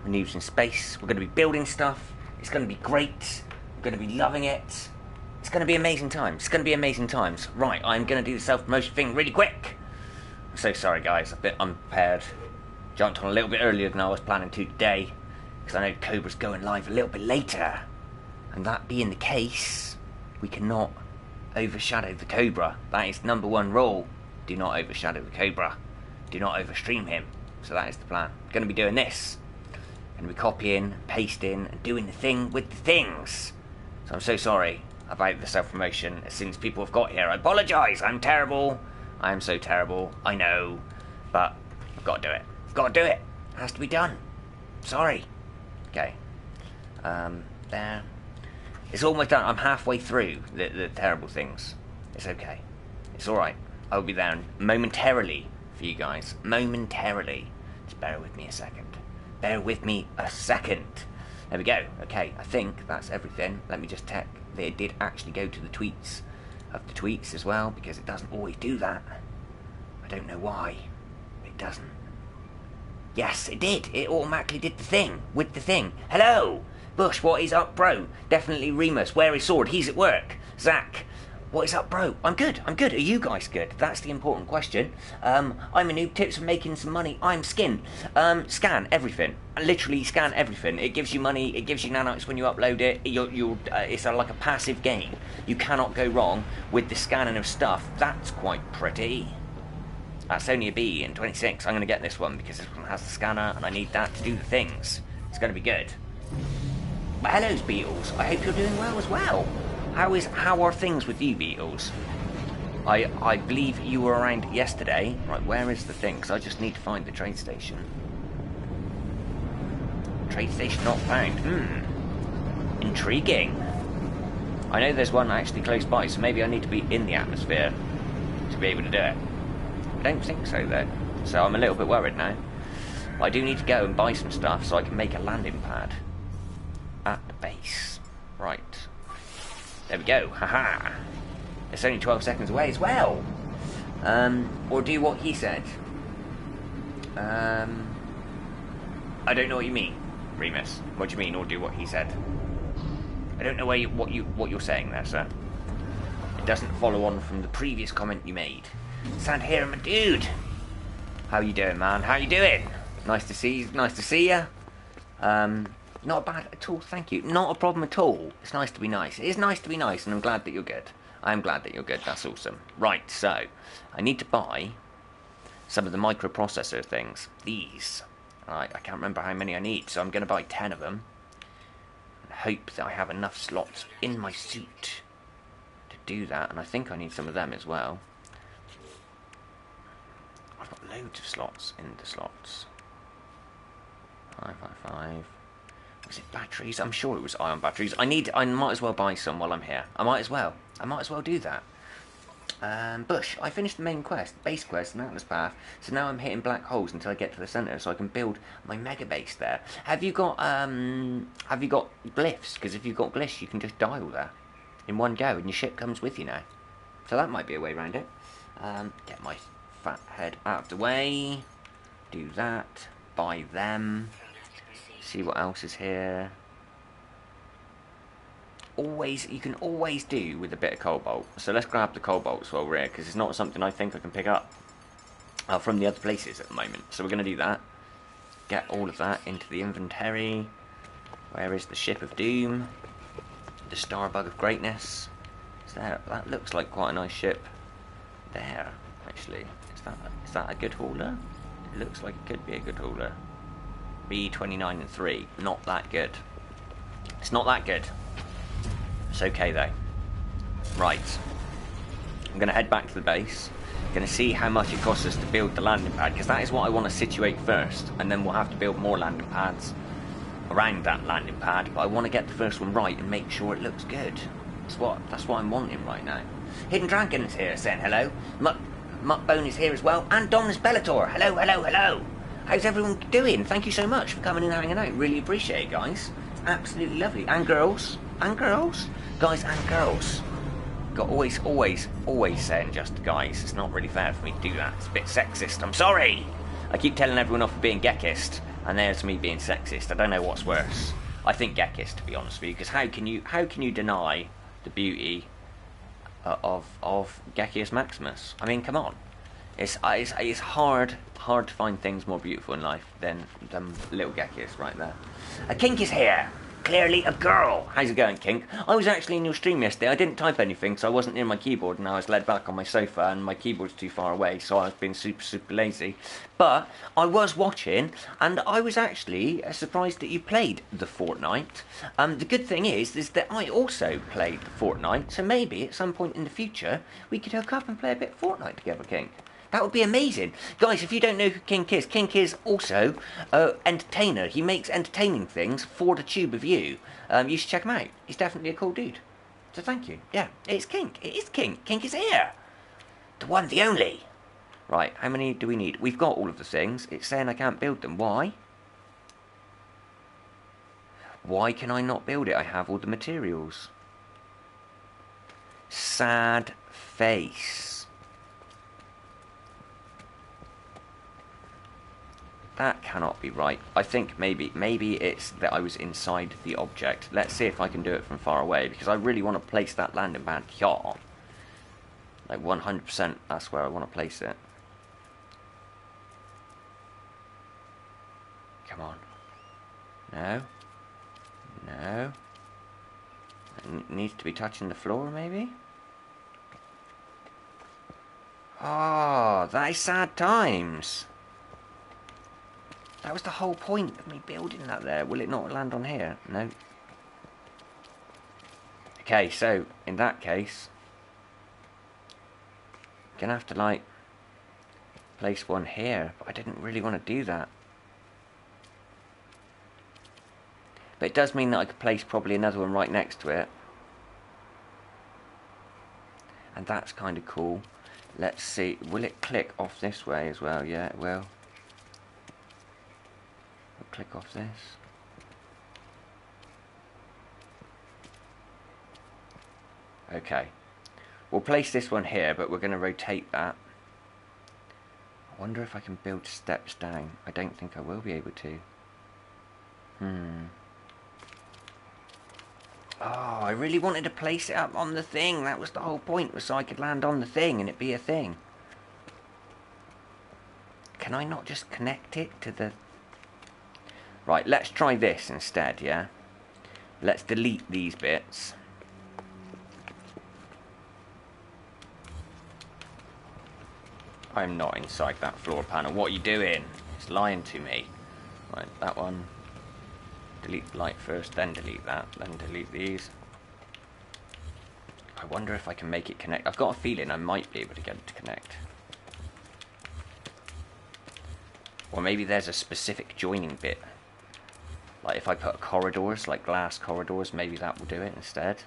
We're noobs in space. We're going to be building stuff. It's going to be great. We're going to be loving it. It's going to be amazing times. It's going to be amazing times. Right, I'm going to do the self-promotion thing really quick. I'm so sorry, guys. A bit unprepared. Jumped on a little bit earlier than I was planning to today, because I know Cobra's going live a little bit later. And that being the case, we cannot overshadow the Cobra. That is #1 rule. Do not overshadow the Cobra. Do not overstream him. So that is the plan. Going to be doing this. Going to be copying, pasting, and doing the thing with the things. So I'm so sorry about the self-promotion. As soon as people have got here, I apologise. I'm terrible. I am so terrible. I know. But I've got to do it. I've got to do it. It has to be done. Sorry. Okay. There. It's almost done. I'm halfway through the terrible things. It's okay. It's alright. I'll be there momentarily for you guys. Momentarily. Just bear with me a second. Bear with me a second. There we go. Okay, I think that's everything. Let me just check that it did actually go to the tweets of the tweets as well, because it doesn't always do that. I don't know why. It doesn't. Yes, it did. It automatically did the thing with the thing. Hello! Bush, what is up, bro? Definitely Remus. Where is Sword? He's at work. Zach, what is up, bro? I'm good. I'm good. Are you guys good? That's the important question. I'm a noob. Tips for making some money. I'm Skin. Scan everything. Literally scan everything. It gives you money. It gives you nanites when you upload it. It's like a passive game. You cannot go wrong with the scanning of stuff. That's quite pretty. That's only a B in 26. I'm going to get this one because this one has the scanner and I need that to do the things. It's going to be good. But hello, Beetles. I hope you're doing well as well. How are things with you, Beetles? I believe you were around yesterday. Right, where is the thing? Because I just need to find the trade station. Trade station not found. Intriguing. I know there's one actually close by, so maybe I need to be in the atmosphere to be able to do it. I don't think so, though. So I'm a little bit worried now. I do need to go and buy some stuff so I can make a landing pad at the base. Right. There we go. Haha. It's only 12 seconds away as well. Or do what he said. I don't know what you mean, Remus. What do you mean, or do what he said? I don't know what you're saying there, sir. It doesn't follow on from the previous comment you made. Sand here, my dude. How you doing, man? How you doing? Nice to see you. Nice to see you. Not bad at all, thank you. Not a problem at all. It's nice to be nice. It is nice to be nice, and I'm glad that you're good. I'm glad that you're good. That's awesome. Right, so I need to buy some of the microprocessor things. These. Right, I can't remember how many I need, so I'm going to buy 10 of them. And hope that I have enough slots in my suit to do that. And I think I need some of them as well. I've got loads of slots in the slots. 555. Was it batteries? I'm sure it was ion batteries. I might as well buy some while I'm here. I might as well do that. Bush, I finished the main quest, base quest, and Atlas Path, so now I'm hitting black holes until I get to the centre, so I can build my mega base there. Have you got glyphs? Because if you've got glyphs, you can just dial there in one go, and your ship comes with you now. So that might be a way around it. Get my fat head out of the way. Do that. Buy them. See what else is here. You can always do with a bit of cobalt. So let's grab the cobalt while we're here, because it's not something I think I can pick up from the other places at the moment. So we're going to do that. Get all of that into the inventory. Where is the ship of doom? The starbug of greatness. Is there? That looks like quite a nice ship. There, actually. Is that a good hauler? It looks like it could be a good hauler. B29 and 3. Not that good. It's not that good. It's okay though. Right. I'm going to head back to the base. I'm going to see how much it costs us to build the landing pad, because that is what I want to situate first, and then we'll have to build more landing pads around that landing pad, but I want to get the first one right and make sure it looks good. That's what I'm wanting right now. Hidden Dragon is here saying hello. Muckbone is here as well, and Dominus Bellator. Hello, hello, hello. How's everyone doing? Thank you so much for coming and hanging out. Really appreciate it, guys. Absolutely lovely. And girls. And girls. Guys and girls. Got always saying just guys. It's not really fair for me to do that. It's a bit sexist. I'm sorry. I keep telling everyone off for being geckist. And there's me being sexist. I don't know what's worse. I think Gekis, to be honest with you, because how can you deny the beauty of Gekius Maximus? I mean, come on. It's hard to find things more beautiful in life than little Gekius right there. A Kink is here. Clearly a girl. How's it going, Kink? I was actually in your stream yesterday. I didn't type anything, so I wasn't near my keyboard, and I was led back on my sofa, and my keyboard's too far away, so I was being super lazy. But I was watching, and I was actually surprised that you played the Fortnite. The good thing is that I also played the Fortnite, so maybe at some point in the future we could hook up and play a bit of Fortnite together, Kink. That would be amazing. Guys, if you don't know who Kink is also an entertainer. He makes entertaining things for the tube of you. You should check him out. He's definitely a cool dude. So thank you. Yeah, it's Kink. It is Kink. Kink is here. The one, the only. Right, how many do we need? We've got all of the things. It's saying I can't build them. Why? Why can I not build it? I have all the materials. Sad face. That cannot be right. I think maybe it's that I was inside the object. Let's see if I can do it from far away, because I really want to place that landing pad here. Like 100%, that's where I want to place it. Come on. No. No. It needs to be touching the floor, maybe? Oh, that is sad times. That was the whole point of me building that there. Will it not land on here? No. Okay, so, in that case, I'm gonna have to, like, place one here. But I didn't really want to do that. But it does mean that I could place probably another one right next to it. And that's kind of cool. Let's see. Will it click off this way as well? Yeah, it will. Click off this. Okay. We'll place this one here, but we're going to rotate that. I wonder if I can build steps down. I don't think I will be able to. Oh, I really wanted to place it up on the thing. That was the whole point, was so I could land on the thing and it be a thing. Can I not just connect it to the... Right, let's try this instead, yeah? Let's delete these bits. I'm not inside that floor panel. What are you doing? It's lying to me. Right, that one. Delete the light first, then delete that, then delete these. I wonder if I can make it connect. I've got a feeling I might be able to get it to connect. Or maybe there's a specific joining bit. Like if I put corridors, like glass corridors, maybe that will do it instead.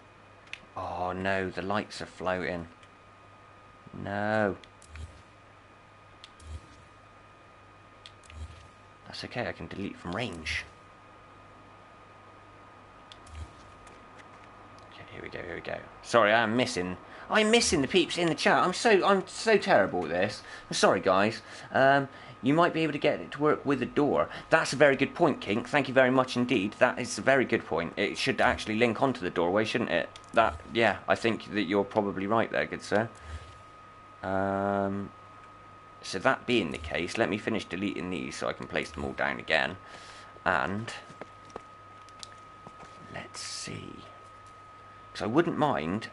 Oh no, the lights are floating. No. That's okay, I can delete from range. Okay, here we go. Sorry, I'm missing the peeps in the chat. I'm so terrible at this. I'm sorry, guys. You might be able to get it to work with a door. That's a very good point, Kink. Thank you very much indeed. That is a very good point. It should actually link onto the doorway, shouldn't it? Yeah, I think that you're probably right there, good sir. So that being the case, let me finish deleting these so I can place them all down again. And let's see. Because I wouldn't mind.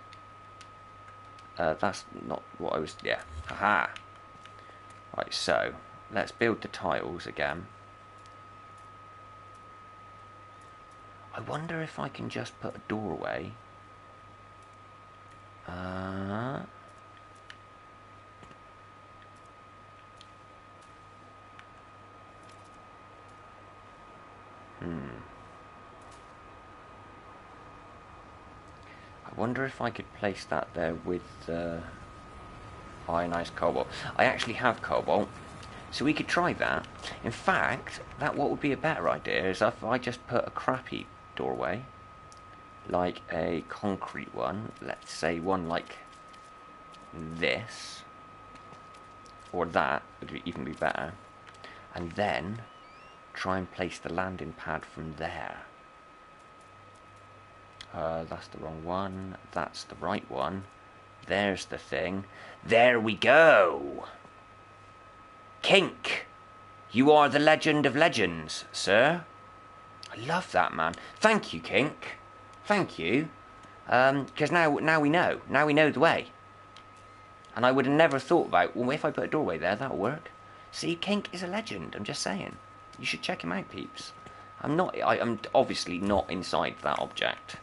That's not what I was... Yeah. Haha. Right, so... Let's build the tiles again. I wonder if I can just put a doorway. I wonder if I could place that there with ionized cobalt. I actually have cobalt. So we could try that. In fact, what would be a better idea is if I just put a crappy doorway, like a concrete one, let's say one like this, or that would even be better, and then try and place the landing pad from there. That's the wrong one. That's the right one. There's the thing. There we go! Kink! You are the legend of legends, sir. I love that, man. Thank you, Kink. Thank you. Because now we know. Now we know the way. And I would have never thought about, well, if I put a doorway there, that'll work. See, Kink is a legend, I'm just saying. You should check him out, peeps. I'm obviously not inside that object.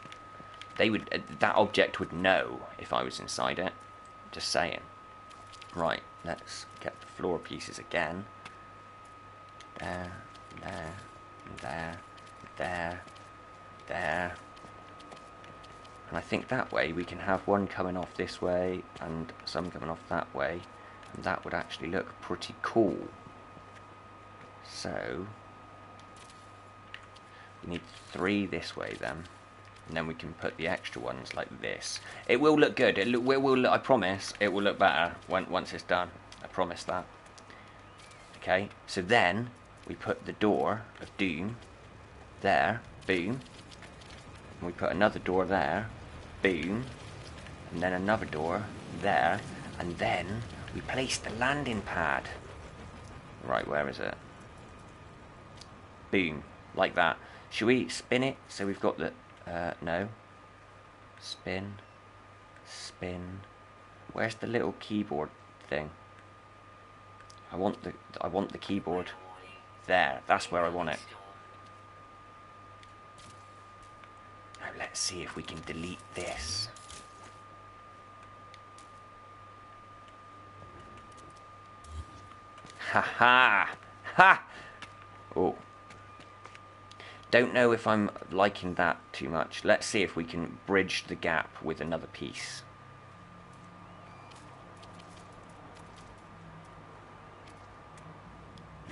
That object would know if I was inside it. Just saying. Right, let's get the floor pieces again. There, there, there, there, there. And I think that way we can have one coming off this way and some coming off that way. And that would actually look pretty cool. So, we need 3 this way then. And then we can put the extra ones like this. It will look good. It will look, I promise, it will look better once it's done. I promise that. Okay, so then we put the door of doom there, boom. And we put another door there, boom. And then another door there. And then we place the landing pad. Right, where is it? Boom, like that. Should we spin it so we've got the... no. Spin. Spin. Where's the little keyboard thing? I want the keyboard. There, that's where I want it. Now let's see if we can delete this. Ha ha! Ha! Oh. Don't know if I'm liking that too much. Let's see if we can bridge the gap with another piece.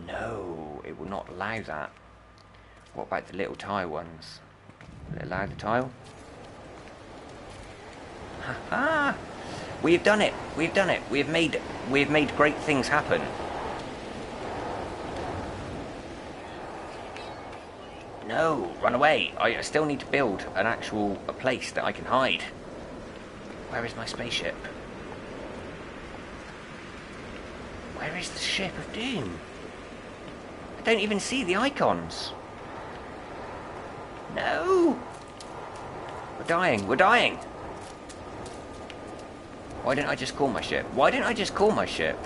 No, it will not allow that. What about the little tile ones? Will it allow the tile? Ha ha! We've done it! We've done it! We've made great things happen. No, run away. I still need to build a place that I can hide. Where is my spaceship? Where is the ship of doom? I don't even see the icons. No! We're dying, we're dying! Why didn't I just call my ship? Why didn't I just call my ship?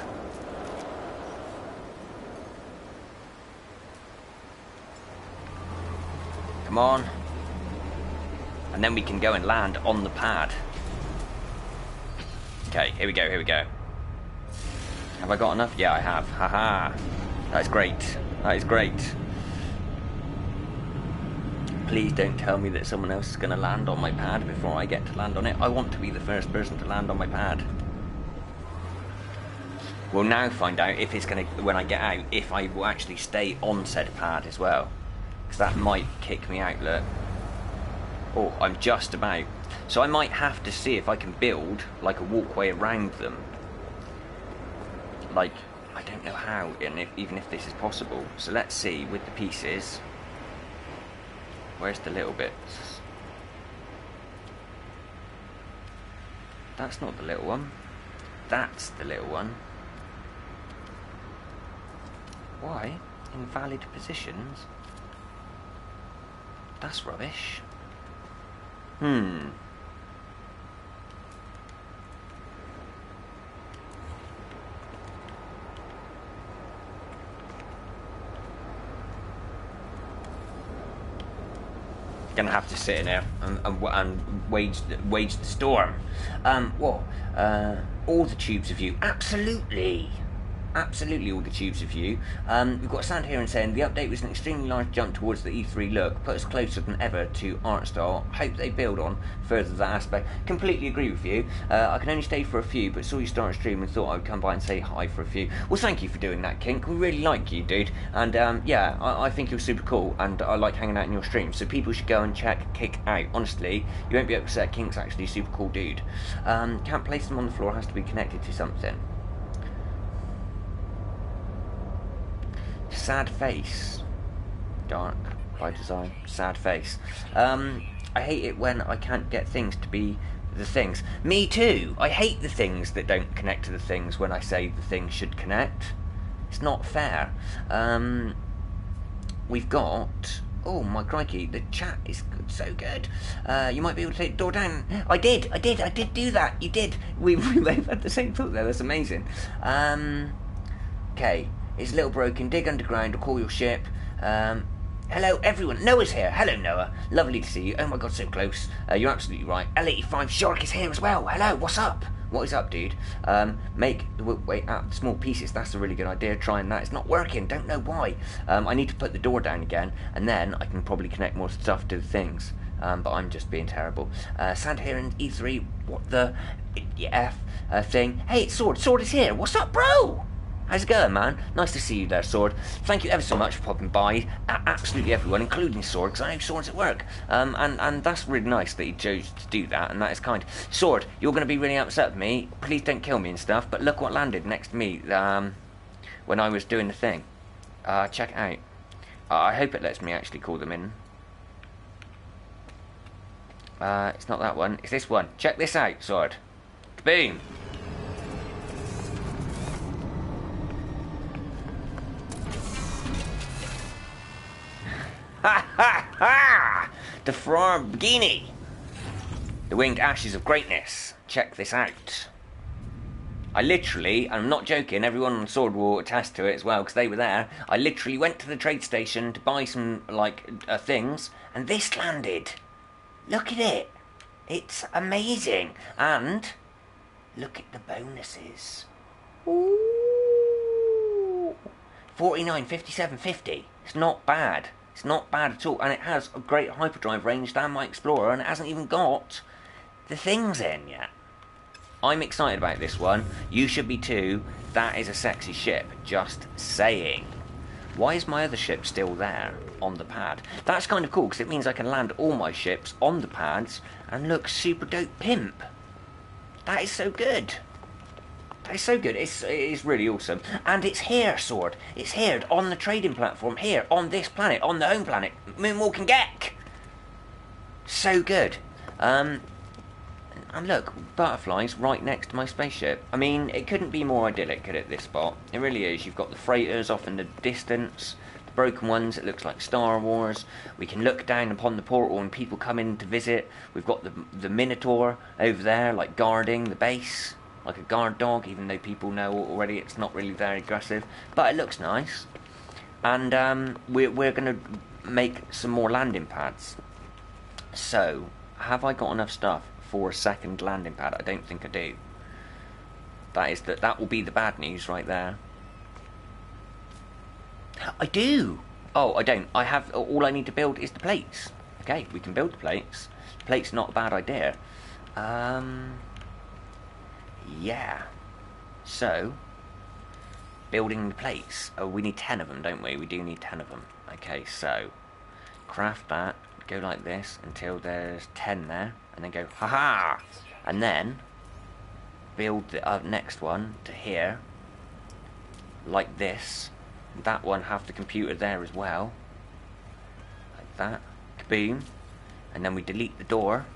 Come on. And then we can go and land on the pad. Okay, here we go, here we go. Have I got enough? Yeah, I have. Haha. That is great. That is great. Please don't tell me that someone else is going to land on my pad before I get to land on it. I want to be the first person to land on my pad. We'll now find out if it's going to, when I get out, if I will actually stay on said pad as well. Because that might kick me out, look. Oh, I'm just about. So I might have to see if I can build like a walkway around them. Like, I don't know how, and even if this is possible. So let's see with the pieces. Where's the little bits? That's not the little one. That's the little one. Why? Invalid positions? That's rubbish. Gonna have to sit in there and wage the storm. What? All the tubes of you. Absolutely. Absolutely all the tubes of you. We've got Sand here and saying the update was an extremely large jump towards the E3 look, put us closer than ever to art style. Hope they build on further that aspect. Completely agree with you. I can only stay for a few, but saw you start a stream and thought I would come by and say hi for a few. Well, thank you for doing that, Kink. We really like you, dude. And yeah, I think you're super cool, and I like hanging out in your streams. So people should go and check Kink out. Honestly, you won't be upset. Kink's actually a super cool dude. Can't place them on the floor. Has to be connected to something. Sad face. Dark by design. Sad face. I hate it when I can't get things to be the things. Me too. I hate the things that don't connect to the things when I say the things should connect. It's not fair. We've got... Oh my crikey, the chat is good, so good. You might be able to take the door down. I did do that. You did. We both had the same thought there. That's amazing. Okay, it's a little broken. Dig underground or call your ship. Hello everyone, Noah's here. Hello Noah, lovely to see you. Oh my god, so close. You're absolutely right. L85 Shark is here as well. Hello, what's up? What is up, dude? Make the weight out of small pieces. That's a really good idea. Trying that. It's not working. Don't know why. I need to put the door down again, and then I can probably connect more stuff to the things. But I'm just being terrible. Sand here in E3. What the F thing? Hey, it's Sword. Sword is here. What's up, bro? How's it going, man? Nice to see you there, Sword. Thank you ever so much for popping by. Absolutely everyone, including Sword, because I know Sword's at work. And that's really nice that he chose to do that, and that is kind. Sword, you're going to be really upset with me. Please don't kill me and stuff, but look what landed next to me when I was doing the thing. Check it out. I hope it lets me actually call them in. It's not that one. It's this one. Check this out, Sword. Boom. Ha ha ha! The Frarbini! The winged ashes of greatness. Check this out. I literally, and I'm not joking, everyone on Sword will attest to it as well, because they were there. I literally went to the trade station to buy some, things, and this landed. Look at it. It's amazing. And look at the bonuses. Ooh. 49, 57, 50. It's not bad. It's not bad at all, and it has a great hyperdrive range than my Explorer, and it hasn't even got the things in yet. I'm excited about this one. You should be too. That is a sexy ship, just saying. Why is my other ship still there on the pad? That's kind of cool, because it means I can land all my ships on the pads and look super dope pimp. That is so good. It's so good. It is really awesome. And it's here, Sword. It's here on the trading platform. Here, on this planet. On the home planet. Moonwalking Gek. So good. And look, butterflies right next to my spaceship. I mean, it couldn't be more idyllic, could it, this spot? It really is. You've got the freighters off in the distance. The broken ones, it looks like Star Wars. We can look down upon the portal and people come in to visit. We've got the Minotaur over there, like guarding the base. Like a guard dog, even though people know already it's not really very aggressive. But it looks nice. And we're going to make some more landing pads. So, have I got enough stuff for a second landing pad? I don't think I do. That will be the bad news right there. I do! Oh, I don't. I have... All I need to build is the plates. Okay, we can build the plates. Plates not a bad idea. Yeah. So, building the plates. Oh, we need 10 of them, don't we? We do need 10 of them. Okay, so, craft that. Go like this until there's 10 there. And then go, haha! And then, build the next one to here. Like this. That one have the computer there as well. Like that. Kaboom. And then we delete the door.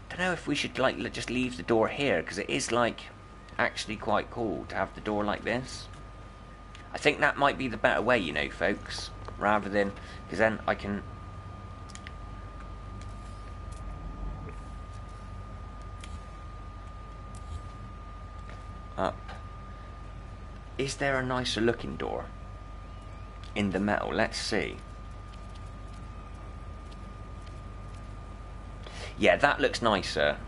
I don't know if we should just leave the door here, because it is actually quite cool to have the door like this. I think that might be the better way, you know, folks, rather than, because then I can up. Is there a nicer looking door in the metal? Let's see. Yeah, that looks nicer.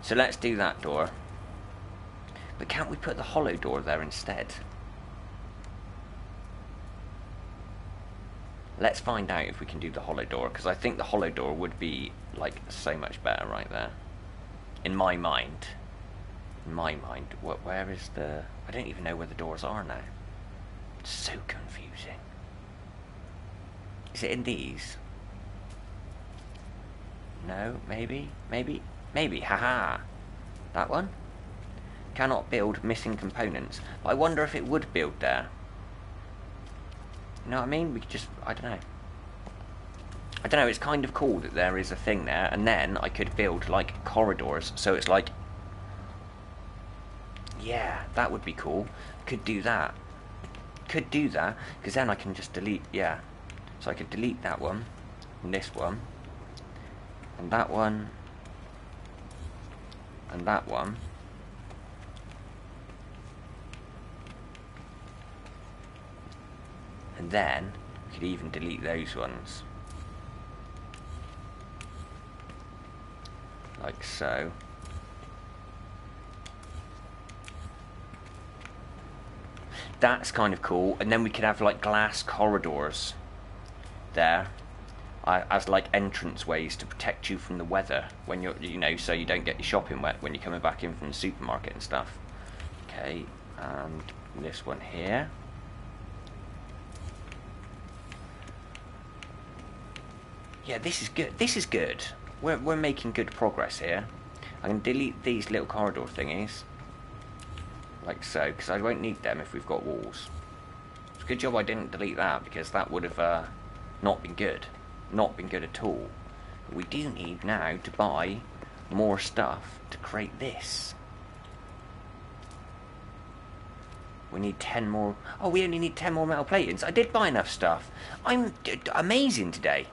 So let's do that door. But can't we put the hollow door there instead? Let's find out if we can do the hollow door, because I think the hollow door would be, so much better right there. In my mind. In my mind. Where is the... I don't even know where the doors are now. It's so confusing. Is it in these? No, maybe, haha. That one? Cannot build missing components. But I wonder if it would build there. You know what I mean? We could just, I don't know. I don't know, it's kind of cool that there is a thing there, and then I could build, like, corridors, so it's like... Yeah, that would be cool. Could do that. Could do that, because then I can just delete, yeah. So I could delete that one, and this one, and that one, and that one. And then, we could even delete those ones. Like so. That's kind of cool. And then we could have like glass corridors there as like entrance ways to protect you from the weather when you're, you know, so you don't get your shopping wet when you're coming back in from the supermarket and stuff. Okay, and this one here. Yeah, this is good. This is good. We're making good progress here. I'm going to delete these little corridor thingies. Like so, because I won't need them if we've got walls. It's a good job I didn't delete that, because that would have not been good. Not been good at all. But we do need now to buy more stuff to create this. We need 10 more... Oh, we only need 10 more metal platings. I did buy enough stuff. I'm amazing today.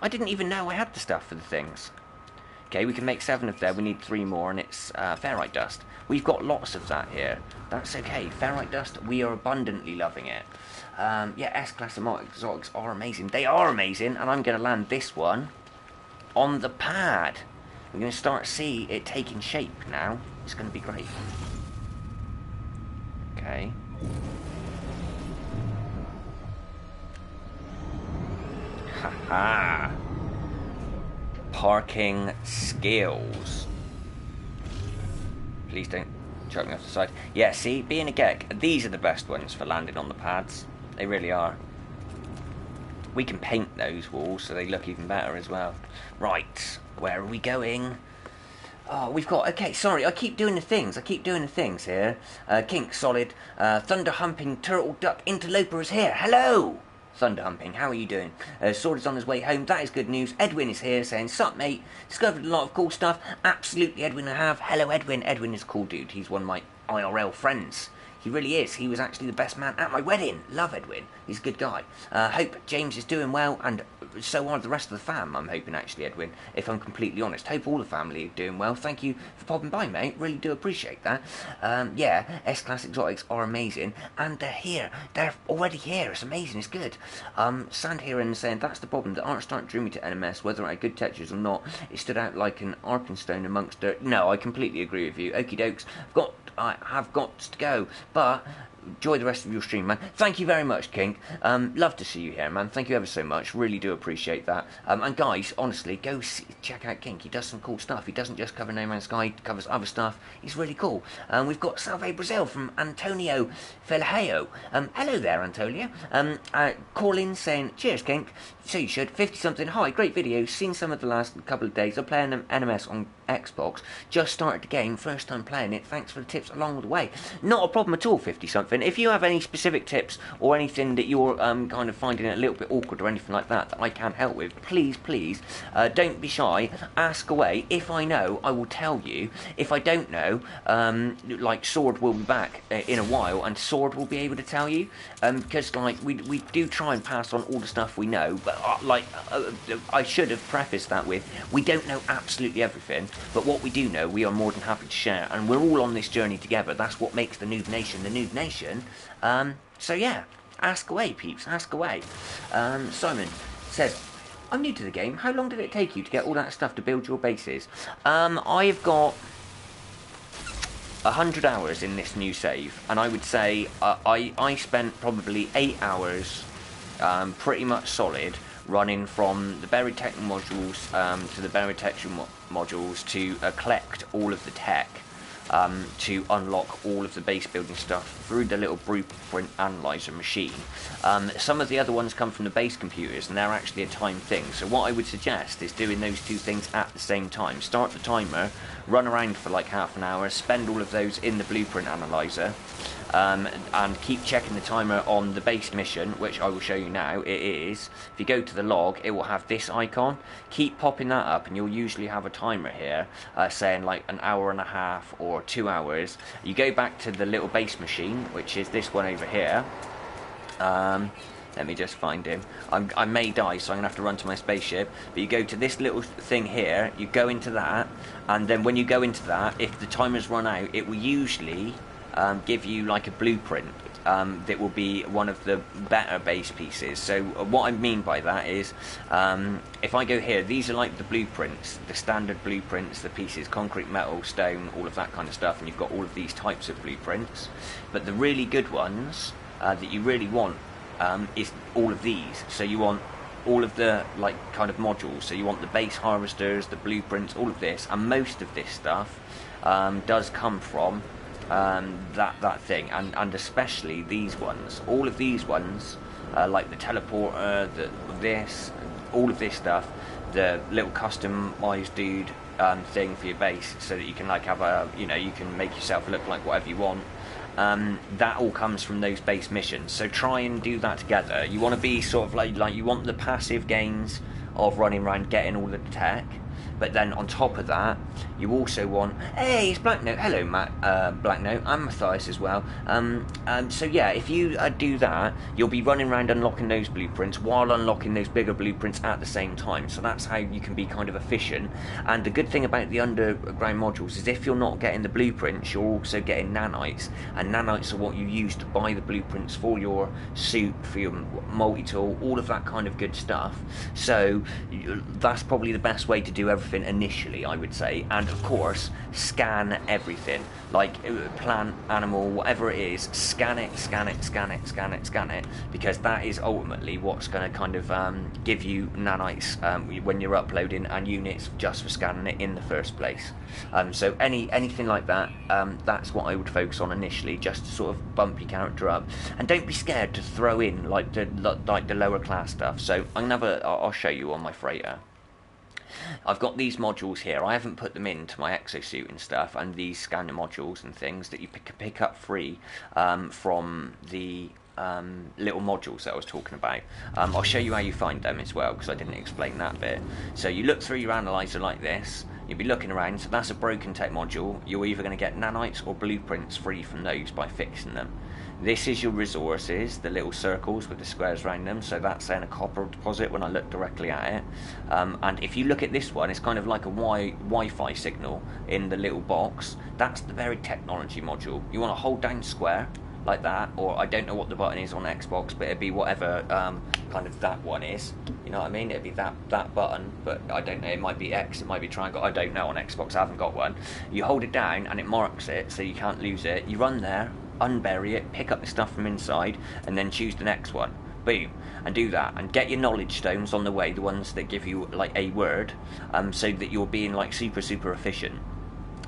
I didn't even know I had the stuff for the things. Okay, we can make 7 of there. We need 3 more, and it's ferrite dust. We've got lots of that here. That's okay. Ferrite dust, we are abundantly loving it. Yeah, S-Class exotics are amazing. They are amazing, and I'm going to land this one on the pad. We're going to start to see it taking shape now. It's going to be great. Okay. Haha. Parking skills. Please don't chuck me off the side. Yeah, see, being a geek, these are the best ones for landing on the pads. They really are. We can paint those walls so they look even better as well. Right, where are we going? Oh, we've got... Okay, sorry, I keep doing the things. Here. Kink, solid. Thunder humping turtle duck interloper is here. Hello! Thunder humping, how are you doing? Sword is on his way home, that is good news. Edwin is here saying, sup mate, discovered a lot of cool stuff. Absolutely, Edwin, I have. Hello, Edwin. Edwin is a cool dude. He's one of my IRL friends. He really is. He was actually the best man at my wedding. Love Edwin. He's a good guy. Hope James is doing well, and so are the rest of the fam, I'm hoping, actually, Edwin, if I'm completely honest. Hope all the family are doing well. Thank you for popping by, mate. Really do appreciate that. Yeah, S-Class exotics are amazing, and they're here. They're already here. It's amazing. It's good. Sand here and saying, that's the problem. The art started drew me to NMS, whether I had good textures or not. It stood out like an arkenstone amongst dirt. No, I completely agree with you. Okie dokes. I have got to go, but enjoy the rest of your stream, man. Thank you very much, King. Love to see you here, man. Thank you ever so much. Really do appreciate that. And guys, honestly, go check out King. He does some cool stuff. He doesn't just cover No Man's Sky, he covers other stuff. He's really cool. We've got Salve Brazil from Antonio Felheo. Hello there, Antonio. Call-in saying, cheers, King. So you should. 50-something. Hi, great video. Seen some of the last couple of days. I'm playing NMS on Xbox. Just started the game. First time playing it. Thanks for the tips along the way. Not a problem at all, 50-something. If you have any specific tips or anything that you're kind of finding it a little bit awkward or anything like that that I can help with, please, don't be shy. Ask away. If I know, I will tell you. If I don't know, like Sword will be back in a while, and Sword will be able to tell you. Because like we do try and pass on all the stuff we know, but I should have prefaced that with, we don't know absolutely everything, but what we do know, we are more than happy to share, and we're all on this journey together. That's what makes the Noob Nation the Noob Nation. So yeah, ask away, peeps, ask away. Simon says, I'm new to the game. How long did it take you to get all that stuff to build your bases? I've got 100 hours in this new save, and I would say I spent probably 8 hours pretty much solid running from the buried tech modules to the buried texture modules to collect all of the tech to unlock all of the base building stuff through the little blueprint analyzer machine. Some of the other ones come from the base computers, and they're actually a time thing. So what I would suggest is doing those two things at the same time. Start the timer, run around for like half an hour, spend all of those in the blueprint analyzer, and keep checking the timer on the base mission, which I will show you now. It is, if you go to the log, it will have this icon. Keep popping that up, and you'll usually have a timer here saying like an hour and a half or 2 hours. You go back to the little base machine, which is this one over here. Let me just find him. I may die, so I'm going to have to run to my spaceship. But you go to this little thing here, you go into that, and then when you go into that, if the timer's run out, it will usually give you like a blueprint that will be one of the better base pieces. So what I mean by that is, if I go here, these are like the blueprints, the standard blueprints, the pieces, concrete, metal, stone, all of that kind of stuff, and you've got all of these types of blueprints. But the really good ones that you really want is all of these. So you want all of the like kind of modules. So you want the base harvesters, the blueprints, all of this, and most of this stuff does come from that thing, and especially these ones. All of these ones, like the teleporter, this, all of this stuff, the little customized dude thing for your base, so that you can like have a, you know, you can make yourself look like whatever you want. That all comes from those base missions, so try and do that together. You want to be sort of like you want the passive gains of running around getting all the tech, but then on top of that you also want, hey, it's Black Note, hello Matt, Black Note, I'm Matthias as well. So yeah, if you do that, you'll be running around unlocking those blueprints while unlocking those bigger blueprints at the same time. So that's how you can be kind of efficient. And the good thing about the underground modules is if you're not getting the blueprints, you're also getting nanites, and nanites are what you use to buy the blueprints for your suit, for your multi-tool, all of that kind of good stuff. So that's probably the best way to do everything initially, I would say. And of course, scan everything, like plant, animal, whatever it is. Scan it, scan it, scan it, scan it, scan it, because that is ultimately what's going to kind of give you nanites when you're uploading, and units just for scanning it in the first place. So anything like that, that's what I would focus on initially, just to sort of bump your character up. And don't be scared to throw in like the lower class stuff. So I'll show you on my freighter. I've got these modules here. I haven't put them into my exosuit and stuff, and these scanner modules and things that you can pick up free from the little modules that I was talking about. I'll show you how you find them as well, because I didn't explain that bit. So you look through your analyzer like this, you'll be looking around, so that's a broken tech module. You're either going to get nanites or blueprints free from those by fixing them. This is your resources, the little circles with the squares around them, so that's saying a copper deposit when I look directly at it. And if you look at this one, it's kind of like a Wi-Fi signal in the little box. That's the very technology module. You want to hold down square, like that, or I don't know what the button is on Xbox, but it'd be whatever kind of that one is. You know what I mean? It'd be that button, but I don't know, it might be X, it might be triangle, I don't know on Xbox, I haven't got one. You hold it down and it marks it, so you can't lose it. You run there, unbury it, pick up the stuff from inside, and then choose the next one. Boom, and do that, and get your knowledge stones on the way, the ones that give you like a word, so that you're being like super efficient.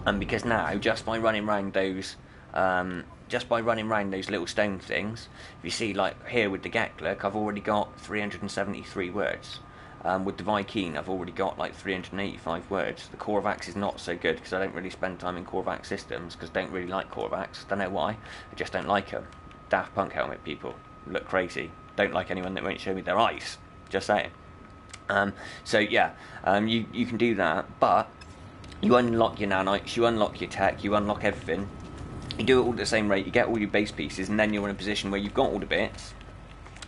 And because now, just by running around those little stone things, if you see like here with the Geklik, I've already got 373 words. With the Viking, I've already got like 385 words. The Korvax is not so good, because I don't really spend time in Korvax systems, because I don't really like Korvax. Don't know why, I just don't like them. Daft Punk helmet people look crazy. Don't like anyone that won't show me their eyes, just saying. So yeah, you can do that, but you unlock your nanites, you unlock your tech, you unlock everything. You do it all at the same rate, you get all your base pieces, and then you're in a position where you've got all the bits.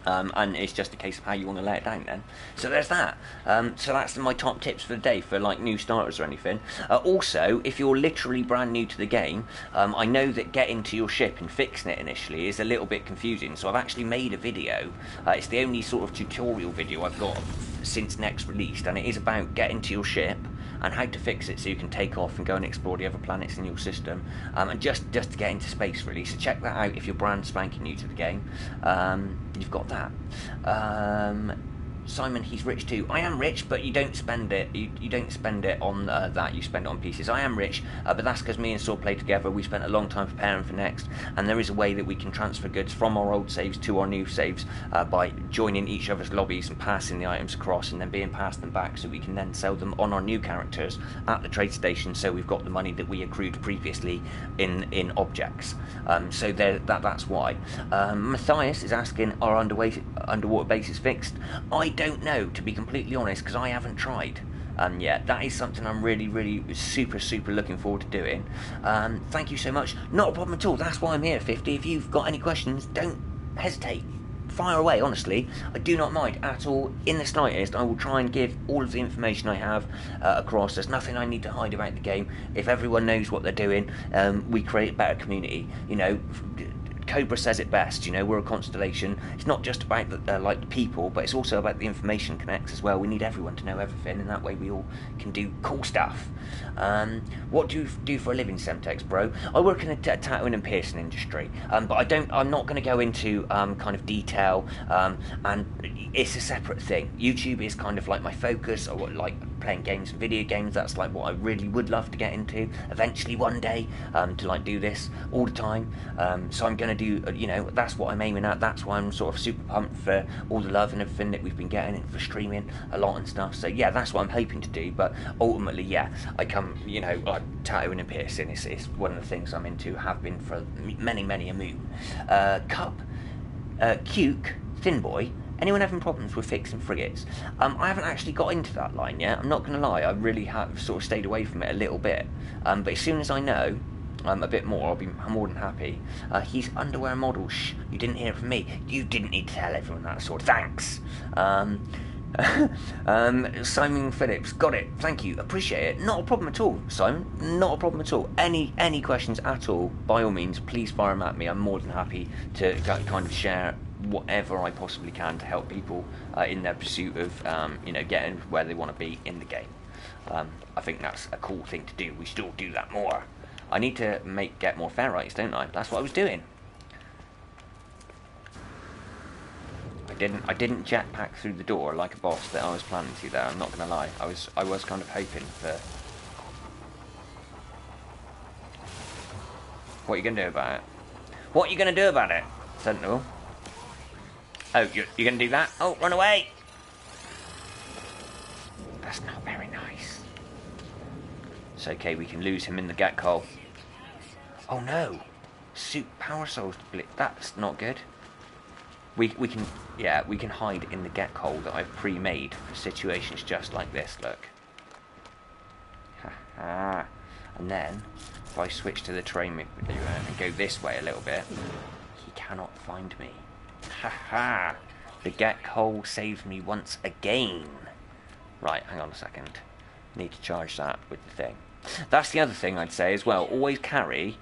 And it's just a case of how you want to lay it down then. So there's that. So that's my top tips for the day for like new starters or anything. Also, if you're literally brand new to the game, I know that getting to your ship and fixing it initially is a little bit confusing, so I've actually made a video. It's the only sort of tutorial video I've got since Next released, and it is about getting to your ship and how to fix it so you can take off and go and explore the other planets in your system, and just to get into space really. So check that out if you're brand spanking new to the game. You've got that. Simon, he's rich too. I am rich, but you don't spend it. You don't spend it on that. You spend it on pieces. I am rich, but that's because me and Saw play together. We spent a long time preparing for Next, and there is a way that we can transfer goods from our old saves to our new saves by joining each other's lobbies and passing the items across, and then being passed them back, so we can then sell them on our new characters at the trade station. So we've got the money that we accrued previously in objects. So that's why. Matthias is asking, are underwater bases fixed? I don't know, to be completely honest, because I haven't tried yet. That is something I'm really super looking forward to doing. Thank you so much. Not a problem at all. That's why I'm here, 50. If you've got any questions, don't hesitate. Fire away, honestly. I do not mind at all, in the slightest. I will try and give all of the information I have across. There's nothing I need to hide about the game. If everyone knows what they're doing, we create a better community. You know, Cobra says it best, you know, we're a constellation. It's not just about the people, but it's also about the information connects as well. We need everyone to know everything, and that way we all can do cool stuff. What do you do for a living, Semtex, bro? I work in the tattooing and piercing industry, but I'm not going to go into kind of detail, and it's a separate thing. YouTube is kind of like my focus. I like playing games and video games. That's like what I really would love to get into eventually one day, to like do this all the time. So I'm going to do, you know, that's what I'm aiming at. That's why I'm sort of super pumped for all the love and everything that we've been getting, and for streaming a lot and stuff. So yeah, that's what I'm hoping to do. But ultimately, yeah, I come, you know, tattooing and piercing. It's one of the things I'm into, have been for many a moon. Cup, Cuke, Thin Boy. Anyone having problems with fixing frigates? I haven't actually got into that line yet. I'm not going to lie. I really have sort of stayed away from it a little bit. But as soon as I know a bit more, I'll be more than happy. He's underwear model. Shh, you didn't hear it from me. You didn't need to tell everyone that sort of. Thanks. Simon Phillips, got it. Thank you. Appreciate it. Not a problem at all, Simon. Not a problem at all. Any questions at all, by all means, please fire them at me. I'm more than happy to kind of share whatever I possibly can to help people in their pursuit of you know, getting where they want to be in the game. I think that's a cool thing to do. We still do that more. I need to get more ferrites, don't I? That's what I was doing. I didn't jetpack through the door like a boss that I was planning to there. I'm not gonna lie. I was kind of hoping for. What are you gonna do about it? What are you gonna do about it, Sentinel? Oh, you're gonna do that? Oh, run away! That's not very nice. It's okay, we can lose him in the get call. Oh no! Suit power souls to blitz. That's not good. We can hide in the get call that I've pre-made for situations just like this. Look. Ha. And then if I switch to the terrain manipulator and go this way a little bit, he cannot find me. Ha! The get hole saved me once again. Right, hang on a second. Need to charge that with the thing. That's the other thing I'd say as well. Always carry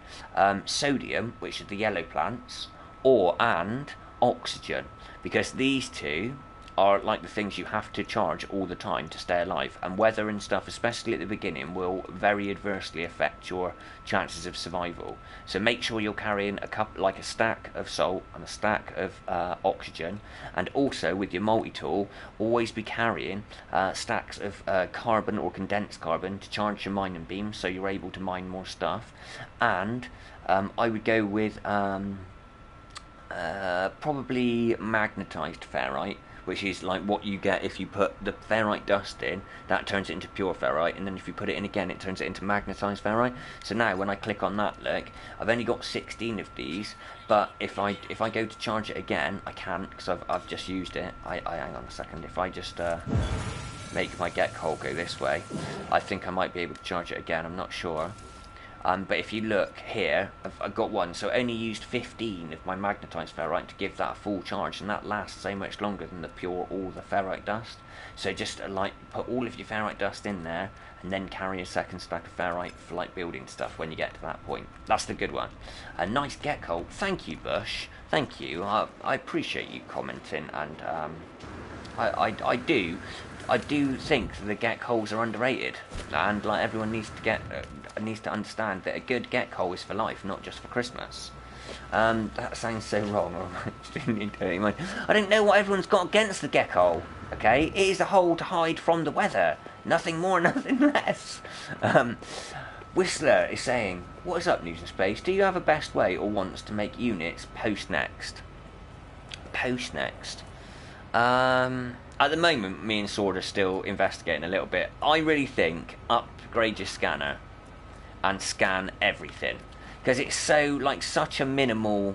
sodium, which are the yellow plants, and oxygen, because these two are like the things you have to charge all the time to stay alive, and weather and stuff, especially at the beginning, will very adversely affect your chances of survival. So make sure you're carrying like a stack of salt and a stack of oxygen, and also with your multi-tool always be carrying stacks of carbon or condensed carbon to charge your mining beam, so you're able to mine more stuff. And I would go with probably magnetized ferrite, which is like what you get if you put the ferrite dust in. That turns it into pure ferrite, and then if you put it in again, it turns it into magnetized ferrite. So now when I click on that, look, I've only got 16 of these, but if I go to charge it again, I can't, because I've just used it. I hang on a second. If I just make my get coal go this way, I think I might be able to charge it again. I'm not sure. But if you look here, I've got one, so I only used 15 of my magnetized ferrite to give that a full charge, and that lasts so much longer than the pure all the ferrite dust. So just like put all of your ferrite dust in there, and then carry a second stack of ferrite for like building stuff when you get to that point. That's the good one. A nice get coal. Thank you, Bush. Thank you. I appreciate you commenting, and I do think that the get coals are underrated, and like everyone needs to understand that a good get coal is for life, not just for Christmas. That sounds so wrong. I don't know what everyone's got against the get coal. Okay, it is a hole to hide from the weather. Nothing more, nothing less. Whistler is saying, what is up, News and Space? Do you have a best way or wants to make units post-next? Post-next. At the moment, me and Sword are still investigating a little bit. I really think upgrade your scanner and scan everything. Because it's so, like, such a minimal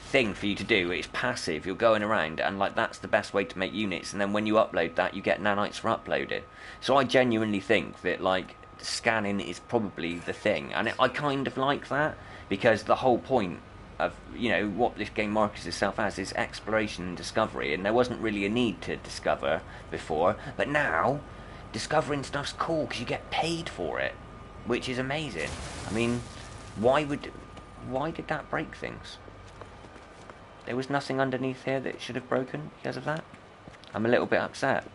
thing for you to do. It's passive. You're going around and, like, that's the best way to make units. And then when you upload that, you get nanites for uploading. So I genuinely think that, like, scanning is probably the thing. And I kind of like that. Because the whole point of, you know, what this game markets itself as is exploration and discovery, and there wasn't really a need to discover before, but now discovering stuff's cool because you get paid for it, which is amazing. I mean, why did that break things? There was nothing underneath here that should have broken because of that. I'm a little bit upset.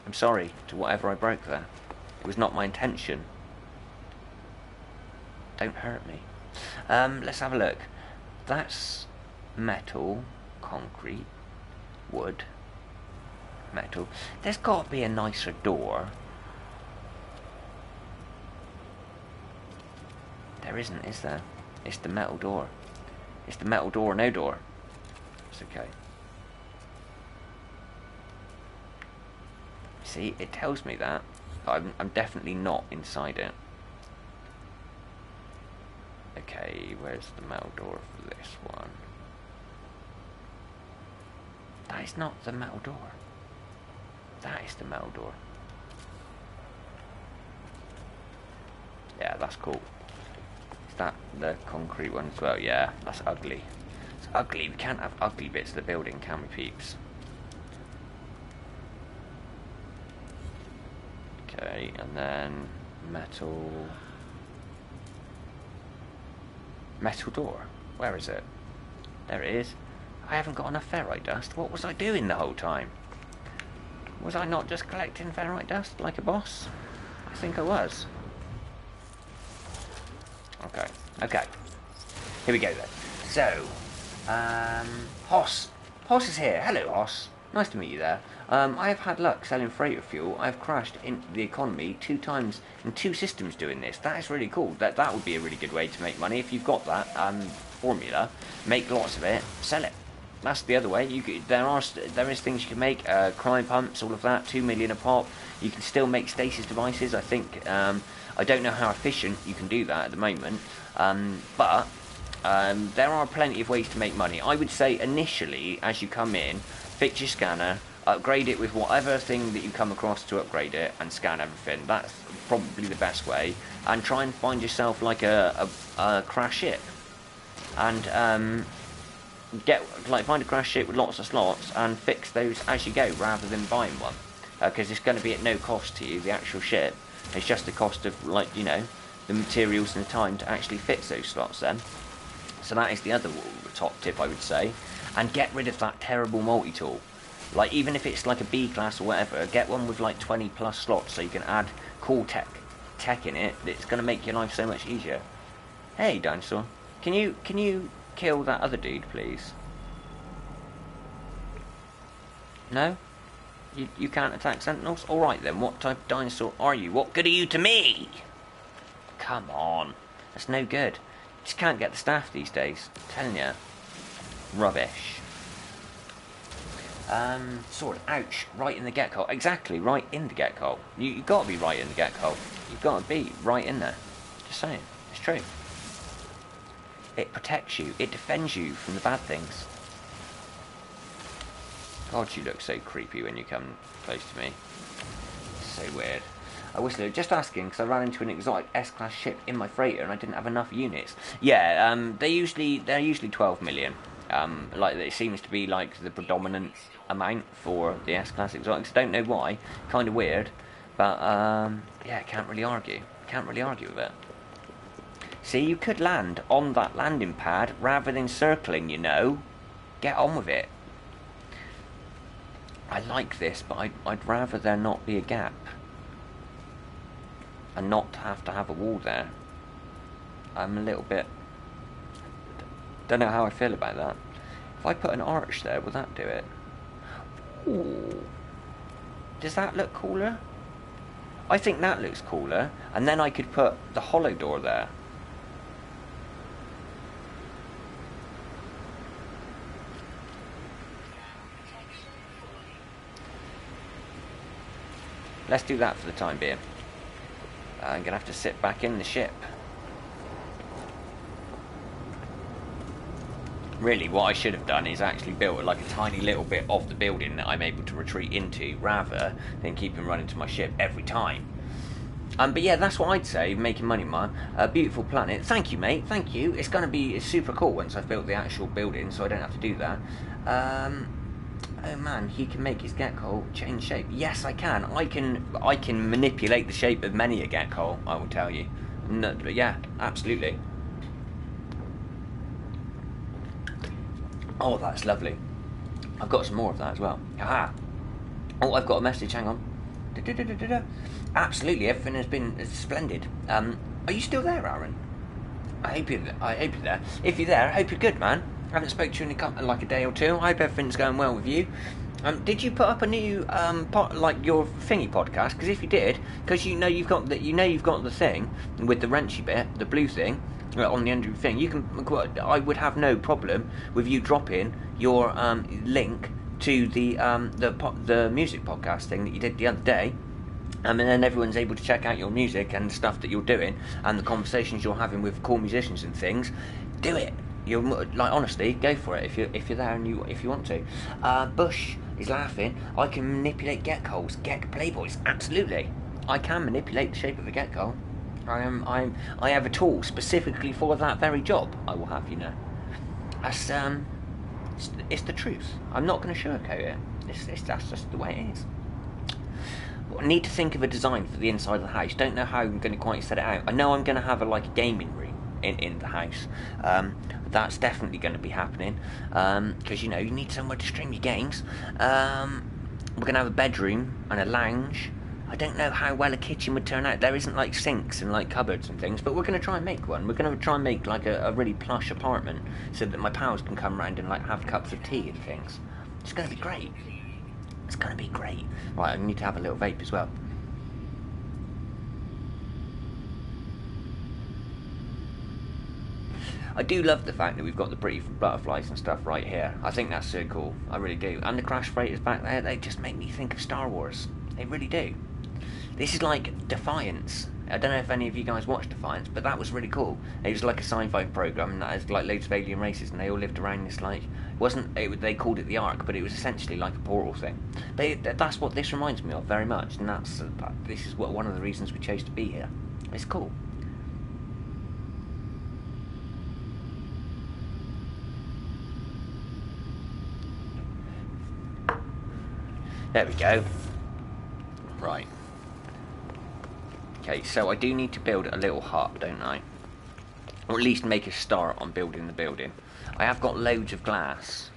I'm sorry to whatever I broke there. It was not my intention. Don't hurt me. Let's have a look. That's metal, concrete, wood, metal. There's got to be a nicer door. There isn't, is there? It's the metal door. It's the metal door, no door. It's okay. See, it tells me that, but I'm definitely not inside it. Okay, where's the metal door for this one? That is not the metal door. That is the metal door. Yeah, that's cool. Is that the concrete one as well? Yeah, that's ugly. It's ugly. We can't have ugly bits of the building, can we, peeps? Okay, and then metal... Metal door. Where is it? There it is. I haven't got enough ferrite dust. What was I doing the whole time? Was I not just collecting ferrite dust like a boss? I think I was. Okay. Okay. Here we go then. So, Hoss. Hoss is here. Hello, Hoss. Nice to meet you there. I have had luck selling freighter fuel. I've crashed into the economy 2 times in 2 systems doing this. That is really cool. That would be a really good way to make money. If you've got that formula, make lots of it, sell it. That's the other way. There is things you can make, crime pumps, all of that, 2 million a pop. You can still make stasis devices. I think I don't know how efficient you can do that at the moment, but there are plenty of ways to make money. I would say initially, as you come in, fix your scanner, upgrade it with whatever thing that you come across to upgrade it, and scan everything. That's probably the best way. And try and find yourself like a crash ship, and find a crash ship with lots of slots and fix those as you go, rather than buying one, because it's going to be at no cost to you. The actual ship, it's just the cost of, like, you know, the materials and the time to actually fix those slots then. So that is the other top tip, I would say. And get rid of that terrible multi-tool. Like, even if it's like a B class or whatever, get one with like 20 plus slots so you can add cool tech in it. It's going to make your life so much easier. Hey, dinosaur, can you kill that other dude, please? No? You can't attack sentinels? Alright then, what type of dinosaur are you? What good are you to me? Come on. That's no good. You just can't get the staff these days. I'm telling you. Rubbish. Sword. Ouch. Right in the get-hole. Exactly, right in the get-hole. You've got to be right in the get-hole. You've got to be right in there. Just saying. It's true. It protects you. It defends you from the bad things. God, you look so creepy when you come close to me. So weird. I was just asking because I ran into an exotic S-class ship in my freighter and I didn't have enough units. Yeah, they're usually 12 million. Like, it seems to be like the predominant amount for the S-class exotics. I don't know why. Kind of weird, but yeah, can't really argue. Can't really argue with it. See, you could land on that landing pad rather than circling, you know. Get on with it. I like this, but I'd rather there not be a gap and not have to have a wall there. I'm a little bit... don't know how I feel about that. If I put an arch there, will that do it? Ooh. Does that look cooler? I think that looks cooler. And then I could put the hollow door there. Let's do that for the time being. I'm going to have to sit back in the ship. Really, what I should have done is actually built like a tiny little bit of the building that I'm able to retreat into, rather than keeping running to my ship every time. But yeah, that's what I'd say, making money, man. A beautiful planet. Thank you, mate. Thank you. It's going to be super cool once I've built the actual building, so I don't have to do that. Oh man, he can make his gecko change shape. Yes, I can. I can manipulate the shape of many a gecko, I will tell you. No, but yeah, absolutely. Oh, that's lovely. I've got some more of that as well. Aha. Oh, I've got a message. Hang on. Absolutely, everything has been splendid. Are you still there, Aaron? I hope you're there. If you're there, I hope you're good, man. I haven't spoken to you in like a day or two. I hope everything's going well with you. Did you put up a new like your thingy podcast? Because if you did, because you know you've got the thing with the wrenchy bit, the blue thing on the end of your thing. You can. I would have no problem with you dropping your link to the music podcast thing that you did the other day. And then everyone's able to check out your music and stuff that you're doing and the conversations you're having with cool musicians and things. Do it. You're like, honestly, go for it if you're there and if you want to. Bush is laughing. I can manipulate geckos, playboys. Absolutely, I can manipulate the shape of a gecko. I have a tool specifically for that very job. I will have you know. That's it's the truth. I'm not going to sugarcoat it. That's just the way it is. I need to think of a design for the inside of the house. Don't know how I'm going to quite set it out. I know I'm going to have a gaming room in the house. That's definitely going to be happening because you need somewhere to stream your games. We're going to have a bedroom and a lounge. I don't know how well a kitchen would turn out. There isn't like sinks and like cupboards and things, but we're going to try and make one. We're going to try and make like a really plush apartment so that my pals can come around and like have cups of tea and things. It's going to be great. It's going to be great. Right, I need to have a little vape as well. I do love the fact that we've got the pretty butterflies and stuff right here. I think that's so cool. I really do. And the crash freighters back there, they just make me think of Star Wars. They really do. This is like Defiance. I don't know if any of you guys watched Defiance, but that was really cool. It was like a sci-fi program that has like loads of alien races, and they all lived around this they called it the Ark, but it was essentially like a portal thing. That's what this reminds me of very much, and this is one of the reasons we chose to be here. It's cool. There we go. Right. Okay, so I do need to build a little hut, don't I? Or at least make a start on building the building. I have got loads of glass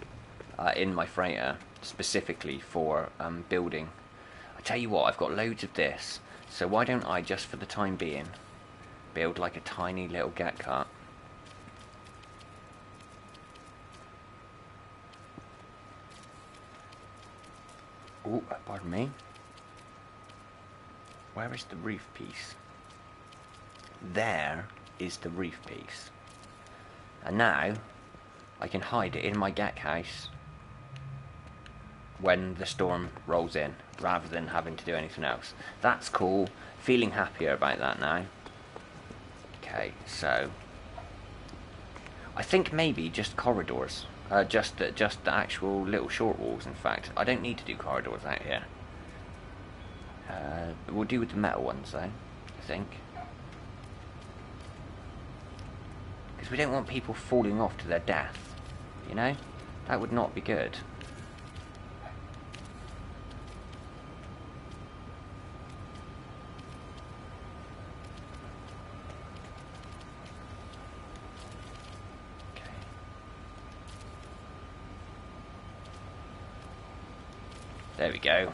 in my freighter, specifically for building. I tell you what, I've got loads of this. So why don't I, just for the time being, build like a tiny little get cut. Oh, pardon me. Where is the roof piece? There is the roof piece. And now, I can hide it in my gek house when the storm rolls in, rather than having to do anything else. That's cool. Feeling happier about that now. Okay, so I think maybe just corridors. Just the actual little short walls, in fact. I don't need to do corridors out here. We'll do with the metal ones, though, I think. Because we don't want people falling off to their death, you know? That would not be good. There we go.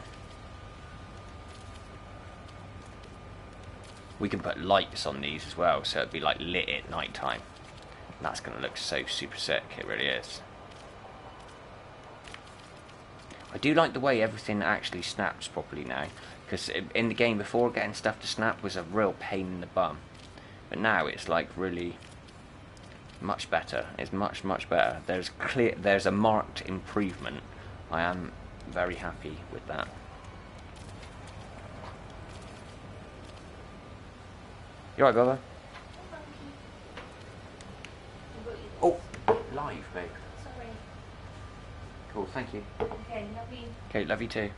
We can put lights on these as well, so it'd be like lit at night time. And that's going to look so super sick, it really is. I do like the way everything actually snaps properly now, because in the game before, getting stuff to snap was a real pain in the bum. But now it's like really much better. It's much better. There's a marked improvement. I am very happy with that. You alright, brother? Oh, live, babe. Sorry. Cool, thank you. Okay, love you. Okay, love you too.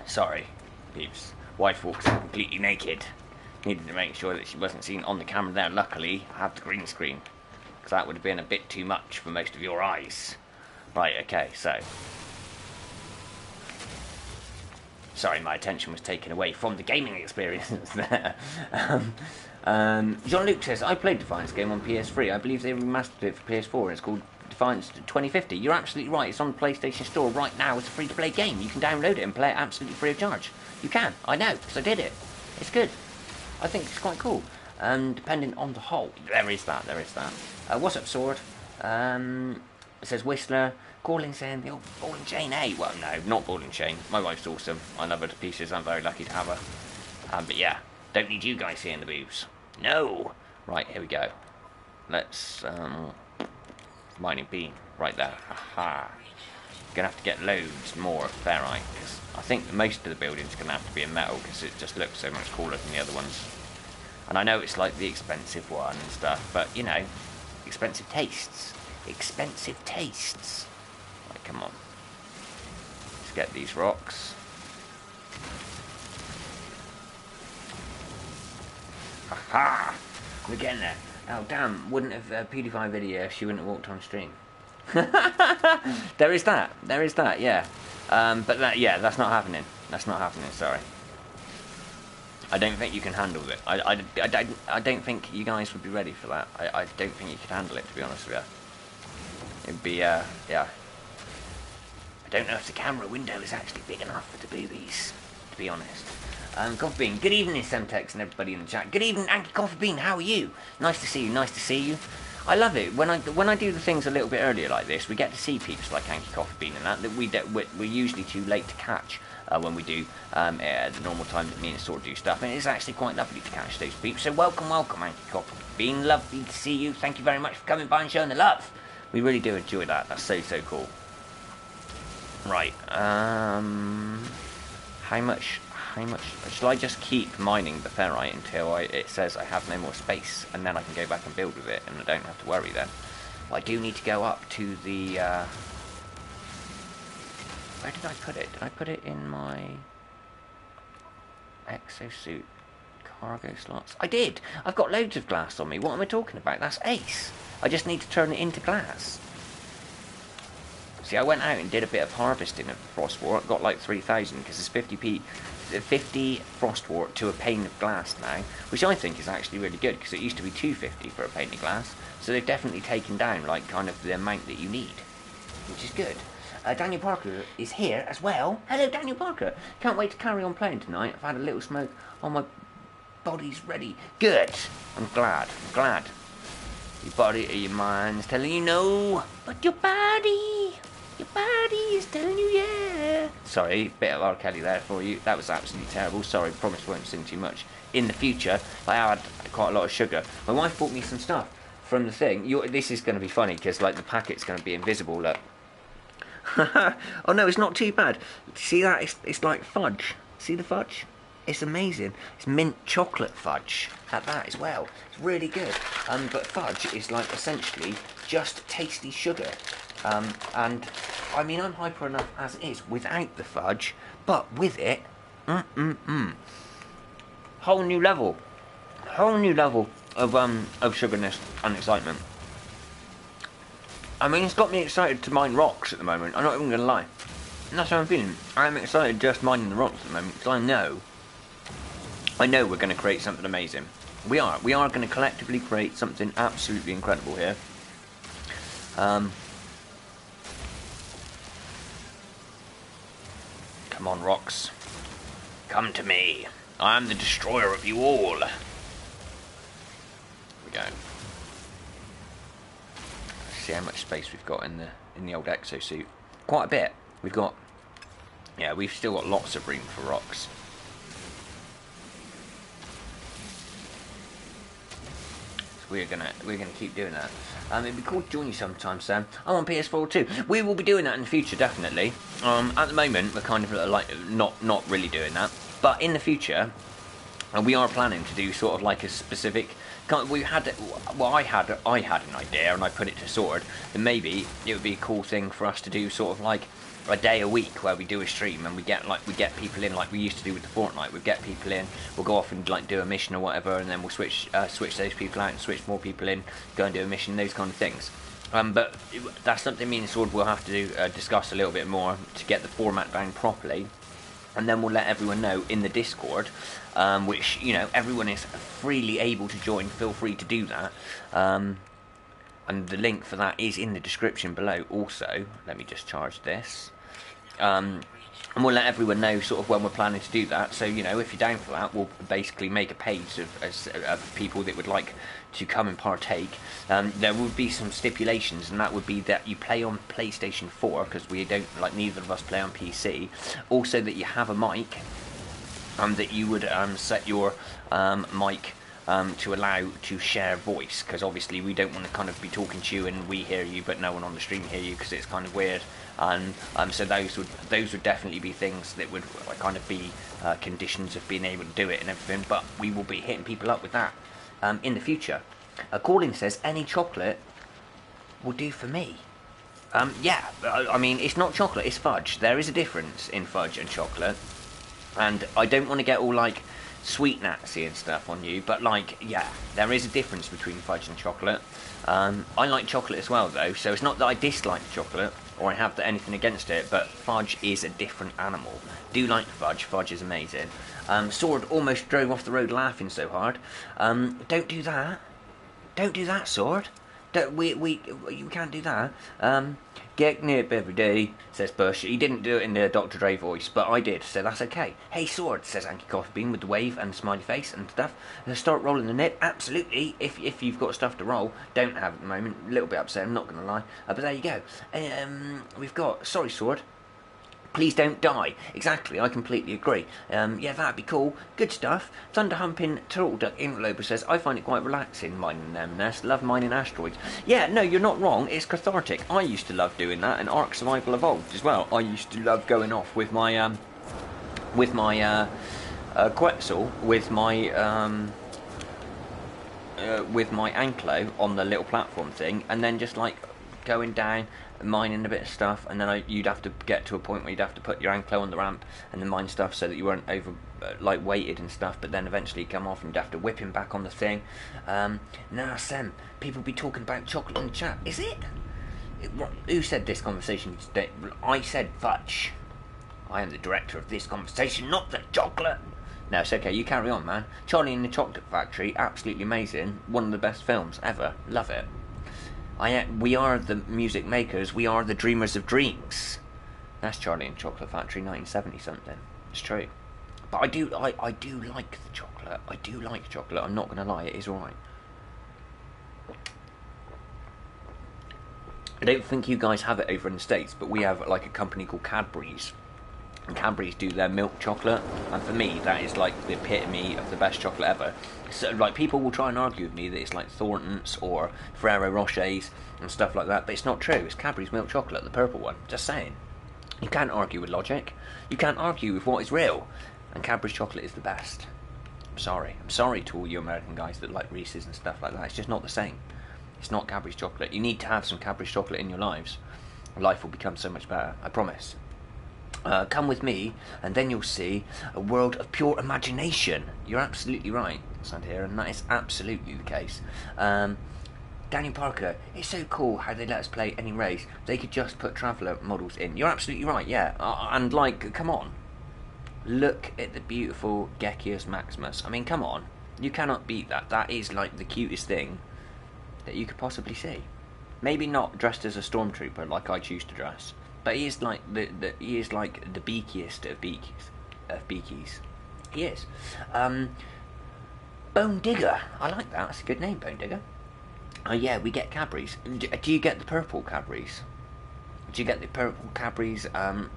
Sorry, peeps. Wife walks in completely naked. Needed to make sure that she wasn't seen on the camera there. Luckily, I have the green screen, because that would have been a bit too much for most of your eyes. Right, okay, so... Sorry, my attention was taken away from the gaming experience there. Jean-Luc says, I played Defiance game on PS3. I believe they remastered it for PS4 and it's called Defiance 2050. You're absolutely right. It's on the PlayStation Store right now. It's a free-to-play game. You can download it and play it absolutely free of charge. You can. I know, because I did it. It's good. I think it's quite cool. Depending on the whole. There is that. What's up, Sword? It says Whistler. Calling saying the old ball and chain, eh? Well, no, not ball and chain. My wife's awesome. I love her to pieces. I'm very lucky to have her. But yeah, don't need you guys seeing the boobs. No. Right, here we go. Let's mining beam right there. Aha. Gonna have to get loads more of ferrite because I think most of the building's gonna have to be in metal because it just looks so much cooler than the other ones. And I know it's like the expensive one and stuff, but you know, expensive tastes. Expensive tastes. Right, come on. Let's get these rocks. Aha! We're getting there. Oh damn, wouldn't have PewDiePie video if she wouldn't have walked on stream. There is that, yeah. But that's not happening. That's not happening, sorry. I don't think you can handle it. I don't think you guys would be ready for that. I don't think you could handle it, to be honest with you. It'd be, yeah. I don't know if the camera window is actually big enough for the boobies, to be honest. Coffee Bean, good evening, Semtex and everybody in the chat. Good evening, Anki Coffee Bean, how are you? Nice to see you. I love it. When I do the things a little bit earlier like this, we get to see peeps like Anki Coffee Bean and that we're usually too late to catch when we do at the normal time that me and sort of do stuff. And it's actually quite lovely to catch those peeps. So welcome, Anki Coffee Bean. Lovely to see you. Thank you very much for coming by and showing the love. We really do enjoy that. That's so cool. Right. How much? Shall I just keep mining the ferrite until it says I have no more space, and then I can go back and build with it, and I don't have to worry then. Well, I do need to go up to the... Where did I put it? Did I put it in my exosuit cargo slots? I did! I've got loads of glass on me. What am I talking about? That's ace. I just need to turn it into glass. See, I went out and did a bit of harvesting of frostwort. Got like 3,000 because there's 50 frostwort to a pane of glass now, which I think is actually really good because it used to be 250 for a pane of glass. So they've definitely taken down like kind of the amount that you need, which is good. Daniel Parker is here as well. Hello, Daniel Parker. Can't wait to carry on playing tonight. I've had a little smoke on my body's ready. Good. I'm glad. Your body or your mind's telling you no, but your body is telling you yeah. Sorry, bit of R. Kelly there for you. That was absolutely terrible. Sorry, promise won't sing too much in the future. I had quite a lot of sugar. My wife bought me some stuff from the thing. This is going to be funny because like the packet's going to be invisible. Look. Oh no, it's not too bad. See that? It's like fudge. See the fudge? It's amazing. It's mint chocolate fudge at that as well. It's really good. But fudge is like essentially just tasty sugar. And I mean, I'm hyper enough as it is without the fudge, but with it, whole new level of sugarness and excitement. I mean, it's got me excited to mine rocks at the moment. I'm not even gonna lie. And that's how I'm feeling. I'm excited just mining the rocks at the moment because I know we're going to create something amazing. We are going to collectively create something absolutely incredible here. Come on, rocks. Come to me. I am the destroyer of you all. Here we go. See how much space we've got in in the old exosuit. Quite a bit. We've got, yeah, we've still got lots of room for rocks. So we're gonna keep doing that. It'd be cool to join you sometime, Sam. I'm on PS4 too. We will be doing that in the future, definitely. At the moment, we're kind of like not really doing that, but in the future, we are planning to do sort of like a specific. I had an idea, and I put it to Sword. That maybe it would be a cool thing for us to do, sort of like a day a week where we do a stream and we get people in like we used to do with the Fortnite. We get people in, we'll go off and like do a mission or whatever, and then we'll switch those people out and switch more people in, go and do a mission, those kind of things. But that's something me and Sword will have to discuss a little bit more to get the format down properly. And then we'll let everyone know in the Discord, which, you know, everyone is freely able to join. Feel free to do that. And the link for that is in the description below also. Let me just charge this. And we'll let everyone know sort of when we're planning to do that. So, you know, if you're down for that, we'll basically make a page of people that would like to come and partake. There would be some stipulations, and that would be that you play on PlayStation 4, because we don't, like, neither of us play on PC. Also that you have a mic, and that you would set your mic to allow to share voice, because obviously we don't want to kind of be talking to you and we hear you but no one on the stream hear you, because it's kind of weird. And so those would definitely be things that would kind of be conditions of being able to do it and everything. But we will be hitting people up with that in the future. Colin says any chocolate will do for me. Yeah, I mean, it's not chocolate, it's fudge. There is a difference in fudge and chocolate, and I don't want to get all like sweet natsy and stuff on you, but like, yeah, there is a difference between fudge and chocolate. I like chocolate as well though, so it's not that I dislike chocolate or I have anything against it, but fudge is a different animal. Do like fudge is amazing. Sword almost drove off the road laughing so hard. Don't do that. Don't do that, Sword. You can't do that. Get nip every day, says Bush. He didn't do it in the Dr. Dre voice, but I did, so that's okay. Hey, Sword, says Anki Coffee Bean with the wave and the smiley face and stuff. Start rolling the nip, absolutely. If you've got stuff to roll, don't have at the moment. A little bit upset, I'm not going to lie. But there you go. We've got, sorry, Sword. Please don't die. Exactly, I completely agree. Yeah, that'd be cool. Good stuff. Thunder Humping Turtle Duck Interloper says, I find it quite relaxing mining them nests. Love mining asteroids. Yeah, no, you're not wrong. It's cathartic. I used to love doing that, and Ark Survival Evolved as well. I used to love going off with my Quetzal, with my Anklo on the little platform thing, and then just like going down, mining a bit of stuff, and then you'd have to get to a point where you'd have to put your Anklo on the ramp and then mine stuff so that you weren't over like weighted and stuff, but then eventually come off and you'd have to whip him back on the thing. Nah, Sam, people be talking about chocolate in the chat. Is it? Who said this conversation today? I said fudge. I am the director of this conversation, not the chocolate. No, it's okay, you carry on, man. Charlie and the Chocolate Factory, absolutely amazing. One of the best films ever. Love it. We are the music makers, we are the dreamers of dreams. That's Charlie and Chocolate Factory, 1970 something. It's true. But I do like the chocolate. I do like chocolate, I'm not going to lie, it is alright. I don't think you guys have it over in the States, but we have like a company called Cadbury's. And Cadbury's do their milk chocolate, and for me that is like the epitome of the best chocolate ever. So like people will try and argue with me that it's like Thornton's or Ferrero Rocher's and stuff like that, but it's not true. It's Cadbury's milk chocolate, the purple one. Just saying. You can't argue with logic. You can't argue with what is real. And Cadbury's chocolate is the best. I'm sorry. I'm sorry to all you American guys that like Reese's and stuff like that. It's just not the same. It's not Cadbury's chocolate. You need to have some Cadbury's chocolate in your lives. Life will become so much better. I promise. Come with me, and then you'll see a world of pure imagination. You're absolutely right, Santira, and that is absolutely the case. Daniel Parker, it's so cool how they let us play any race. They could just put Traveller models in. You're absolutely right, yeah. And like, come on. Look at the beautiful Gekius Maximus. I mean, come on. You cannot beat that. That is like the cutest thing that you could possibly see. Maybe not dressed as a stormtrooper like I choose to dress. But he is like the beakiest of beakies. He is. Bone Digger. I like that. That's a good name, Bone Digger. Oh yeah, we get Cadbury's. Do you get the purple Cadbury's? Do you get the purple Cadbury's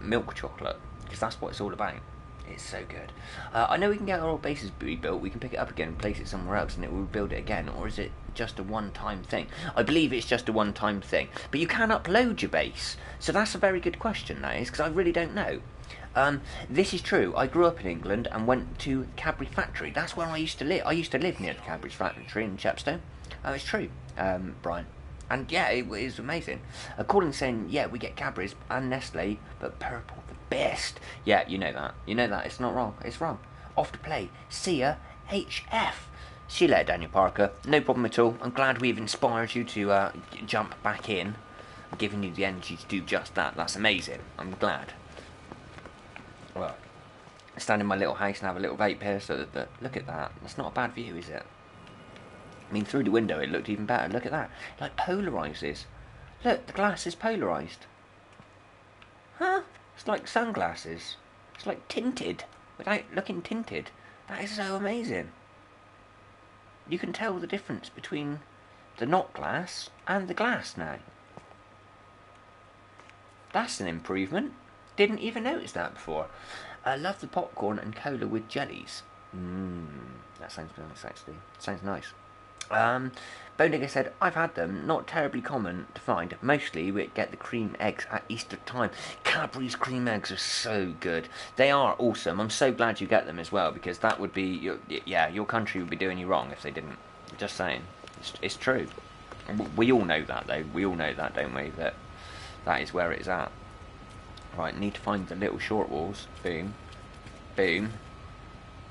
milk chocolate? Because that's what it's all about. It's so good. I know we can get our old bases rebuilt. We can pick it up again and place it somewhere else, and it will rebuild it again. Or is it just a one-time thing? I believe it's just a one-time thing. But you can upload your base, so that's a very good question. That is, because I really don't know. This is true. I grew up in England and went to Cadbury factory. That's where I used to live. I used to live near the Cadbury factory in Chepstow. It's true, Brian. And yeah, it is amazing. According to saying, yeah, we get Cadbury's and Nestle, but purple the best. Yeah, you know that. You know that. It's not wrong. It's wrong. Off to play. See ya, HF. See you later, Daniel Parker. No problem at all. I'm glad we've inspired you to jump back in. I'm giving you the energy to do just that. That's amazing. I'm glad. Well, I stand in my little house and have a little vape here, so that look at that. That's not a bad view, is it? I mean, through the window it looked even better. Look at that. It like polarises. Look, the glass is polarised. Huh? It's like sunglasses. It's like tinted, without looking tinted. That is so amazing. You can tell the difference between the not glass and the glass now. That's an improvement. Didn't even notice that before. I love the popcorn and cola with jellies. That sounds nice, actually. Sounds nice. Bonedigger said, I've had them, not terribly common to find. Mostly we get the cream eggs at Easter time. Cadbury's cream eggs are so good. They are awesome. I'm so glad you get them as well, because that would be, your country would be doing you wrong if they didn't. Just saying. It's true. We all know that, though. We all know that, don't we? That is where it's at. Right, need to find the little short walls. Boom. Boom.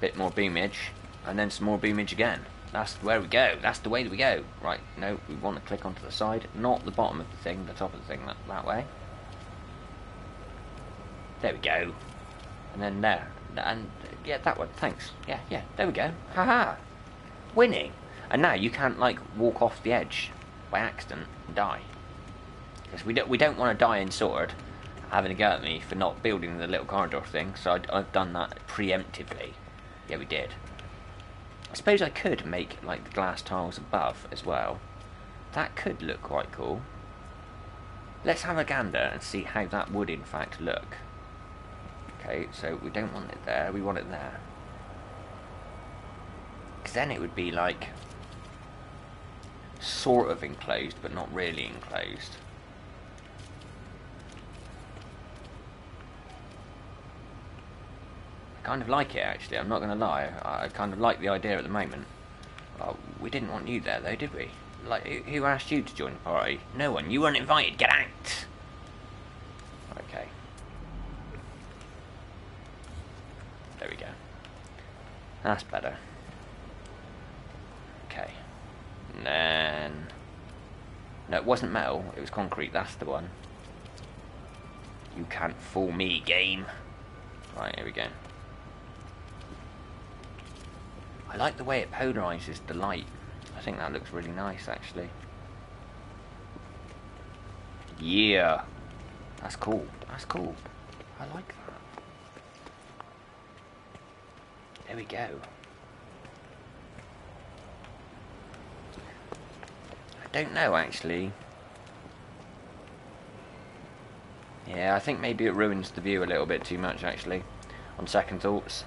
Bit more boomage. And then some more boomage again. That's where we go. That's the way that we go. Right, no, we want to click onto the side, not the bottom of the thing, the top of the thing, that way. There we go. And then there. And, yeah, that one, thanks. Yeah, there we go. Haha. Winning. And now you can't, like, walk off the edge by accident and die. Because we don't want to die in sword, having a go at me for not building the little corridor thing, so I've done that preemptively. Yeah, we did. I suppose I could make like the glass tiles above as well. That could look quite cool. Let's have a gander and see how that would in fact look. Okay, so we don't want it there, we want it there. Because then it would be like sort of enclosed but not really enclosed. I kind of like it actually, I'm not going to lie. I kind of like the idea at the moment. Oh, we didn't want you there though, did we? Like, who asked you to join the party? No one, you weren't invited, get out! Okay. There we go. That's better. Okay. And then... No, it wasn't metal, it was concrete, that's the one. You can't fool me, game. Right, here we go. I like the way it polarises the light. I think that looks really nice, actually. Yeah. That's cool. That's cool. I like that. There we go. I don't know, actually. Yeah, I think maybe it ruins the view a little bit too much, actually. On second thoughts.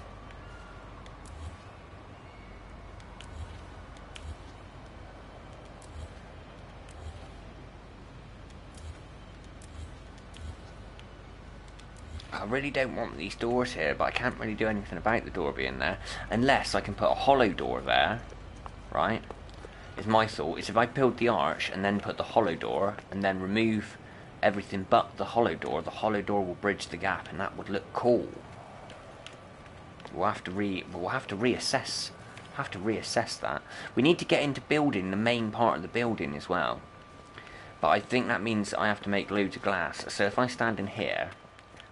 I really don't want these doors here, but I can't really do anything about the door being there unless I can put a hollow door there, right? Is my thought is if I build the arch and then put the hollow door and then remove everything but the hollow door will bridge the gap, and that would look cool. We'll have to reassess. Have to reassess that. We need to get into building the main part of the building as well. But I think that means I have to make loads of glass. So if I stand in here,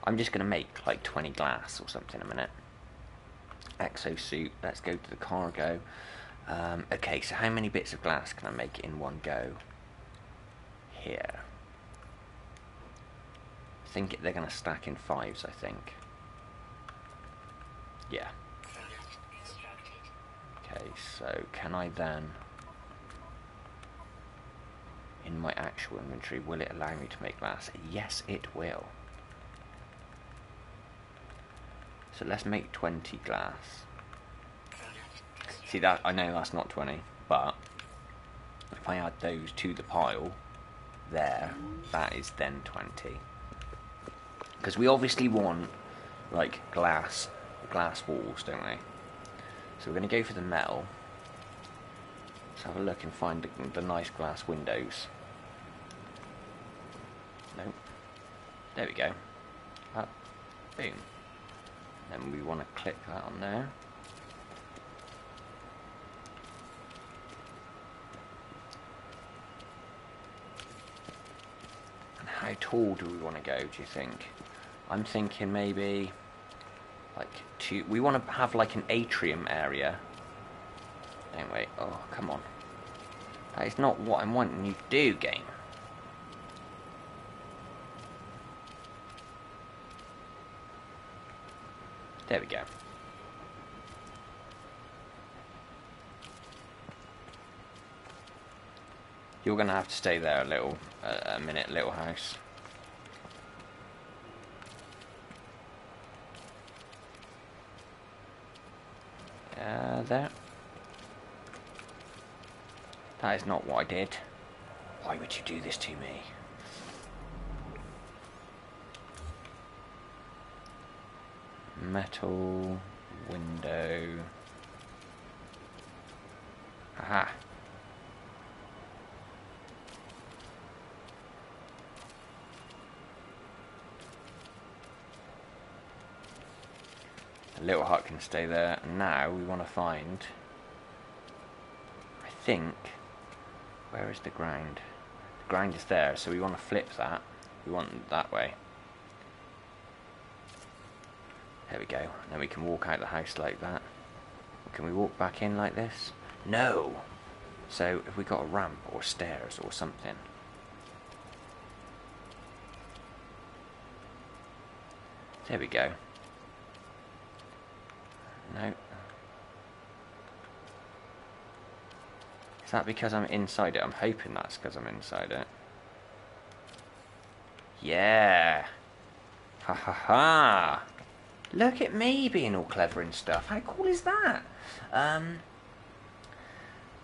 I'm just going to make like 20 glass or something in a minute. Exosuit, let's go to the cargo. Okay, so how many bits of glass can I make in one go? Here. I think they're going to stack in 5s, I think. Yeah. Okay, so can I then... in my actual inventory. Will it allow me to make glass? Yes, it will. So let's make 20 glass. See that? I know that's not 20, but if I add those to the pile there, that is then 20. Because we obviously want like glass walls, don't we? So we're going to go for the metal. Let's have a look and find the nice glass windows. Nope. There we go. Up. Boom. Then we want to click that on there. And how tall do we want to go, do you think? I'm thinking maybe like we want to have like an atrium area. Don't we? Oh, come on. That is not what I'm wanting you to do, game. There we go. You're going to have to stay there a minute, little house. There. That is not what I did. Why would you do this to me? Metal window. Aha. The little hut can stay there. And now we want to find, I think, where is the ground? The ground is there, so we want to flip that. We want it that way. There we go. And then we can walk out the house like that. Can we walk back in like this? No! So if we got a ramp or stairs or something. There we go. No. Is that because I'm inside it? I'm hoping that's because I'm inside it. Yeah! Ha ha ha! Look at me being all clever and stuff. How cool is that?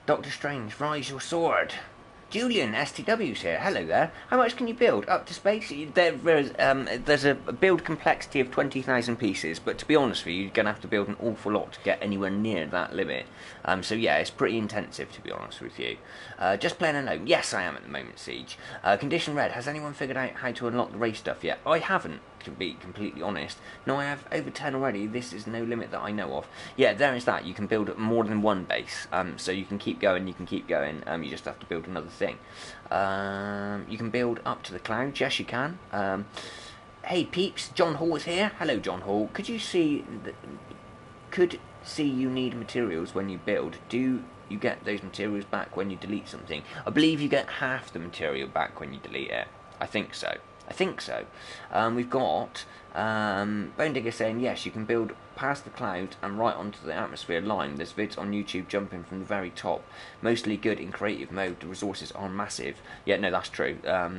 Doctor Strange, rise your sword. Julian, STW's here. Hello there. How much can you build? Up to space? There's a build complexity of 20,000 pieces, but to be honest with you, you're going to have to build an awful lot to get anywhere near that limit. So yeah, it's pretty intensive, to be honest with you. Just playing alone. Yes, I am at the moment, Siege. Condition Red, has anyone figured out how to unlock the race stuff yet? I haven't, to be completely honest. No, I have over 10 already. This is no limit that I know of. Yeah, there is that. You can build more than one base. So you can keep going, you going. You just have to build another thing. You can build up to the clouds. Yes, you can. Hey peeps, John Hall is here. Hello, John Hall. Could you see you need materials when you build? Do you get those materials back when you delete something? I believe you get half the material back when you delete it. I think so. We've got Bone Digger saying yes, you can build past the clouds and right onto the atmosphere line. There's vids on YouTube jumping from the very top. Mostly good in creative mode. The resources are massive. Yeah, no, that's true. But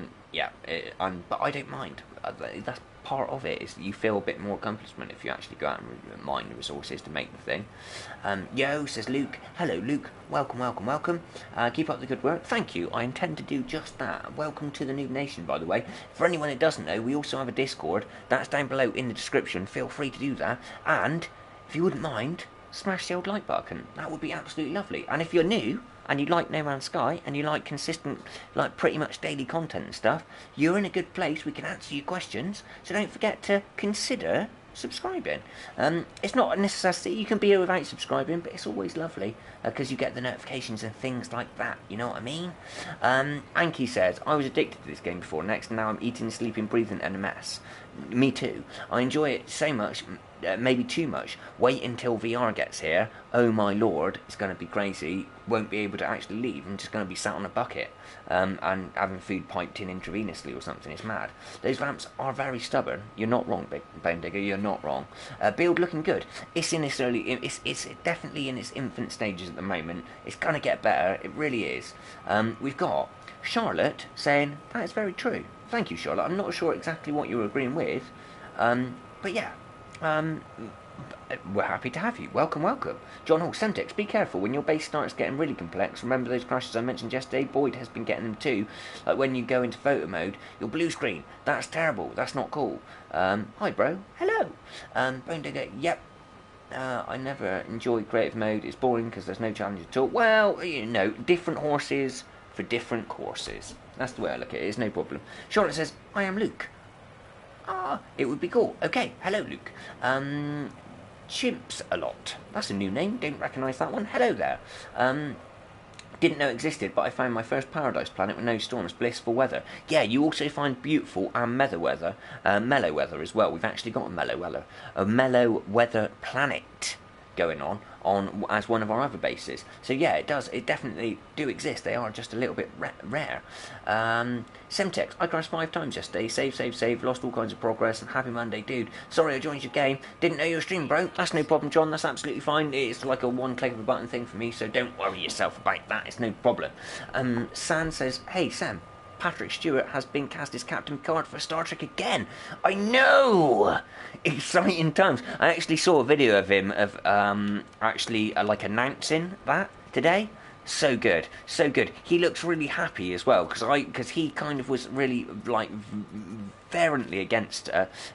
I don't mind. That's part of it, is that you feel a bit more accomplishment if you actually go out and mine the resources to make the thing. Yo, says Luke. Hello, Luke. Welcome. Keep up the good work. Thank you. I intend to do just that. Welcome to the Noob Nation, by the way. For anyone that doesn't know, we also have a Discord. That's down below in the description. Feel free to do that. And if you wouldn't mind, smash the old like button. That would be absolutely lovely. And if you're new and you like No Man's Sky and you like consistent, like pretty much daily content and stuff, you're in a good place. We can answer your questions, so don't forget to consider subscribing. It's not a necessity. You can be here without subscribing, but it's always lovely because you get the notifications and things like that. You know what I mean? Anki says, I was addicted to this game before. Next, now I'm eating, sleeping, breathing, and a mess. Me too. I enjoy it so much. maybe too much. Wait until VR gets here. Oh my lord, it's going to be crazy. Won't be able to actually leave. I'm just going to be sat on a bucket and having food piped in intravenously or something. It's mad. Those lamps are very stubborn. You're not wrong, Bone Digger. You're not wrong. Build looking good. It's in its early. It's definitely in its infant stages at the moment. It's going to get better. It really is. We've got Charlotte saying that is very true. Thank you, Charlotte. I'm not sure exactly what you're agreeing with, but yeah, we're happy to have you. Welcome, welcome. John Hall, semtexuk, be careful when your base starts getting really complex. Remember those crashes I mentioned yesterday? Boyd has been getting them too. Like when you go into photo mode, your blue screen. That's terrible. That's not cool. Hi, bro. Hello. Bone Digger, yep. I never enjoy creative mode. It's boring because there's no challenge at all. Well, you know, different horses for different courses. That's the way I look at it. It's no problem. Charlotte says, I am Luke. Ah, it would be cool. Okay, hello, Luke. Chimps a lot. That's a new name. Don't recognise that one. Hello there. Didn't know it existed, but I found my first paradise planet with no storms, blissful weather. Yeah, you also find beautiful and mellow weather as well. We've actually got a mellow weather planet going on as one of our other bases. So yeah, it definitely do exist. They are just a little bit rare. semtexuk, I crashed 5 times yesterday. Save, lost all kinds of progress, and happy Monday, dude. Sorry I joined your game. Didn't know you were streaming, bro. That's no problem, John. That's absolutely fine. It's like a one click of a button thing for me, so don't worry yourself about that. It's no problem. San says, hey Sam, Patrick Stewart has been cast as Captain Picard for Star Trek again. I know! Exciting times. I actually saw a video of him like announcing that today. So good, so good. He looks really happy as well because he kind of was really like vehemently against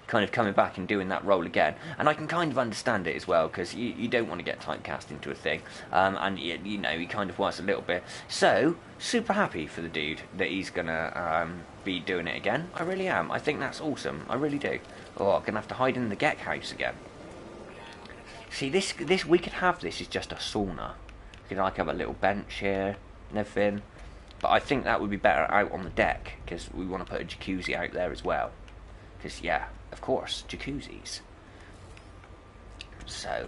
kind of coming back and doing that role again, and I can kind of understand it as well because you don't want to get typecast into a thing, and you know he kind of was a little bit. So super happy for the dude that he's gonna be doing it again. I really am. I think that's awesome. I really do. Oh, I'm gonna have to hide in the Gek house again. See, this we could have this as just a sauna. We could like have a little bench here and everything. But I think that would be better out on the deck because we want to put a jacuzzi out there as well. Because yeah, of course, jacuzzis. So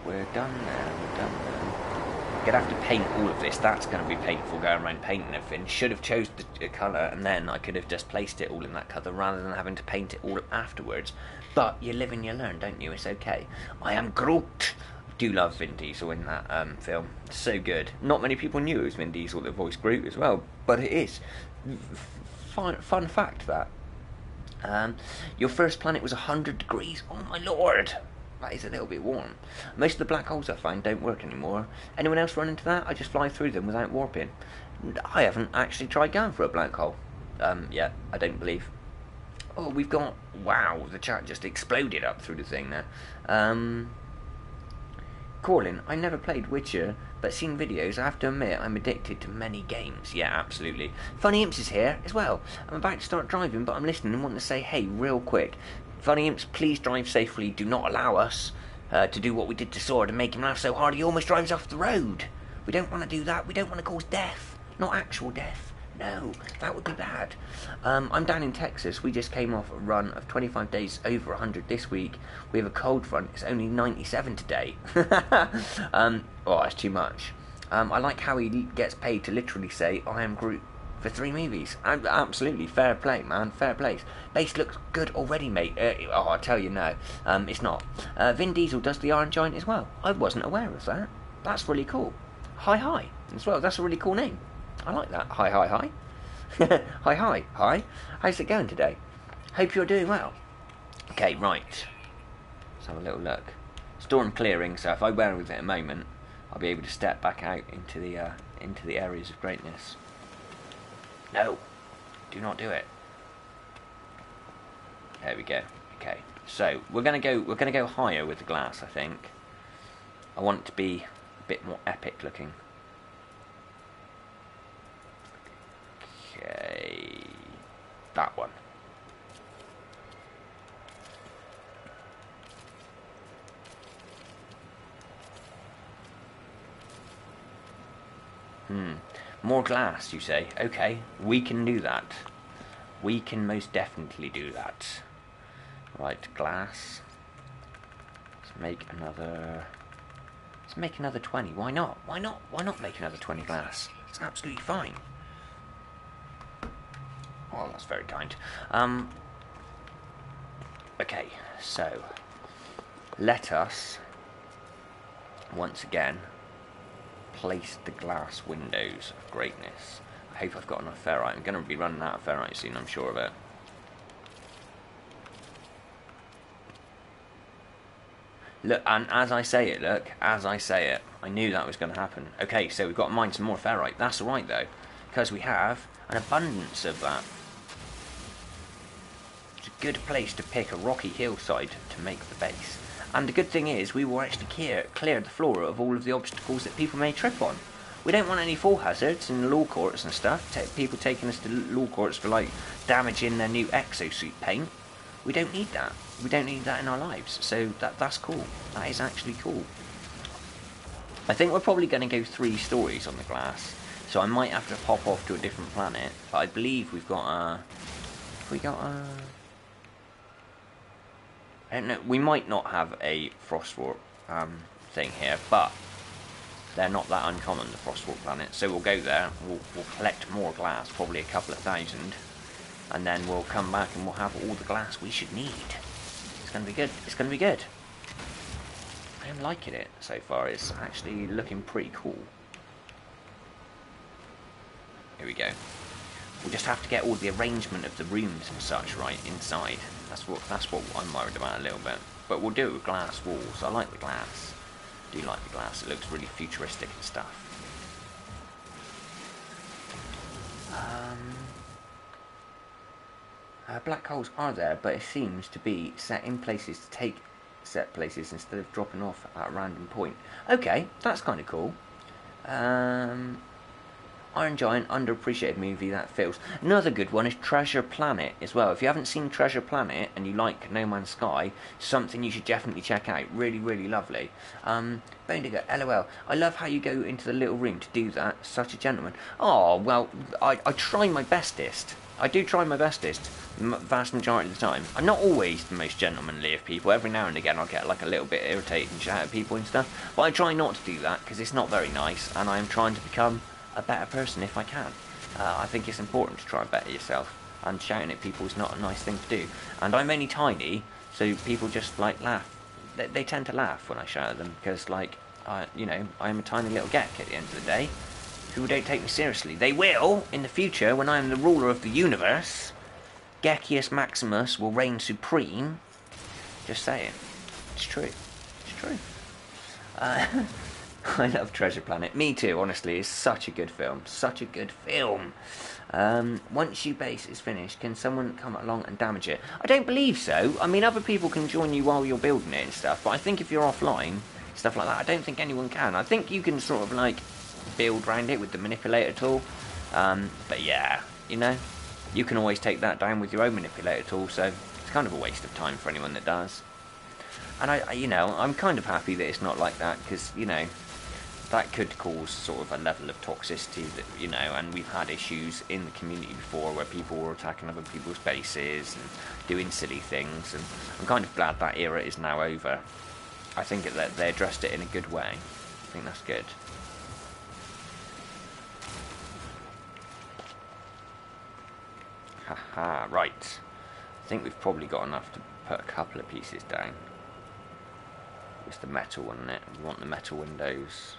we're done there. We're done there. Gonna have to paint all of this. That's going to be painful going around painting everything. Should have chose the colour and then I could have just placed it all in that colour rather than having to paint it all afterwards. But you live and you learn, don't you? It's okay. I am Groot. Do love Vin Diesel in that film. So good. Not many people knew it was Vin Diesel that voiced Groot as well, but it is. Fun fact that. Your first planet was 100 degrees. Oh my lord. That is a little bit warm. Most of the black holes I find don't work anymore. Anyone else run into that? I just fly through them without warping. I haven't actually tried going for a black hole. Yeah, I don't believe. Oh, we've got... Wow, the chat just exploded up through the thing there. Corlin, I never played Witcher, but seen videos. I have to admit, I'm addicted to many games. Yeah, absolutely. Funny Imps is here as well. I'm about to start driving, but I'm listening and want to say, hey, real quick. Funny Imps, please drive safely. Do not allow us to do what we did to Sword and make him laugh so hard he almost drives off the road. We don't want to do that. We don't want to cause death. Not actual death. No, that would be bad. I'm down in Texas. We just came off a run of 25 days over 100 this week. We have a cold front. It's only 97 today. Oh, it's too much. I like how he gets paid to literally say, I am Groot for 3 movies. Absolutely. Fair play, man. Fair play. Base looks good already, mate. Oh, I tell you no. It's not. Vin Diesel does the Iron Giant as well. I wasn't aware of that. That's really cool. Hi as well. That's a really cool name. I like that. Hi. Hi. How's it going today? Hope you're doing well. Okay, right. Let's have a little look. Storm clearing, so if I wear with it a moment, I'll be able to step back out into the areas of greatness. No, do not do it. There we go. Okay, so we're gonna go higher with the glass. I think. I want it to be a bit more epic looking. Okay, that one. More glass, you say? Okay, we can do that. We can most definitely do that. Right, glass. make another... Let's make another 20. Why not? Why not? Why not make another 20 glass? It's absolutely fine. Well, that's very kind. Okay, so let us once again place the glass windows of greatness. I hope I've got enough ferrite. I'm going to be running out of ferrite soon, I'm sure of it. Look, and as I say it, I knew that was going to happen. Okay, so we've got to mine some more ferrite. That's alright though, because we have an abundance of that. It's a good place to pick a rocky hillside to make the base. And the good thing is, we will actually clear the floor of all of the obstacles that people may trip on. We don't want any fall hazards in the law courts and stuff. People taking us to law courts for like damaging their new exosuit paint. We don't need that. We don't need that in our lives. So that's cool. That is actually cool. I think we're probably going to go 3 stories on the glass. So I might have to pop off to a different planet. But I believe we've got a... I don't know. We might not have a frostwort thing here, but they're not that uncommon, the frostwort planet. So we'll go there. We'll collect more glass, probably a couple of thousand. And then we'll come back and we'll have all the glass we should need. It's going to be good. It's going to be good. I am liking it so far. It's actually looking pretty cool. Here we go. We'll just have to get all the arrangement of the rooms and such right inside. That's what I'm worried about a little bit. But we'll do it with glass walls. I like the glass. I do like the glass. It looks really futuristic and stuff. Black holes are there, but it seems to be set in places to take set places instead of dropping off at a random point. Okay, that's kind of cool. Iron Giant, underappreciated movie that feels. Another good one is Treasure Planet as well. If you haven't seen Treasure Planet and you like No Man's Sky, something you should definitely check out. Really, really lovely. Bone Digger, LOL. I love how you go into the little room to do that. Such a gentleman. Oh, well, I try my bestest. I do try my bestest, vast majority of the time. I'm not always the most gentlemanly of people. Every now and again I'll get like a little bit irritated and shout at people and stuff. But I try not to do that because it's not very nice, and I'm trying to become a better person if I can. I think it's important to try and better yourself, and shouting at people is not a nice thing to do. And I'm only tiny, so people just like laugh. They tend to laugh when I shout at them because, like, you know, I'm a tiny little geck at the end of the day. People don't take me seriously. They will in the future when I am the ruler of the universe. Geckius Maximus will reign supreme. Just saying. It's true. It's true. I love Treasure Planet. Me too, honestly. It's such a good film. Such a good film. Once your base is finished, can someone come along and damage it? I don't believe so. I mean, other people can join you while you're building it and stuff, but I think if you're offline, stuff like that, I don't think anyone can. I think you can sort of, like, build around it with the manipulator tool. But yeah, you know, you can always take that down with your own manipulator tool, so it's kind of a waste of time for anyone that does. And you know, I'm kind of happy that it's not like that, because, you know, that could cause sort of a level of toxicity that, you know, and we've had issues in the community before where people were attacking other people's bases and doing silly things, and I'm kind of glad that era is now over. I think that they addressed it in a good way. I think that's good. Haha, right. I think we've probably got enough to put a couple of pieces down. It's the metal, isn't it? We want the metal windows.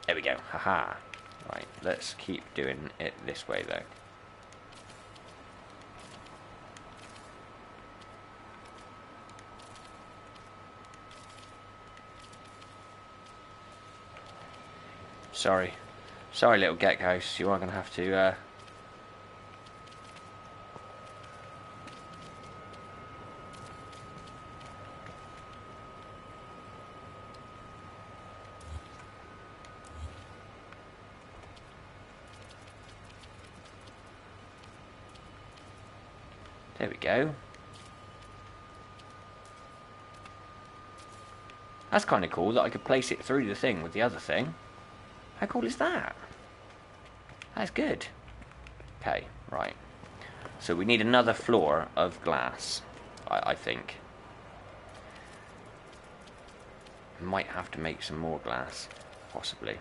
There we go, haha. Right, let's keep doing it this way though. Sorry. Sorry, little geckos, you are going to have to... There we go. That's kind of cool that I could place it through the thing with the other thing. How cool is that? That's good. Okay, right. So we need another floor of glass, I think. Might have to make some more glass, possibly.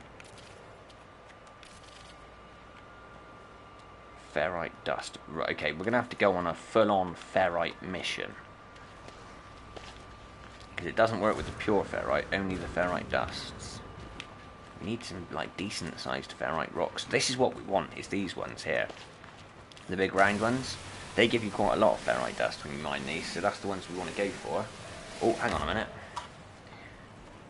Ferrite dust. Right, okay, we're going to have to go on a full-on ferrite mission. Because it doesn't work with the pure ferrite, only the ferrite dusts. We need some, like, decent-sized ferrite rocks. This is what we want, is these ones here. The big round ones. They give you quite a lot of ferrite dust when you mine these, so that's the ones we want to go for. Oh, hang on a minute.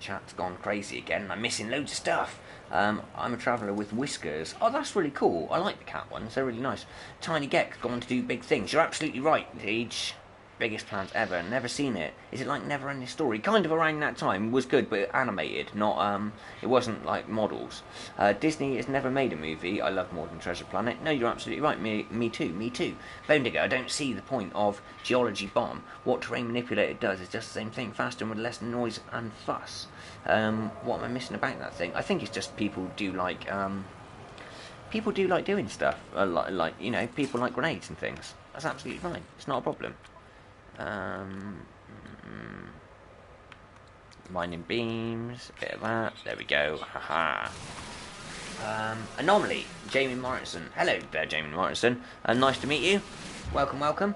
Chat's gone crazy again. I'm missing loads of stuff. I'm a traveller with whiskers. Oh, that's really cool. I like the cat ones. They're really nice. Tiny Geck's gone to do big things. You're absolutely right, Teach. Biggest plans ever. Never seen it. Is it like Never Ending Story? Kind of around that time. It was good, but animated. Not, it wasn't like models. Disney has never made a movie. I love more than Treasure Planet. No, you're absolutely right. Me too. Bone Digger, I don't see the point of Geology Bomb. What Terrain Manipulator does is just the same thing, faster and with less noise and fuss. What am I missing about that thing? I think it's just people do like doing stuff. Like, you know, people like grenades and things. That's absolutely fine. It's not a problem. Mining beams, a bit of that. There we go. Haha. Anomaly, Jamie Morrison. Hello there, Jamie Morrison. Nice to meet you. Welcome.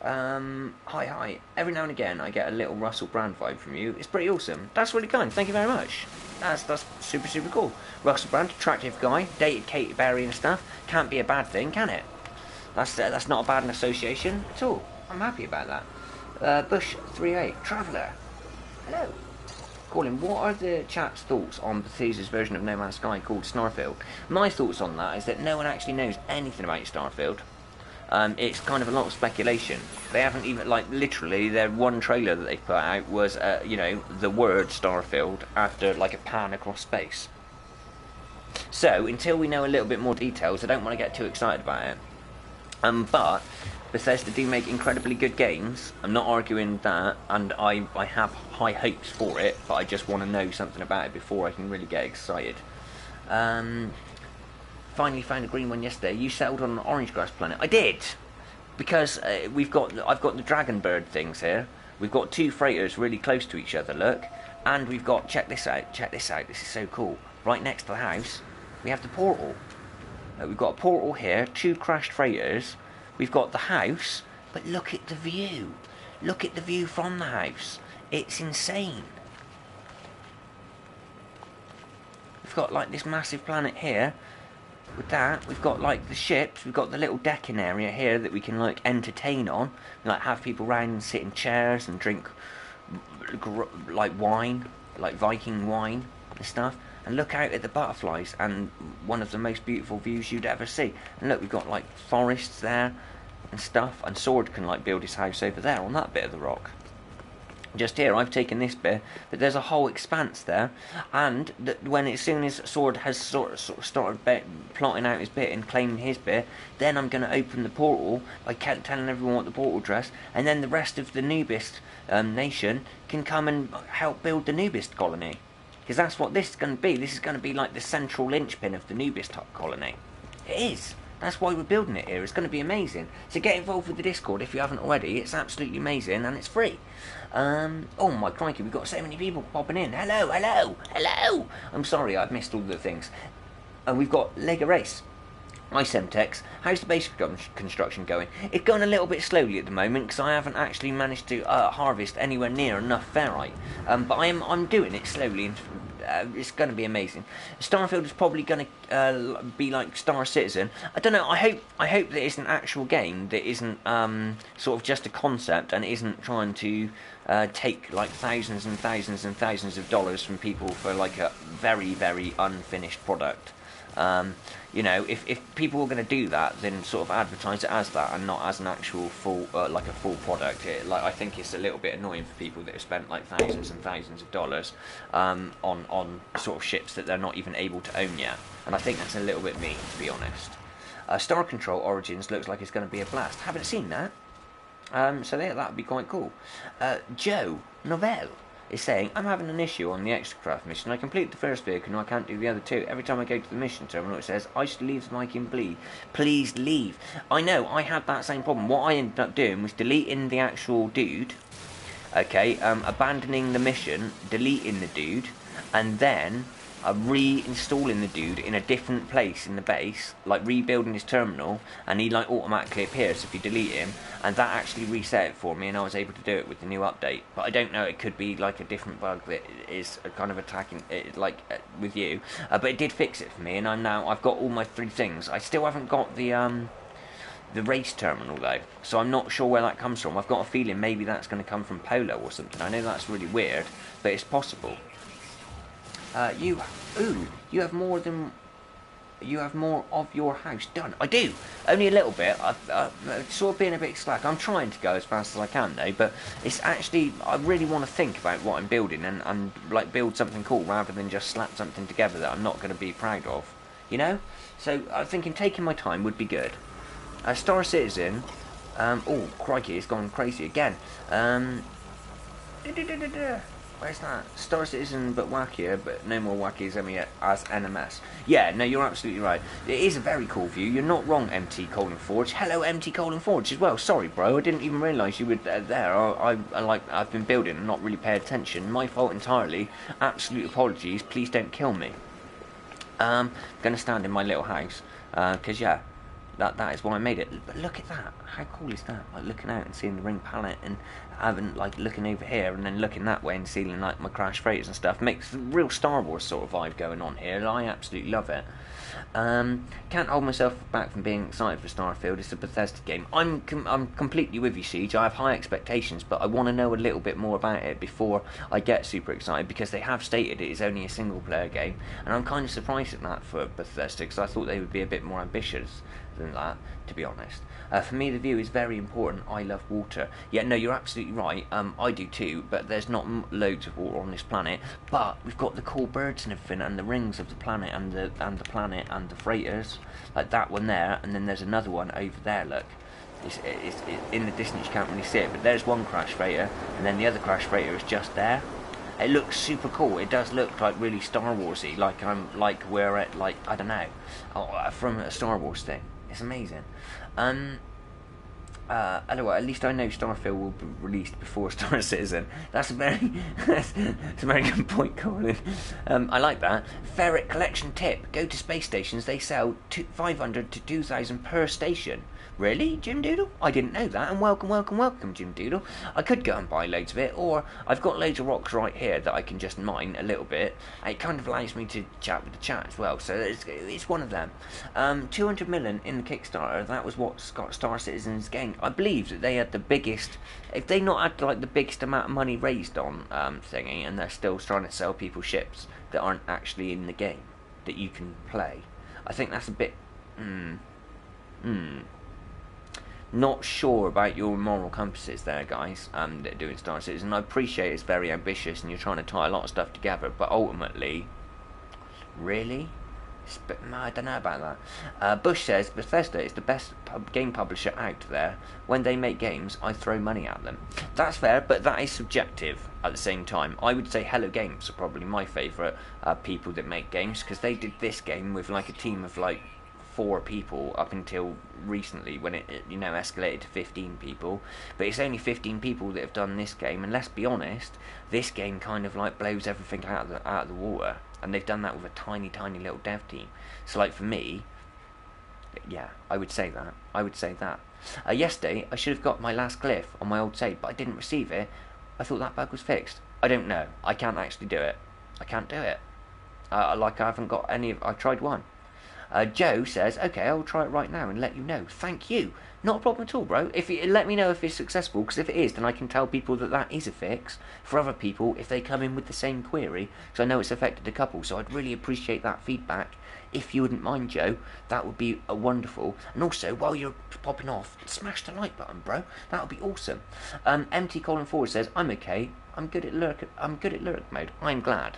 Hi. Every now and again, I get a little Russell Brand vibe from you. It's pretty awesome. That's really kind. Thank you very much. That's super cool. Russell Brand, attractive guy, dated Katy Perry and stuff. Can't be a bad thing, can it? That's not a bad association at all. I'm happy about that. Bush 38, Traveller. Hello. Colin, what are the chat's thoughts on Bethesda's version of No Man's Sky called Starfield? My thoughts on that is that no one actually knows anything about Starfield. It's kind of a lot of speculation. They haven't even, like, literally, their one trailer that they put out was, you know, the word Starfield after, like, a pan across space. So, until we know a little bit more details, I don't want to get too excited about it. But Bethesda do make incredibly good games. I'm not arguing that, and I have high hopes for it, but I just want to know something about it before I can really get excited. Finally found a green one yesterday. You settled on an orange grass planet. I did, because I've got the dragon bird things here. We've got two freighters really close to each other. Look, and we've got check this out. This is so cool. Right next to the house, we have the portal. We've got a portal here. Two crashed freighters. We've got the house, but look at the view. Look at the view from the house. It's insane. We've got like this massive planet here. With that, we've got like the ships. We've got the little decking area here that we can like entertain on. Like have people round and sit in chairs and drink like wine, like Viking wine and stuff. And look out at the butterflies and one of the most beautiful views you'd ever see. And look, we've got like forests there and stuff. And Sword can like build his house over there on that bit of the rock. Just here, I've taken this bit, but there's a whole expanse there. And as soon as Sword has sort of started plotting out his bit and claiming his bit, then I'm going to open the portal by telling everyone what the portal does, and then the rest of the Noobist nation can come and help build the Noobist colony. Because that's what this is going to be. This is going to be like the central linchpin of the Noobist colony. It is. That's why we're building it here. It's going to be amazing. So get involved with the Discord if you haven't already. It's absolutely amazing and it's free. Oh my crikey, we've got so many people popping in. Hello. I'm sorry, I've missed all the things. We've got Lego Race. Hi Semtex, how's the base construction going? It's going a little bit slowly at the moment because I haven't actually managed to harvest anywhere near enough ferrite. But I'm doing it slowly and it's going to be amazing. Starfield is probably going to be like Star Citizen. I don't know, I hope that it's an actual game that isn't sort of just a concept and isn't trying to take like thousands and thousands and thousands of dollars from people for like a very, very unfinished product. You know, if people are going to do that, then sort of advertise it as that and not as an actual full, like a full product. I think it's a little bit annoying for people that have spent like thousands and thousands of dollars on sort of ships that they're not even able to own yet. And I think that's a little bit mean, to be honest. Star Control Origins looks like it's going to be a blast. Haven't seen that. So yeah, that would be quite cool. Joe Novell is saying, I'm having an issue on the extracraft mission. I completed the first vehicle and I can't do the other two. Every time I go to the mission terminal it says, I should leave the mic in bleed. Please leave. I know, I had that same problem. What I ended up doing was deleting the actual dude Okay, abandoning the mission, deleting the dude, and then reinstalling the dude in a different place in the base, like rebuilding his terminal, and he like automatically appears if you delete him, and that actually reset it for me, and I was able to do it with the new update. But I don't know, it could be like a different bug that is kind of attacking it, like with you. But it did fix it for me, and I've got all my 3 things. I still haven't got the race terminal though, so I'm not sure where that comes from. I've got a feeling maybe that's going to come from Polo or something. I know that's really weird, but it's possible. You have more of your house done. I do, only a little bit. I'm sort of being a bit slack. I'm trying to go as fast as I can though, but it's actually, I really want to think about what I'm building and like build something cool rather than just slap something together that I'm not going to be proud of, you know. So I'm thinking taking my time would be good. Star Citizen. Oh crikey, it's gone crazy again. Where's that? Star Citizen, but wackier, but no more wacky as NMS. Yeah, no, you're absolutely right. It is a very cool view. You're not wrong, MT:4. Hello, MT:4 as well. Sorry, bro. I didn't even realise you were there. I've been building and not really paid attention. My fault entirely. Absolute apologies. Please don't kill me. Gonna stand in my little house. Cause yeah. That is why I made it. But look at that. How cool is that? Like looking out and seeing the ring palette and having like looking over here and then looking that way and seeing like my Crash freighters and stuff. Makes a real Star Wars sort of vibe going on here. I absolutely love it. Can't hold myself back from being excited for Starfield. It's a Bethesda game. I'm completely with you, Siege. I have high expectations, but I want to know a little bit more about it before I get super excited, because they have stated it is only a single player game, and I'm kind of surprised at that for Bethesda, because I thought they would be a bit more ambitious than that, to be honest. For me, the view is very important. I love water. Yeah, no, you're absolutely right. I do too, but there's not loads of water on this planet. But we've got the cool birds and everything, and the rings of the planet, and the planet, and the freighters, like that one there, and then there's another one over there. Look, it's in the distance. You can't really see it, but there's one Crash freighter, and then the other Crash freighter is just there. It looks super cool. It does look like really Star Warsy, like we're at, like, I don't know, from a Star Wars thing. It's amazing. Anyway, at least I know Starfield will be released before Star Citizen. That's a very good point, Colin. I like that. Ferret collection tip. Go to space stations. They sell 500 to 2,000 per station. Really, Jim Doodle? I didn't know that, and welcome, Jim Doodle. I could go and buy loads of it, or I've got loads of rocks right here that I can just mine a little bit. It kind of allows me to chat with the chat as well, so it's one of them. 200 million in the Kickstarter, that was what Star Citizen's gained. I believe that they had the biggest, if they not had like the biggest amount of money raised on thingy, and they're still trying to sell people ships that aren't actually in the game, that you can play. I think that's a bit, not sure about your moral compasses there, guys, that are doing Star Citizen. I appreciate it's very ambitious and you're trying to tie a lot of stuff together, but ultimately, really? I don't know about that. Bush says, Bethesda is the best game publisher out there. When they make games, I throw money at them. That's fair, but that is subjective at the same time. I would say Hello Games are probably my favourite people that make games, because they did this game with like a team of like 4 people up until recently, when it escalated to 15 people, but it's only 15 people that have done this game, and let's be honest, this game kind of like blows everything out of the water, and they've done that with a tiny little dev team. So like for me, yeah, I would say that. Yesterday I should have got my last glyph on my old save, but I didn't receive it. I thought that bug was fixed. I don't know, I can't actually do it. I can't do it. I haven't got any of, I tried one. Joe says, okay, I'll try it right now and let you know. Thank you. Not a problem at all, bro. Let me know if it's successful, because if it is, then I can tell people that is a fix for other people if they come in with the same query, because I know it's affected a couple, so I'd really appreciate that feedback. If you wouldn't mind, Joe, that would be wonderful. And also, while you're popping off, smash the like button, bro. That would be awesome. MT:4 says, I'm okay. I'm good at lurk mode. I'm glad.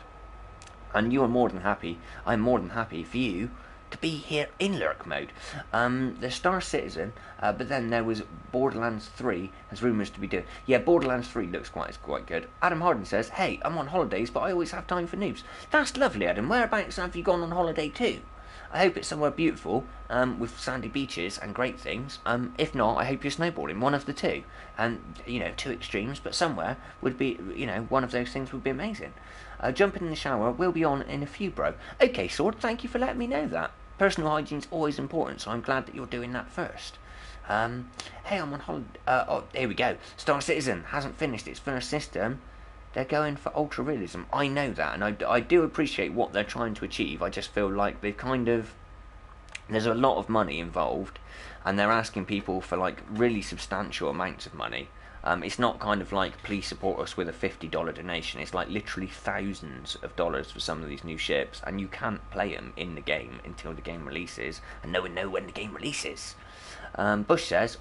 And you are more than happy. I'm more than happy for you to be here in lurk mode. There's Star Citizen, but then there was Borderlands 3 has rumours to be doing. Yeah, Borderlands 3 looks quite good. Adam Harden says, hey, I'm on holidays, but I always have time for noobs. That's lovely, Adam. Whereabouts have you gone on holiday to? I hope it's somewhere beautiful, with sandy beaches and great things. If not, I hope you're snowboarding, one of the two. And, you know, two extremes, but somewhere would be, you know, one of those things would be amazing. Jumping in the shower will be on in a few, bro. Okay, Sword, thank you for letting me know that. Personal hygiene's always important, so I'm glad that you're doing that first. Hey, I'm on holiday. Oh, here we go. Star Citizen hasn't finished its first system. They're going for ultra realism. I know that, and I do appreciate what they're trying to achieve. I just feel like they've kind of... There's a lot of money involved, and they're asking people for like really substantial amounts of money. It's not kind of like, please support us with a $50 donation. It's like literally thousands of dollars for some of these new ships, and you can't play them in the game until the game releases, and no one knows when the game releases. Bush says,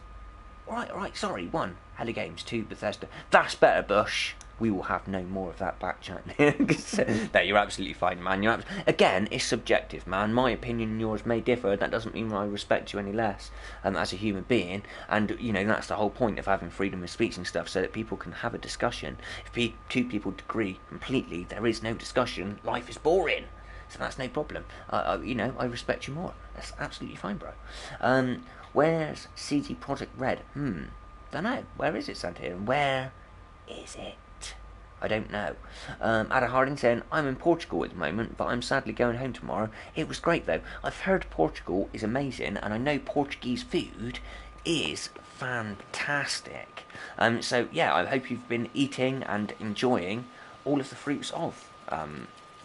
right, sorry, 1, Hella Games, 2, Bethesda. That's better, Bush. We will have no more of that back chat. No, you're absolutely fine, man. Again, it's subjective, man. My opinion and yours may differ. That doesn't mean I respect you any less as a human being. And, you know, that's the whole point of having freedom of speech and stuff, so that people can have a discussion. If two people agree completely, there is no discussion. Life is boring. So that's no problem. You know, I respect you more. That's absolutely fine, bro. Where's CG Project Red? Don't know. Where is it, Santa? And where is it? I don't know. Ada Harding saying, I'm in Portugal at the moment, but I'm sadly going home tomorrow. It was great, though. I've heard Portugal is amazing, and I know Portuguese food is fantastic. So, yeah, I hope you've been eating and enjoying all of the fruits of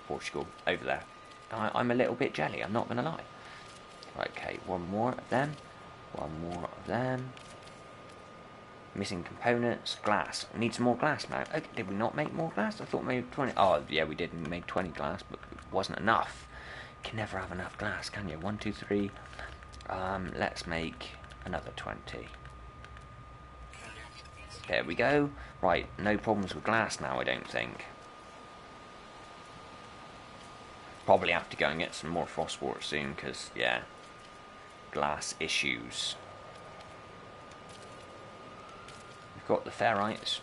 Portugal over there. I'm a little bit jelly, I'm not going to lie. Okay, one more of them. One more of them. Missing components. Glass. We need some more glass now. Okay, did we not make more glass? I thought we made 20. Oh, yeah, we did. We made 20 glass, but it wasn't enough. You can never have enough glass, can you? 1, 2, 3. Let's make another 20. There we go. Right, no problems with glass now, I don't think. Probably have to go and get some more frost water soon, because, yeah, glass issues. Got the ferrites.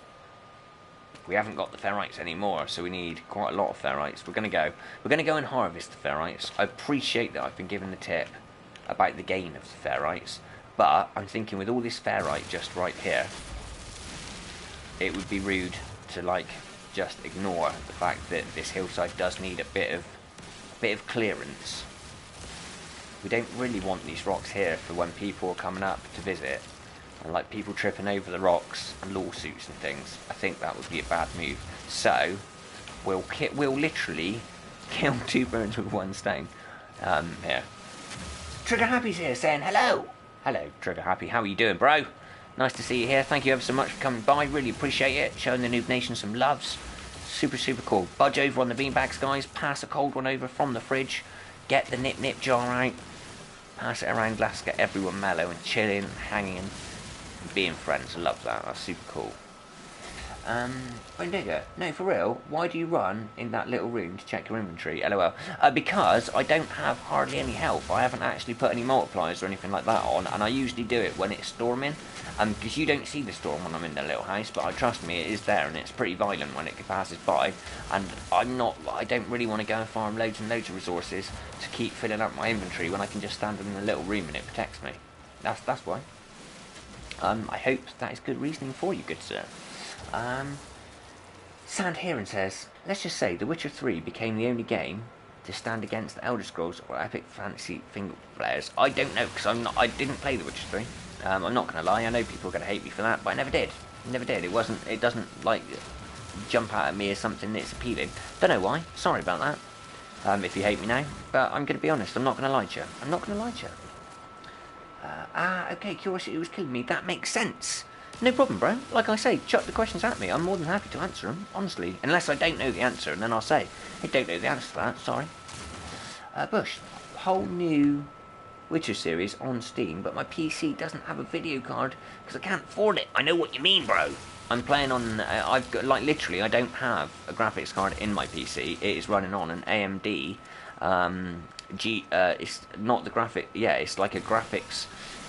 We haven't got the ferrites anymore, so we need quite a lot of ferrites. We're gonna go and harvest the ferrites. I appreciate that I've been given the tip about the gain of the ferrites, but I'm thinking with all this ferrite just right here, it would be rude to like just ignore the fact that this hillside does need a bit of clearance. We don't really want these rocks here for when people are coming up to visit. And like people tripping over the rocks and lawsuits and things. I think that would be a bad move. So we'll literally kill 2 birds with 1 stone. Here. Trigger Happy's here saying hello. Hello, Trigger Happy. How are you doing, bro? Nice to see you here. Thank you ever so much for coming by. Really appreciate it. Showing the Noob Nation some loves. Super, super cool. Budge over on the beanbags, guys. Pass a cold one over from the fridge. Get the nip jar out. Pass it around. Let's get everyone mellow and chilling and hanging. Being friends, I love that. That's super cool. Digger, no, for real, why do you run in that little room to check your inventory? LOL. Because I don't have hardly any health. I haven't actually put any multipliers or anything like that on, and I usually do it when it's storming. Because you don't see the storm when I'm in the little house, but trust me, it is there, and it's pretty violent when it passes by. And I don't really want to go and farm loads and loads of resources to keep filling up my inventory when I can just stand in the little room and it protects me. That's why. I hope that is good reasoning for you, good sir. Sand Heron says, let's just say The Witcher 3 became the only game to stand against the Elder Scrolls or Epic Fantasy single players. I don't know, because I didn't play The Witcher 3. I'm not going to lie, I know people are going to hate me for that, but I never did. Never did. It doesn't, like, jump out at me as something that's appealing. Don't know why. Sorry about that. If you hate me now. But I'm going to be honest, I'm not going to lie to you. I'm not going to lie to you. Okay, curiosity was killing me. That makes sense. No problem, bro. Like I say, chuck the questions at me. I'm more than happy to answer them, honestly. Unless I don't know the answer, and then I'll say, I don't know the answer to that, sorry. Bush, whole new Witcher series on Steam, but my PC doesn't have a video card because I can't afford it. I know what you mean, bro. I'm playing on, I've got, like, literally, I don't have a graphics card in my PC. It is running on an AMD, it's not the graphic, yeah, it's like a graphics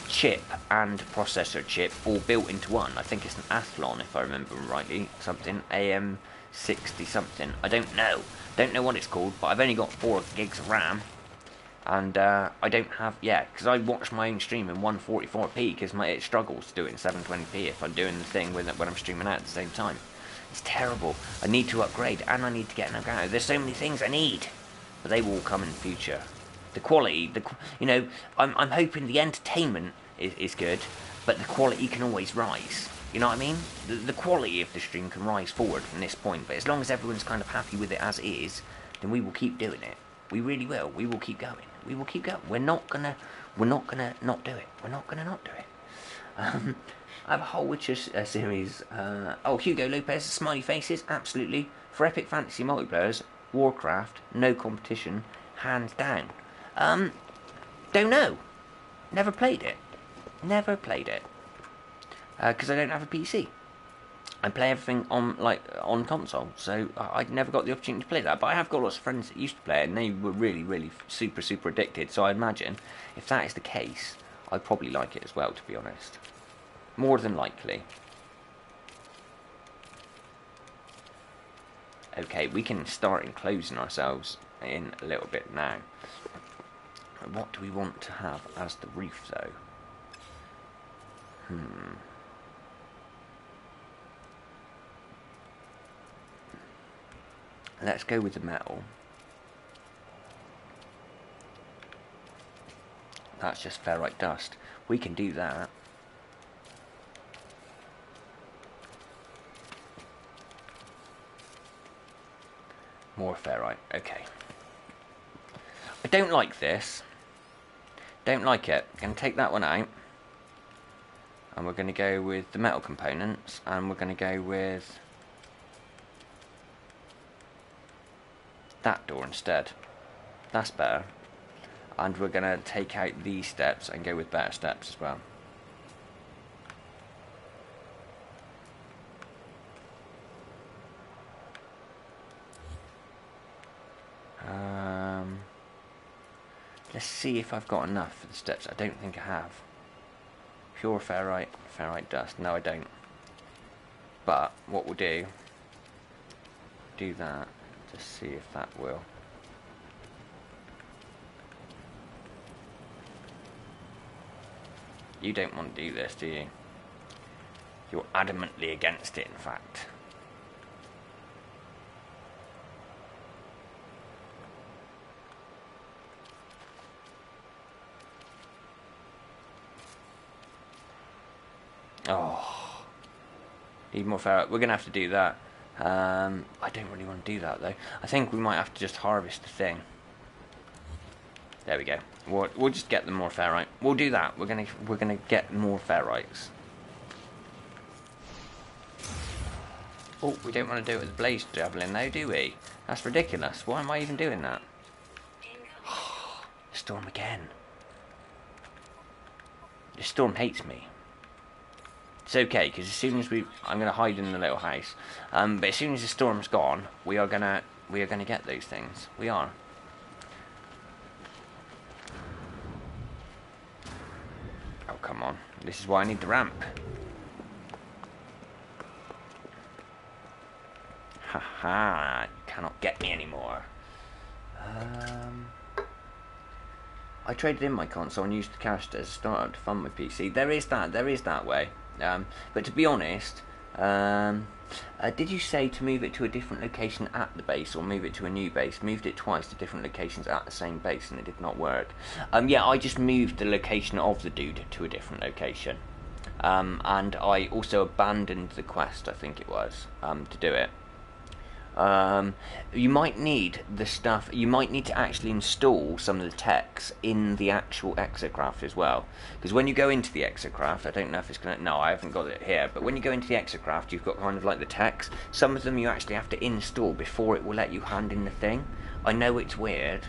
chip and processor chip all built into one. I think it's an Athlon, if I remember rightly, something, AM60 something, I don't know what it's called, but I've only got 4 gigs of RAM, And I don't have, because I watch my own stream in 144p because it struggles to do it in 720p if I'm doing the thing when I'm streaming out at the same time. It's terrible. I need to upgrade and I need to get an Elgato. There's so many things I need, but they will all come in the future. The quality, I'm hoping the entertainment is good, but the quality can always rise. You know what I mean? The quality of the stream can rise forward from this point, but as long as everyone's kind of happy with it as is, then we will keep doing it. We really will. We will keep going. We will keep going. We're not gonna not do it. We're not gonna not do it. I have a whole Witcher series. Hugo Lopez, smiley faces, absolutely. For epic fantasy multiplayers, Warcraft, no competition, hands down. Don't know. Never played it. Never played it. Because I don't have a PC. I play everything on console, so I never got the opportunity to play that. But I have got lots of friends that used to play it, and they were really, really super, super addicted. So I imagine if that is the case, I'd probably like it as well, to be honest. More than likely. Okay, we can start enclosing ourselves in a little bit now. What do we want to have as the roof, though? Let's go with the metal. That's just ferrite dust. We can do that. More ferrite. Okay. I don't like this. Don't like it. Going to take that one out. And we're going to go with the metal components. And we're going to go with that door instead. That's better. And we're going to take out these steps and go with better steps as well. Let's see if I've got enough for the steps. I don't think I have. Pure ferrite, ferrite dust. No, I don't. But what we'll do that to see if that will. You don't want to do this, do you? You're adamantly against it, in fact. Oh, need more ferrite. We're going to have to do that. I don't really want to do that, though. I think we might have to just harvest the thing. There we go. We'll just get them more ferrite. We'll do that. We're gonna get more ferrites. Oh, we don't want to do it with the blaze javelin, though, do we? That's ridiculous. Why am I even doing that? Storm again. The storm hates me. It's okay, because as soon as I'm gonna hide in the little house. But as soon as the storm's gone, we are gonna get those things. We are. Oh, come on. This is why I need the ramp. Haha, you cannot get me anymore. I traded in my console and used the cash as a startup to fund my PC. There is that way. But to be honest, did you say to move it to a different location at the base or move it to a new base? Moved it twice to different locations at the same base and it did not work. Yeah, I just moved the location of the dude to a different location. And I also abandoned the quest, I think it was, to do it. You might need the stuff. You might need to actually install some of the techs in the actual exocraft as well. Because when you go into the exocraft, I don't know if it's gonna. No, I haven't got it here. But when you go into the exocraft, you've got kind of like the techs. Some of them you actually have to install before it will let you hand in the thing. I know it's weird,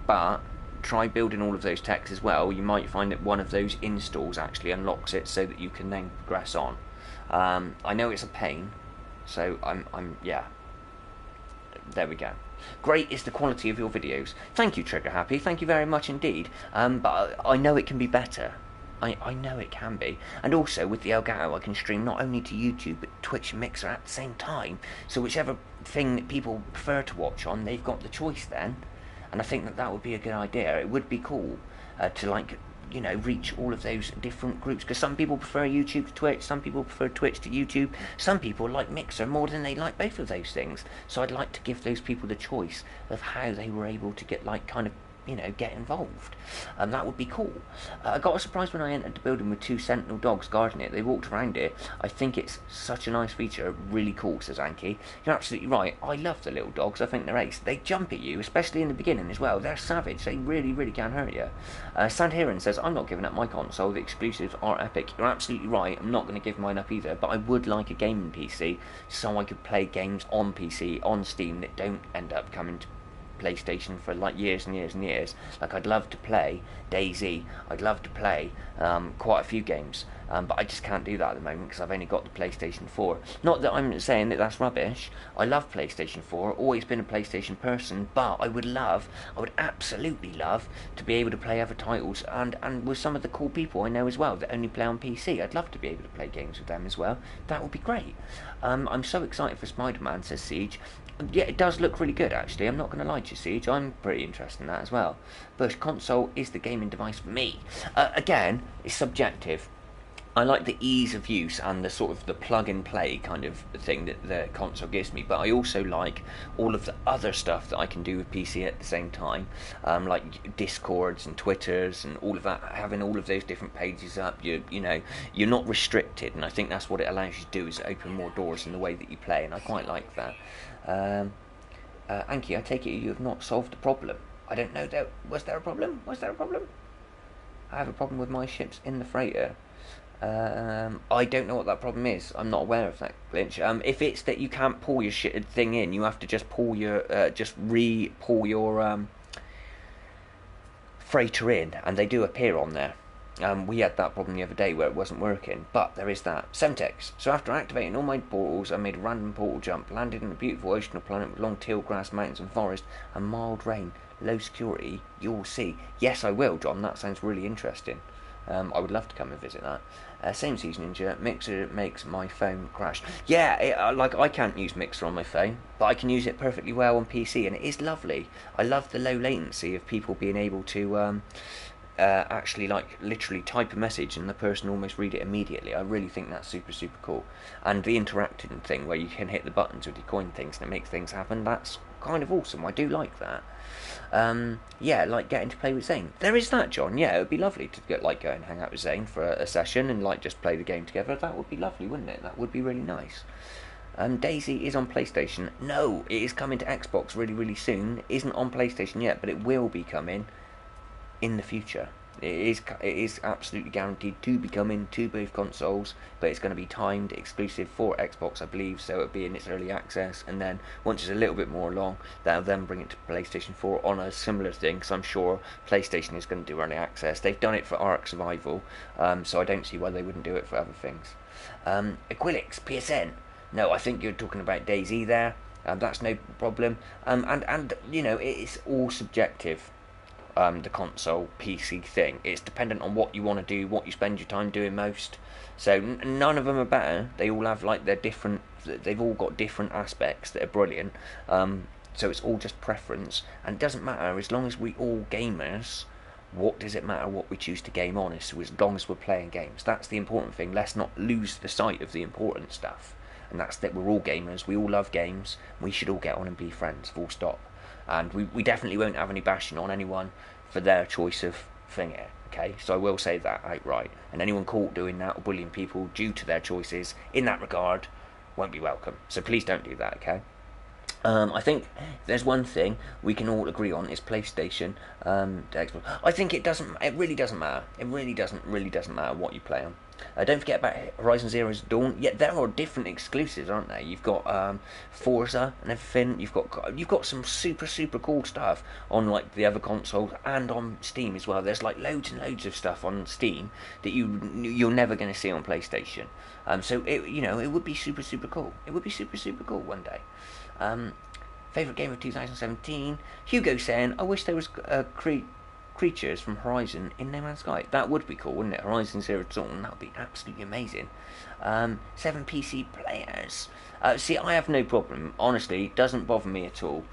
but try building all of those techs as well. You might find that one of those installs actually unlocks it so that you can then progress on. I know it's a pain, so yeah. There we go. Great is the quality of your videos. Thank you, Trigger Happy. Thank you very much indeed. But I know it can be better. I know it can be. And also, with the Elgato, I can stream not only to YouTube, but Twitch and Mixer at the same time. So whichever thing that people prefer to watch on, they've got the choice then. and I think that that would be a good idea. It would be cool to like, you know, reach all of those different groups, because some people prefer YouTube to Twitch, some people prefer Twitch to YouTube, some people like Mixer more than they like both of those things. So I'd like to give those people the choice of how they were able to get, like, kind of, you know, get involved. That would be cool. I got surprised when I entered the building with 2 sentinel dogs guarding it. They walked around it. I think it's such a nice feature. Really cool, says Anki. You're absolutely right. I love the little dogs. I think they're ace. They jump at you, especially in the beginning as well. They're savage. They really, really can hurt you. Sandhiran says, I'm not giving up my console. The exclusives are epic. You're absolutely right. I'm not going to give mine up either, but I would like a gaming PC so I could play games on PC, on Steam, that don't end up coming to PlayStation for like years and years and years. Like, I'd love to play DayZ, I'd love to play quite a few games, but I just can't do that at the moment because I've only got the PlayStation 4. Not that I'm saying that that's rubbish. I love PlayStation 4, always been a PlayStation person, but I would absolutely love to be able to play other titles and with some of the cool people I know as well that only play on PC. I'd love to be able to play games with them as well. That would be great. I'm so excited for Spider-Man, says Siege. Yeah, it does look really good, actually. I'm not going to lie to you, Siege. I'm pretty interested in that as well. But console is the gaming device for me. Again, it's subjective. I like the ease of use and the sort of the plug-and-play kind of thing that the console gives me, but I also like all of the other stuff that I can do with PC at the same time, like Discords and Twitters and all of that. Having all of those different pages up, you know, you're not restricted, and I think that's what it allows you to do, is open more doors in the way that you play, and I quite like that. Anki, I take it you have not solved the problem. I don't know. Was there a problem? Was there a problem? I have a problem with my ships in the freighter. I don't know what that problem is. I'm not aware of that glitch. If it's that you can't pull your shit thing in, you have to just pull your, just re-pull your freighter in, and they do appear on there. We had that problem the other day where it wasn't working, but there is that. Semtex. So after activating all my portals, I made a random portal jump, landed in a beautiful oceanal planet with long teal grass, mountains and forest, and mild rain. Low security, you'll see. Yes, I will, John. That sounds really interesting. I would love to come and visit that. Same season Ninja, Mixer makes my phone crash. Yeah, like, I can't use Mixer on my phone, but I can use it perfectly well on PC, and it is lovely. I love the low latency of people being able to actually, like, literally type a message and the person almost read it immediately. I really think that's super, super cool. And the interacting thing where you can hit the buttons with your coin things and it makes things happen, that's kind of awesome. I do like that. Yeah, like getting to play with Zane. There is that, John. Yeah, it would be lovely to go and hang out with Zane for a session and like just play the game together. That would be lovely, wouldn't it? That would be really nice. DayZ is on PlayStation. No, it is coming to Xbox really, really soon. It isn't on PlayStation yet, but it will be coming in the future. It is absolutely guaranteed to be coming to both consoles, but it's going to be timed exclusive for Xbox, I believe, so it'll be in its early access, and then once it's a little bit more along, they'll then bring it to PlayStation 4 on a similar thing, because I'm sure PlayStation is going to do early access. They've done it for Ark Survival, so I don't see why they wouldn't do it for other things. Aquilix, PSN. No, I think you're talking about DayZ there. That's no problem. And you know, it's all subjective. The console PC thing, it's dependent on what you want to do, what you spend your time doing most. So none of them are better. They all have like their different, they've all got different aspects that are brilliant. So it's all just preference, and it doesn't matter as long as we all gamers. What does it matter what we choose to game on? So as long as we're playing games, that's the important thing. Let's not lose the sight of the important stuff, and that's that we're all gamers. We all love games. We should all get on and be friends. Full stop. And we definitely won't have any bashing on anyone for their choice of thing here, okay? So I will say that outright. And anyone caught doing that or bullying people due to their choices in that regard won't be welcome. So please don't do that, okay? I think there's one thing we can all agree on is PlayStation to Xbox. I think it really doesn't matter. It really doesn't matter what you play on. Don't forget about Horizon Zero Dawn. Yeah, there are different exclusives, aren't there? You've got Forza and everything. You've got some super, super cool stuff on like the other consoles and on Steam as well. There's like loads and loads of stuff on Steam that you're never going to see on PlayStation. So it would be super, super cool. It would be super, super cool one day. Favourite game of 2017? Hugo saying, I wish there was creatures from Horizon in No Man's Sky. That would be cool, wouldn't it? Horizon Zero Dawn, that would be absolutely amazing. 7 PC players. See, I have no problem. Honestly, it doesn't bother me at all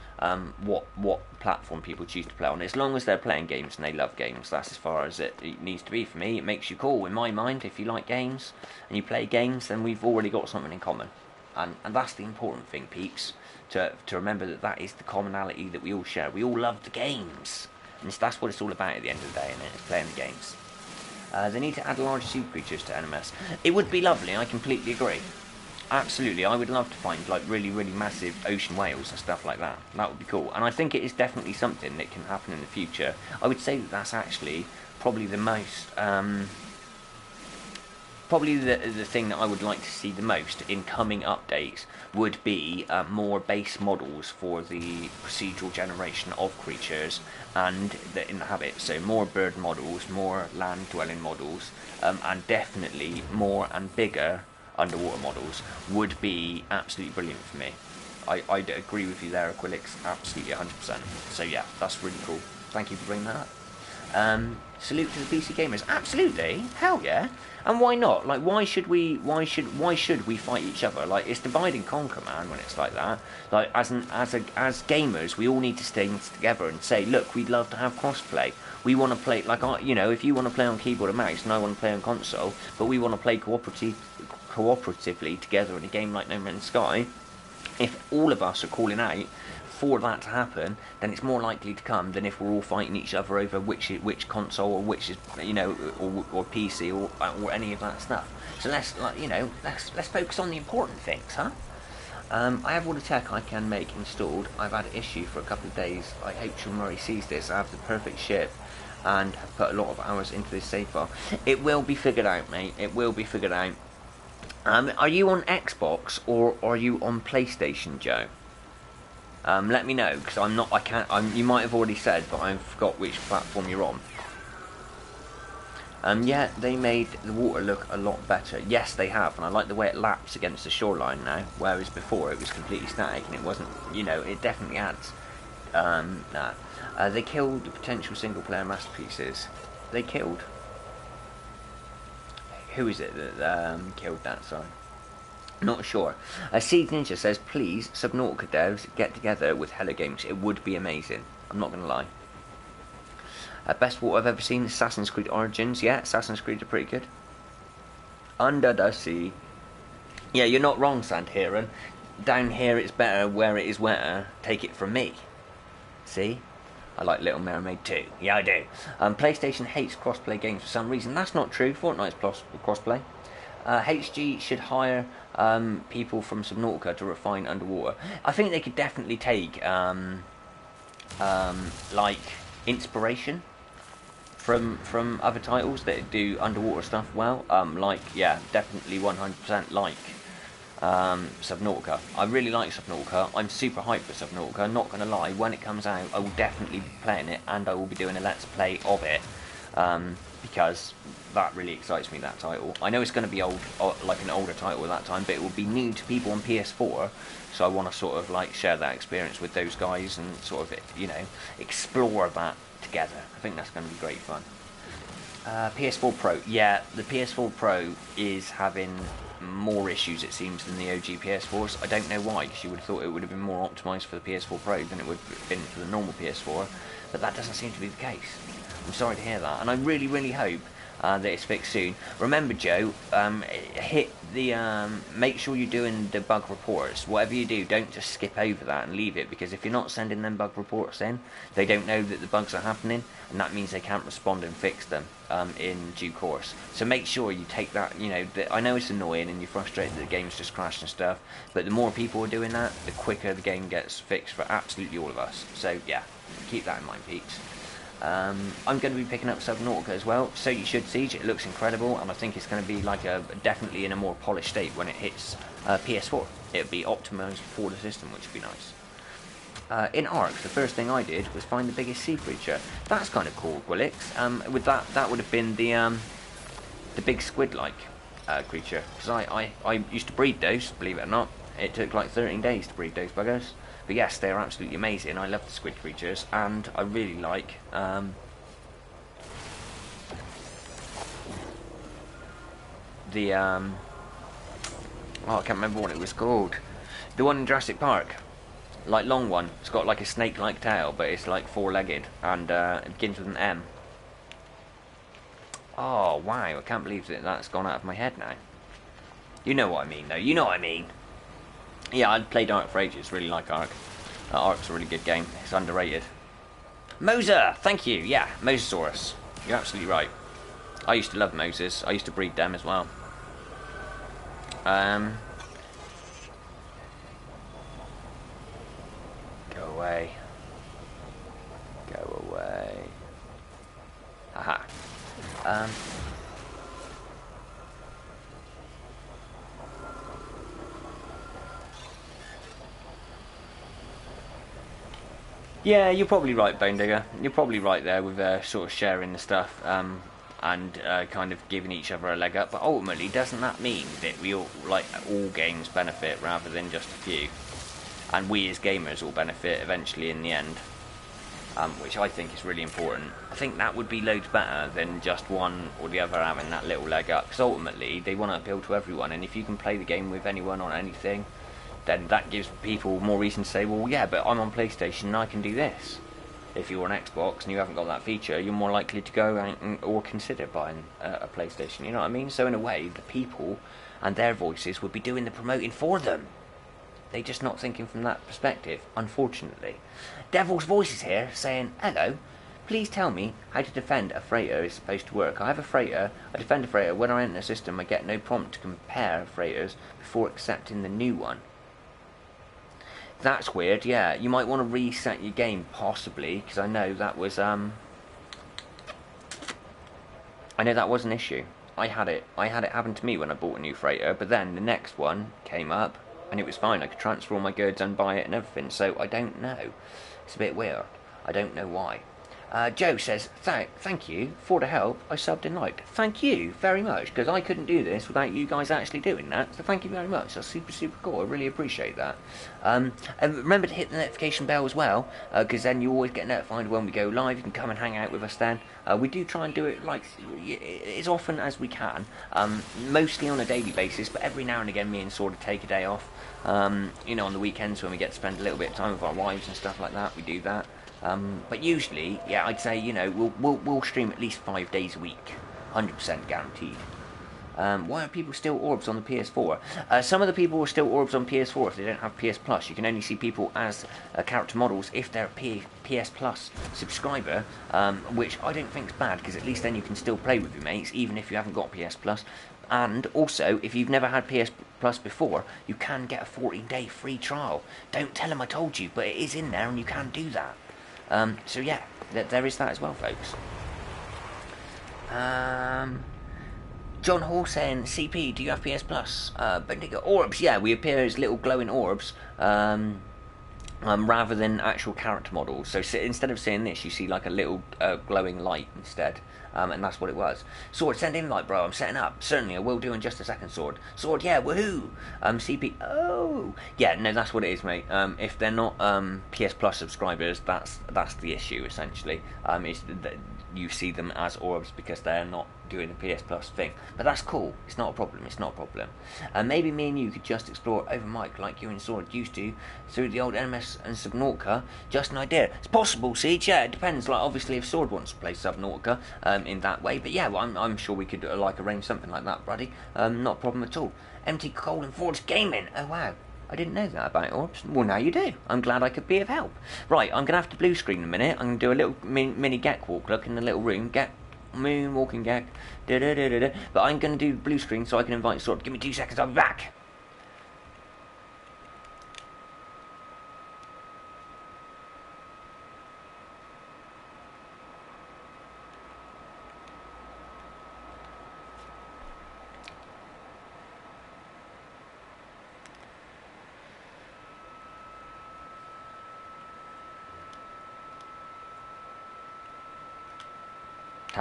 what platform people choose to play on. As long as they're playing games and they love games, that's as far as it needs to be for me. It makes you cool, in my mind. If you like games and you play games, then we've already got something in common. And that's the important thing, peeps, to remember that is the commonality that we all share. We all love the games. And that's what it's all about at the end of the day, and it's playing the games. They need to add large sea creatures to NMS. It would be lovely, I completely agree. Absolutely, I would love to find like really, really massive ocean whales and stuff like that. That would be cool. And I think it is definitely something that can happen in the future. I would say that that's actually probably the most... probably the thing that I would like to see the most in coming updates would be more base models for the procedural generation of creatures and the inhabit. So more bird models, more land dwelling models, and definitely more and bigger underwater models would be absolutely brilliant for me. I'd agree with you there, Aquilix, absolutely 100%. So yeah, that's really cool. Thank you for bringing that up. Salute to the PC gamers. Absolutely, hell yeah. And why not? Like, why should we fight each other? Like, it's divide and conquer, man. When it's like that, like as gamers, we all need to stay together and say, look, we'd love to have crossplay. We want to play like, you know, if you want to play on keyboard and mouse, and I want to play on console, but we want to play cooperatively together in a game like No Man's Sky. If all of us are calling out for that to happen, then it's more likely to come than if we're all fighting each other over which console or which is, you know, or PC or any of that stuff. So let's focus on the important things, huh? I have all the tech I can make installed. I've had an issue for a couple of days. I hope Sean Murray sees this. I have the perfect ship and have put a lot of hours into this save file. It will be figured out, mate. It will be figured out. Are you on Xbox or are you on PlayStation, Joe? Let me know, because I'm not. I can't. You might have already said, but I forgot which platform you're on. Yeah, they made the water look a lot better. Yes, they have, and I like the way it laps against the shoreline now, whereas before it was completely static and it wasn't. You know, it definitely adds. They killed the potential single-player masterpieces. They killed. Who is it that killed that? Sorry. Not sure. Seed Ninja says, please, Subnautica devs, get together with Hello Games. It would be amazing. I'm not going to lie. Best water I've ever seen, Assassin's Creed Origins. Yeah, Assassin's Creed are pretty good. Under the sea. Yeah, you're not wrong, Sandheron. Down here it's better, where it is wetter. Take it from me. See? I like Little Mermaid too. Yeah, I do. PlayStation hates crossplay games for some reason. That's not true. Fortnite's crossplay. HG should hire people from Subnautica to refine underwater. I think they could definitely take like inspiration from other titles that do underwater stuff well. Like, yeah, definitely 100% like Subnautica. I really like Subnautica. I'm super hyped for Subnautica. Not gonna lie, when it comes out, I will definitely be playing it, and I will be doing a let's play of it, because that really excites me, that title. I know it's going to be old, like an older title at that time, but it will be new to people on PS4, so I want to sort of like share that experience with those guys and sort of, you know, explore that together. I think that's going to be great fun. PS4 Pro, yeah, the PS4 Pro is having more issues, it seems, than the OG PS4s. I don't know why, because you would have thought it would have been more optimised for the PS4 Pro than it would have been for the normal PS4, but that doesn't seem to be the case. I'm sorry to hear that, and I really, really hope that it's fixed soon. Remember, Joe, hit the make sure you're doing the bug reports. Whatever you do, don't just skip over that and leave it, because if you're not sending them bug reports in, they don't know that the bugs are happening, and that means they can't respond and fix them in due course. So make sure you take that. You know, I know it's annoying and you're frustrated that the game's just crashed and stuff, but the more people are doing that, the quicker the game gets fixed for absolutely all of us. So yeah, keep that in mind, peeps. I'm going to be picking up Subnautica as well, so you should, Siege. It looks incredible, and I think it's going to be like definitely in a more polished state when it hits PS4. It'll be optimised for the system, which would be nice. In Ark, the first thing I did was find the biggest sea creature. That's kind of cool, Gwillix. With that would have been the big squid-like creature, because I used to breed those, believe it or not. It took like 13 days to breed those buggers. But yes, they are absolutely amazing. I love the squid creatures, and I really like the oh, I can't remember what it was called. The one in Jurassic Park, like long one. It's got like a snake-like tail, but it's like four-legged, and it begins with an M. Oh wow! I can't believe that's gone out of my head now. You know what I mean, though. You know what I mean. Yeah, I'd played Ark for ages. Really like Ark. Ark's a really good game. It's underrated. Moser, thank you. Yeah, Mosasaurus. You're absolutely right. I used to love Moses. I used to breed them as well. Go away. Go away. Haha. Yeah, you're probably right, Bone Digger. You're probably right there with sort of sharing the stuff and kind of giving each other a leg up. But ultimately, doesn't that mean that we all, like, all games benefit rather than just a few? And we as gamers all benefit eventually in the end, which I think is really important. I think that would be loads better than just one or the other having that little leg up. Because ultimately, they want to appeal to everyone. And if you can play the game with anyone on anything, then that gives people more reason to say, well, yeah, but I'm on PlayStation and I can do this. If you're on Xbox and you haven't got that feature, you're more likely to go or consider buying a PlayStation, you know what I mean? So in a way, the people and their voices would be doing the promoting for them. They're just not thinking from that perspective, unfortunately. Devil's Voice is here, saying, hello, please tell me how to defend a freighter is supposed to work. I have a freighter, I defend a freighter, when I enter the system I get no prompt to compare freighters before accepting the new one. That's weird, yeah. You might want to reset your game, possibly, because I know that was an issue. I had it happen to me when I bought a new freighter, but then the next one came up, and it was fine. I could transfer all my goods and buy it and everything, so I don't know. It's a bit weird. I don't know why. Joe says, thank you for the help. I subbed and liked. Thank you very much, because I couldn't do this without you guys actually doing that. So thank you very much. That's super, super cool. I really appreciate that. And remember to hit the notification bell as well, because then you always get notified when we go live. You can come and hang out with us then. We do try and do it like as often as we can, mostly on a daily basis, but every now and again me and Sword take a day off. You know, on the weekends when we get to spend a little bit of time with our wives and stuff like that, we do that. But usually, yeah, I'd say, you know, we'll stream at least 5 days a week, 100% guaranteed. Why are people still orbs on the PS4? Some of the people are still orbs on PS4 if they don't have PS Plus. You can only see people as character models if they're a PS Plus subscriber, which I don't think is bad, because at least then you can still play with your mates, even if you haven't got PS Plus. And also, if you've never had PS Plus before, you can get a 14-day free trial. Don't tell them I told you, but it is in there and you can do that. So yeah, there is that as well, folks. John Hall saying, CP, do you have PS Plus? Bendigo orbs, yeah, we appear as little glowing orbs, rather than actual character models. So instead of seeing this, you see like a little glowing light instead. And that's what it was. Sword, send invite, bro. I'm setting up. Certainly, I will do in just a second, Sword. Sword, yeah, woohoo. CP, oh. Yeah, no, that's what it is, mate. If they're not PS Plus subscribers, that's the issue, essentially. Is that you see them as orbs because they're not doing the PS Plus thing. But that's cool. It's not a problem. It's not a problem. Maybe me and you could just explore over mic like you and Sword used to through the old NMS and Subnautica. Just an idea. It's possible, Siege. Yeah, it depends. Like, obviously, if Sword wants to play Subnautica in that way. But yeah, well, I'm sure we could like arrange something like that, buddy. Not a problem at all. MT Cole and Forge Gaming. Oh, wow. I didn't know that about orbs. Well, now you do. I'm glad I could be of help. Right, I'm going to have to blue screen in a minute. I'm going to do a little mini Gek walk. Look in the little room. Moon walking Gek. But I'm going to do blue screen so I can invite Sword. Give me 2 seconds. I'll be back.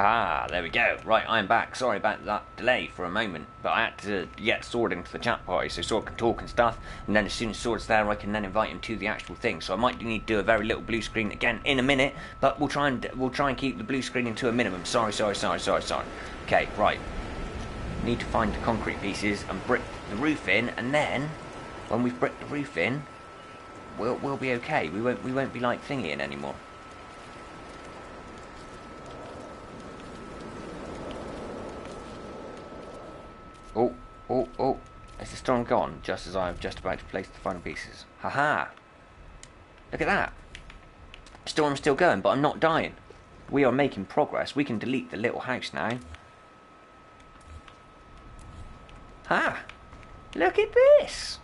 Ah, there we go. Right, I'm back. Sorry about that delay for a moment, but I had to get Sword into the chat party so Sword can talk and stuff, and then as soon as Sword's there, I can then invite him to the actual thing. So I might need to do a very little blue screen again in a minute, but we'll try and keep the blue screen to a minimum. Sorry. Okay, right. Need to find the concrete pieces and brick the roof in, and then when we've bricked the roof in, we'll be okay. We won't be like thingying anymore. Oh! Is the storm gone? Just as I'm just about to place the final pieces. Haha! Look at that. Storm's still going, but I'm not dying. We are making progress. We can delete the little house now. Ha! Look at this!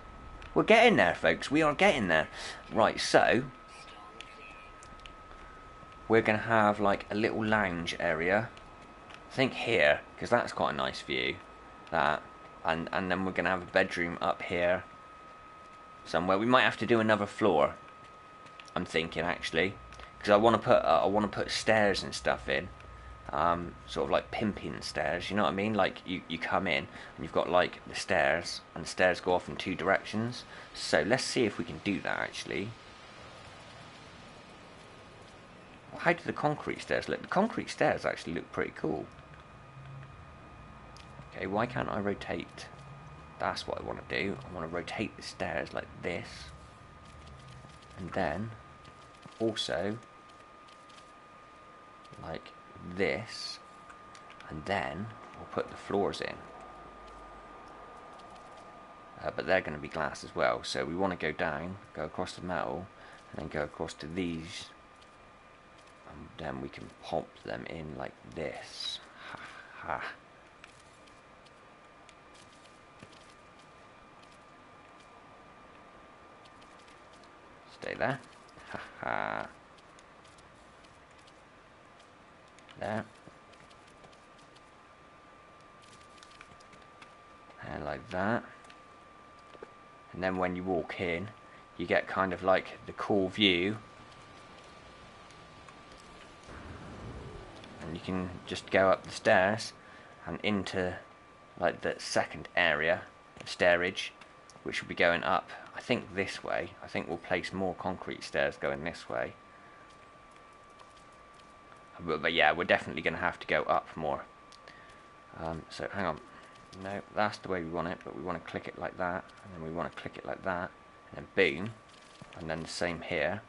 We're getting there, folks. We are getting there. Right, so we're going to have like a little lounge area. I think here, because that's quite a nice view. That. And then we're going to have a bedroom up here somewhere. We might have to do another floor, I'm thinking, actually. Because I want to put stairs and stuff in. Sort of like pimping stairs, you know what I mean? Like you come in and you've got like the stairs, and the stairs go off in 2 directions. So let's see if we can do that actually. How do the concrete stairs look? The concrete stairs actually look pretty cool. Okay, why can't I rotate? That's what I want to do. I want to rotate the stairs like this, and then also like this, and then we'll put the floors in. But they're going to be glass as well, so we want to go down, go across the metal, and then go across to these, and then we can pop them in like this. Ha ha. Stay there. Ha ha. There. And like that. And then when you walk in, you get kind of like the cool view. And you can just go up the stairs and into like the second area, the stairage, which will be going up, I think this way. I think we'll place more concrete stairs going this way. But yeah, we're definitely going to have to go up more. So hang on. No, that's the way we want it, but we want to click it like that, and then we want to click it like that, and then boom, and then the same here.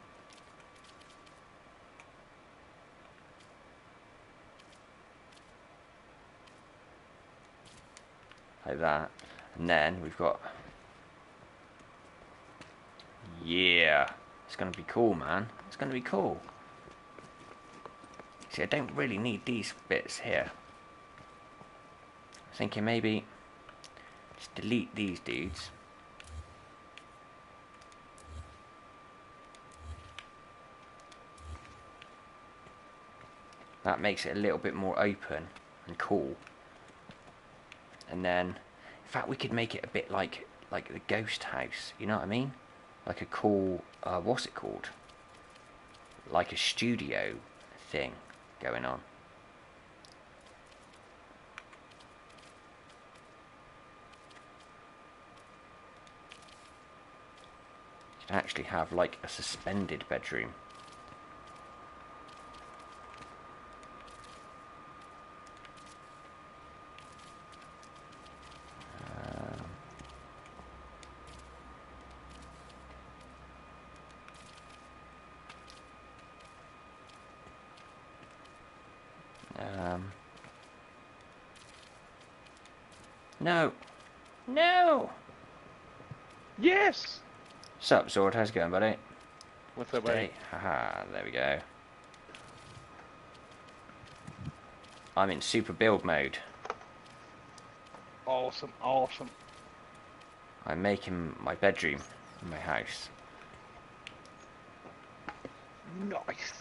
Like that. And then we've got... Yeah! It's going to be cool, man. It's going to be cool. See, I don't really need these bits here. I'm thinking maybe just delete these dudes. That makes it a little bit more open and cool. And then, in fact, we could make it a bit like the ghost house. You know what I mean? Like a cool, what's it called? Like a studio thing going on. You can actually have like a suspended bedroom. No. No! Yes! Sup, Sword? How's it going, buddy? What's up, buddy? Haha, there we go. I'm in super build mode. Awesome, awesome. I'm making my bedroom in my house. Nice.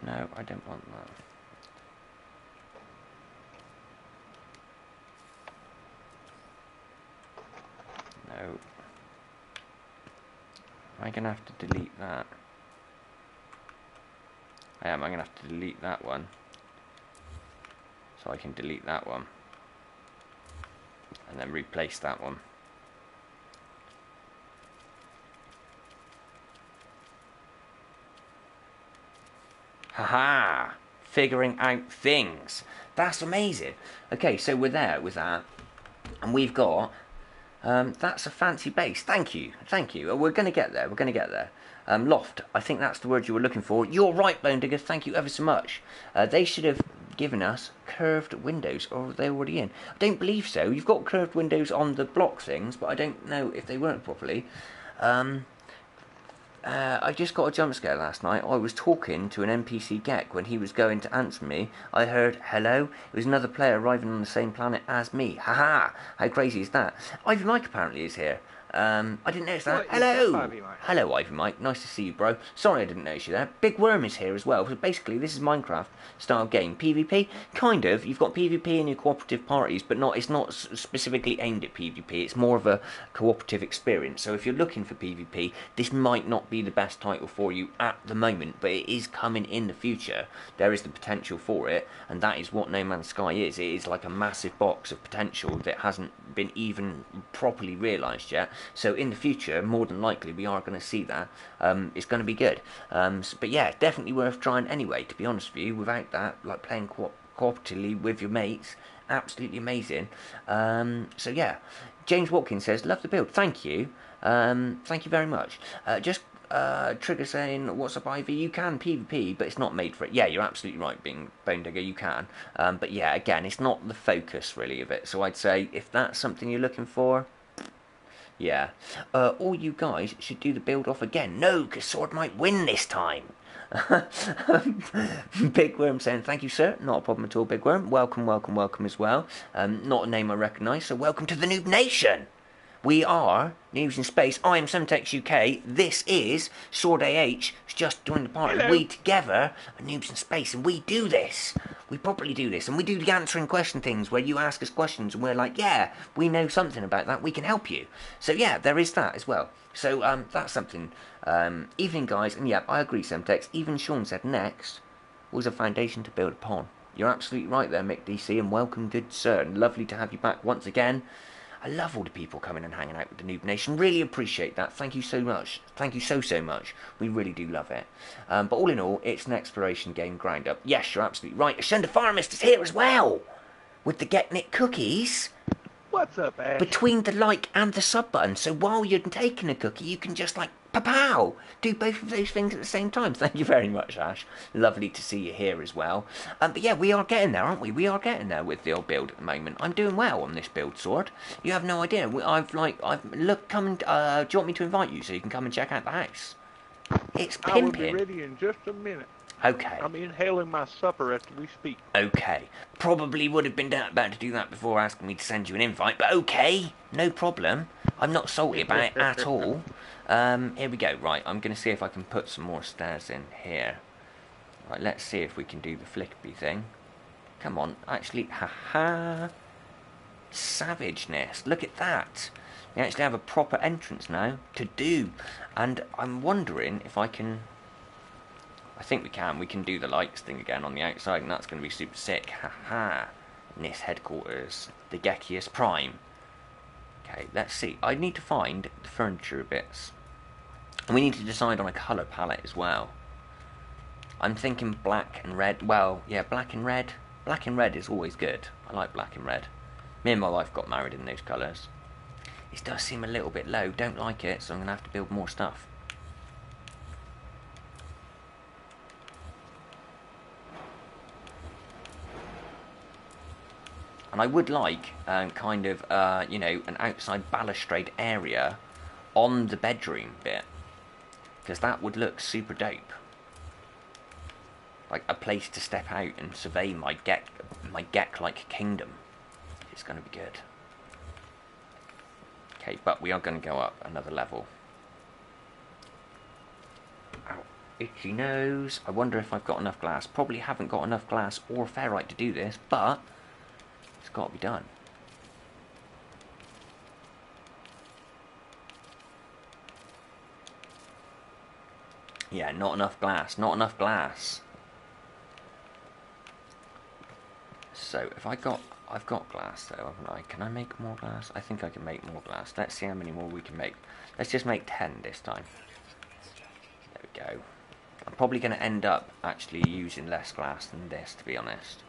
No, I don't want that. No. Am I going to have to delete that? I am. I'm going to have to delete that one. So I can delete that one. And then replace that one. Haha! figuring out things. That's amazing. Okay, so we're there with that, and we've got that's a fancy base. Thank you. We're going to get there. Loft, I think that's the word you were looking for. You're right, Bone Digger. Thank you ever so much. They should have given us curved windows, or are they already in? I don't believe so. You've got curved windows on the block things, but I don't know if they work properly. I just got a jump scare last night. I was talking to an NPC Gek when he was going to answer me. I heard hello. It was another player arriving on the same planet as me. Haha! How crazy is that? Ivy Mike apparently is here. I didn't notice that. Hello! Hello, Ivy Mike. Nice to see you, bro. Sorry I didn't notice you there. Big Worm is here as well. So basically, this is Minecraft style game. PvP? Kind of. You've got PvP in your cooperative parties, but it's not specifically aimed at PvP. It's more of a cooperative experience. So if you're looking for PvP, this might not be the best title for you at the moment, but it is coming in the future. There is the potential for it, and that is what No Man's Sky is. It is like a massive box of potential that hasn't been even properly realised yet. So in the future, more than likely, we are going to see that. It's going to be good. But yeah, definitely worth trying anyway, to be honest with you. Without that, like playing cooperatively with your mates, absolutely amazing. So yeah, James Watkins says, love the build. Thank you. Thank you very much. Trigger saying, what's up, Ivy? You can PvP, but it's not made for it. Yeah, you're absolutely right, being Bone Digger, you can. But yeah, again, it's not the focus, really, of it. So I'd say, if that's something you're looking for, yeah. All you guys should do the build off again. No, because Sword might win this time. Big Worm saying, thank you, sir. Not a problem at all, Big Worm. Welcome as well. Not a name I recognise, so welcome to the Noob Nation. We are Noobs in Space. I am semtexuk UK. This is Sword AH, who's just joined the party. Hello. We together are Noobs in Space, and we do this. We properly do this, and we do the answering question things where you ask us questions, and we're like, yeah, we know something about that. We can help you. So yeah, there is that as well. So that's something. Evening, guys, and yeah, I agree, Semtex. Even Sean said next was a foundation to build upon. You're absolutely right there, Mick DC, and welcome, good sir. And lovely to have you back once again. I love all the people coming and hanging out with the Noob Nation. Really appreciate that. Thank you so much. Thank you so much. We really do love it. But all in all, it's an exploration game grind up. Yes, you're absolutely right. Ashenda Farmist is here as well with the Get Knit cookies. What's up, Ash? Between the like and the sub button. So while you're taking a cookie, you can just like pow, do both of those things at the same time. Thank you very much, Ash. Lovely to see you here as well. But yeah, we are getting there, aren't we? We are getting there with the old build at the moment. I'm doing well on this build, Sword. You have no idea. Come and, do you want me to invite you so you can come and check out the house? It's pimping. I will be ready in just a minute. Okay. I'm inhaling my supper as we speak. Okay. Probably would have been about to do that before asking me to send you an invite, but okay. No problem. I'm not salty about it at all. Here we go. Right, I'm going to see if I can put some more stairs in here. Right, let's see if we can do the flickby thing. Come on. Actually, haha. Savageness. Look at that. We actually have a proper entrance now to do. And I'm wondering if I can... I think we can. We can do the lights thing again on the outside, and that's going to be super sick. Haha. NIS headquarters. The Gekius Prime. Okay, let's see. I need to find the furniture bits. And we need to decide on a colour palette as well. I'm thinking black and red. Well, yeah, black and red. Black and red is always good. I like black and red. Me and my wife got married in those colours. It does seem a little bit low. Don't like it, so I'm going to have to build more stuff. And I would like kind of, you know, an outside balustrade area on the bedroom bit. Because that would look super dope. Like a place to step out and survey my Gek-like kingdom. It's going to be good. Okay, but we are going to go up another level. Ow, itchy nose. I wonder if I've got enough glass. Probably haven't got enough glass or ferrite to do this, but... it's got to be done. Yeah, not enough glass. Not enough glass. So, if I've got glass though, haven't I? Can I make more glass? I think I can make more glass. Let's see how many more we can make. Let's just make 10 this time. There we go. I'm probably going to end up actually using less glass than this, to be honest.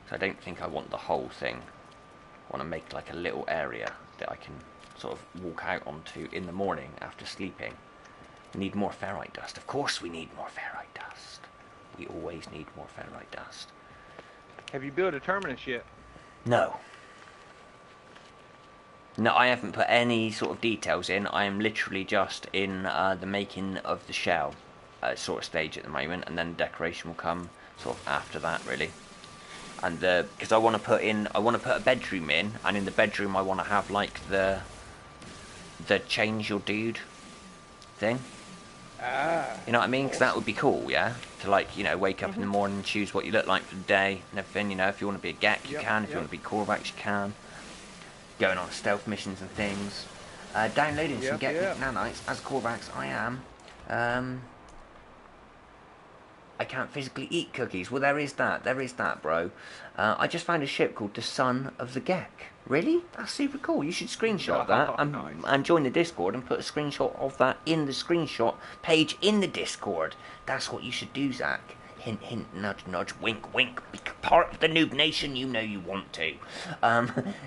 So I don't think I want the whole thing. I want to make like a little area that I can sort of walk out onto in the morning after sleeping. We need more ferrite dust. Of course we need more ferrite dust. We always need more ferrite dust. Have you built a terminus yet? No. No, I haven't put any sort of details in. I am literally just in the making of the shell sort of stage at the moment, and then decoration will come sort of after that, really. And because I want to put a bedroom in, and in the bedroom I want to have like the change your dude thing. You know what I mean? Because that would be cool, yeah? To like, you know, wake up in the morning and choose what you look like for the day and everything, you know. If you want to be a Gek, you can. If you want to be Korvax, you can. Going on stealth missions and things. Downloading some Gek nanites. As Korvax, I am. I can't physically eat cookies. Well, there is that, bro. I just found a ship called the Son of the Gek. Really? That's super cool. You should screenshot that and join the Discord and put a screenshot of that in the screenshot page in the Discord. That's what you should do, Zach. Hint, hint, nudge, nudge, wink, wink. Be part of the Noob Nation, you know you want to.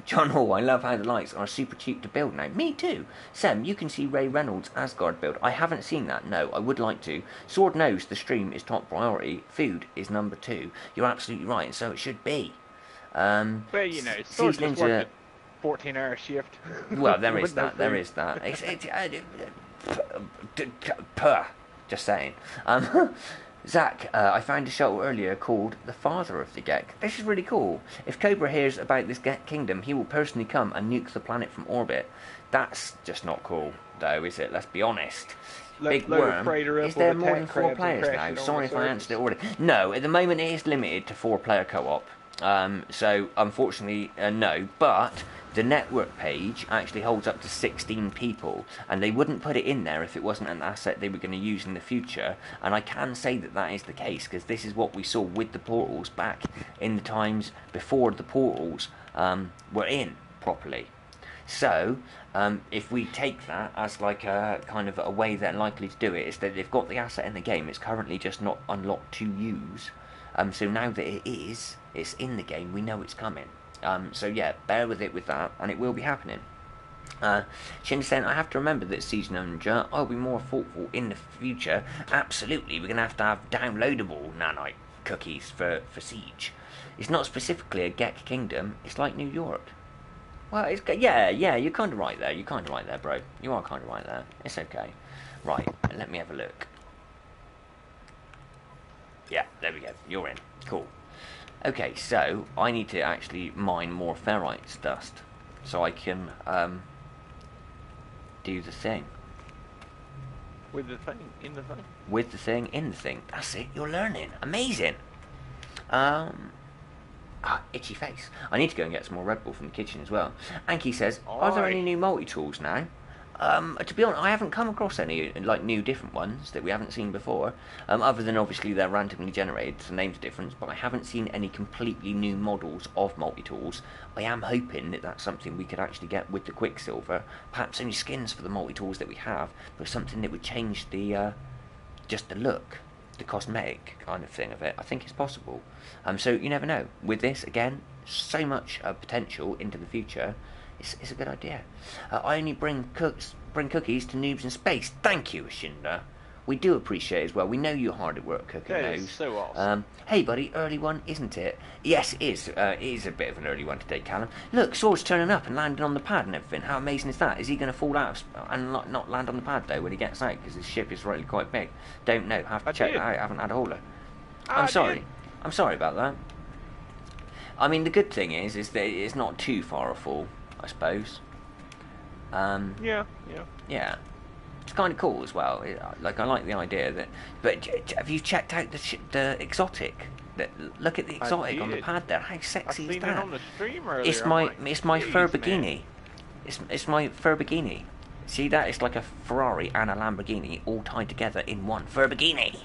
John Hall, I love how the lights are super cheap to build now. Me too. Sem, you can see Ray Reynolds' Asgard build. I haven't seen that, no. I would like to. Sword knows the stream is top priority. Food is number 2. You're absolutely right, and so it should be. Well, you know, Sword just worked a 14-hour shift. Well, there is that. There is that. Just saying. Zach, I found a show earlier called The Father of the Gek. This is really cool. If Cobra hears about this Gek kingdom, he will personally come and nuke the planet from orbit. That's just not cool, though, is it? Let's be honest. Big Worm, is there more than 4 players now? Sorry if I answered it already. No, at the moment it is limited to 4-player co-op. So, unfortunately, no. But the network page actually holds up to 16 people, and they wouldn't put it in there if it wasn't an asset they were going to use in the future. And I can say that that is the case, because this is what we saw with the portals back in the times before the portals were in properly. So, if we take that as like a kind of a way they're likely to do it, is that they've got the asset in the game, it's currently just not unlocked to use. So now that it's in the game, we know it's coming. So yeah, bear with it with that, and it will be happening. Shin saying, I have to remember that Siege Ninja, I'll be more thoughtful in the future. Absolutely, we're going to have downloadable nanite cookies for Siege. It's not specifically a Gek kingdom, it's like New York. Well, yeah, you're kind of right there. You're kind of right there, bro. You are kind of right there. It's okay. Right, let me have a look. Yeah, there we go. You're in. Cool. Okay, so I need to actually mine more ferrite dust so I can do the thing. With the thing in the thing? With the thing in the thing. That's it. You're learning. Amazing. Itchy face. I need to go and get some more Red Bull from the kitchen as well. Anki says, are there any new multi-tools now? To be honest, I haven't come across any like new different ones that we haven't seen before, other than obviously they're randomly generated, so names are different, but I haven't seen any completely new models of multi-tools. I am hoping that that's something we could actually get with the Quicksilver, perhaps only skins for the multi-tools that we have, but something that would change the just the look, the cosmetic kind of thing of it. I think it's possible. So you never know. With this, again, so much potential into the future. It's a good idea. I only bring cookies to Noobs in space. Thank you, Ashinda. We do appreciate it as well. We know you're hard at work cooking those. That is so awesome. Hey, buddy, early one, isn't it? Yes, it is. It is a bit of an early one today, Callum. Look, Sword's turning up and landing on the pad and everything. How amazing is that? Is he going to fall out and not land on the pad, though, when he gets out? Because his ship is really quite big. Don't know. Have to check that out. I haven't had a hauler. I'm sorry. I'm sorry about that. I mean, the good thing is that it's not too far a fall, I suppose. Yeah. It's kind of cool as well. Like, I like the idea that. But have you checked out the exotic? Look at the exotic on the pad there. How sexy is that? I've seen it on the stream earlier. It's my fur bikini. It's my fur bikini. See that? It's like a Ferrari and a Lamborghini all tied together in one fur bikini.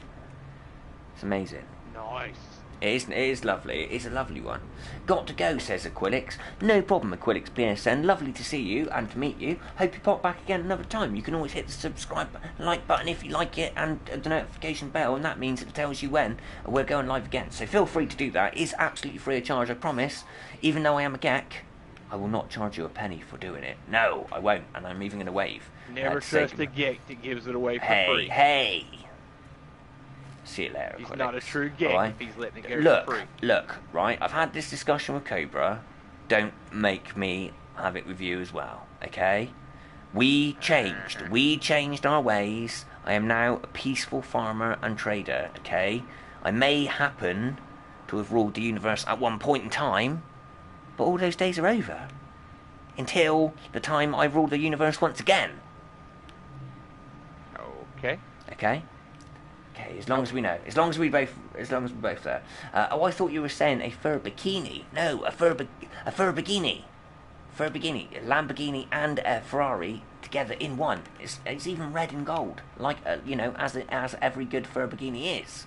It's amazing. Nice. It is lovely. It is a lovely one. Got to go, says Aquilix. No problem, Aquilix PSN. Lovely to see you and to meet you. Hope you pop back again another time. You can always hit the subscribe like button if you like it and the notification bell, and that means it tells you when we're going live again. So feel free to do that. It's absolutely free of charge, I promise. Even though I am a geck, I will not charge you a penny for doing it. No, I won't, and I'm even going to wave. Never trust a geek that gives it away for free. Hey! See you later. He's not a true geek if he's letting it go for free. Look, right, I've had this discussion with Cobra. Don't make me have it with you as well, okay? We changed our ways. I am now a peaceful farmer and trader, okay? I may happen to have ruled the universe at one point in time, but all those days are over. Until the time I rule the universe once again. Okay. Okay? Okay, as long as we know. As long as we're both there. Oh, I thought you were saying a fur bikini. No, a fur bikini. Fur bikini. A Lamborghini and a Ferrari together in one. It's even red and gold. Like, as every good fur bikini is.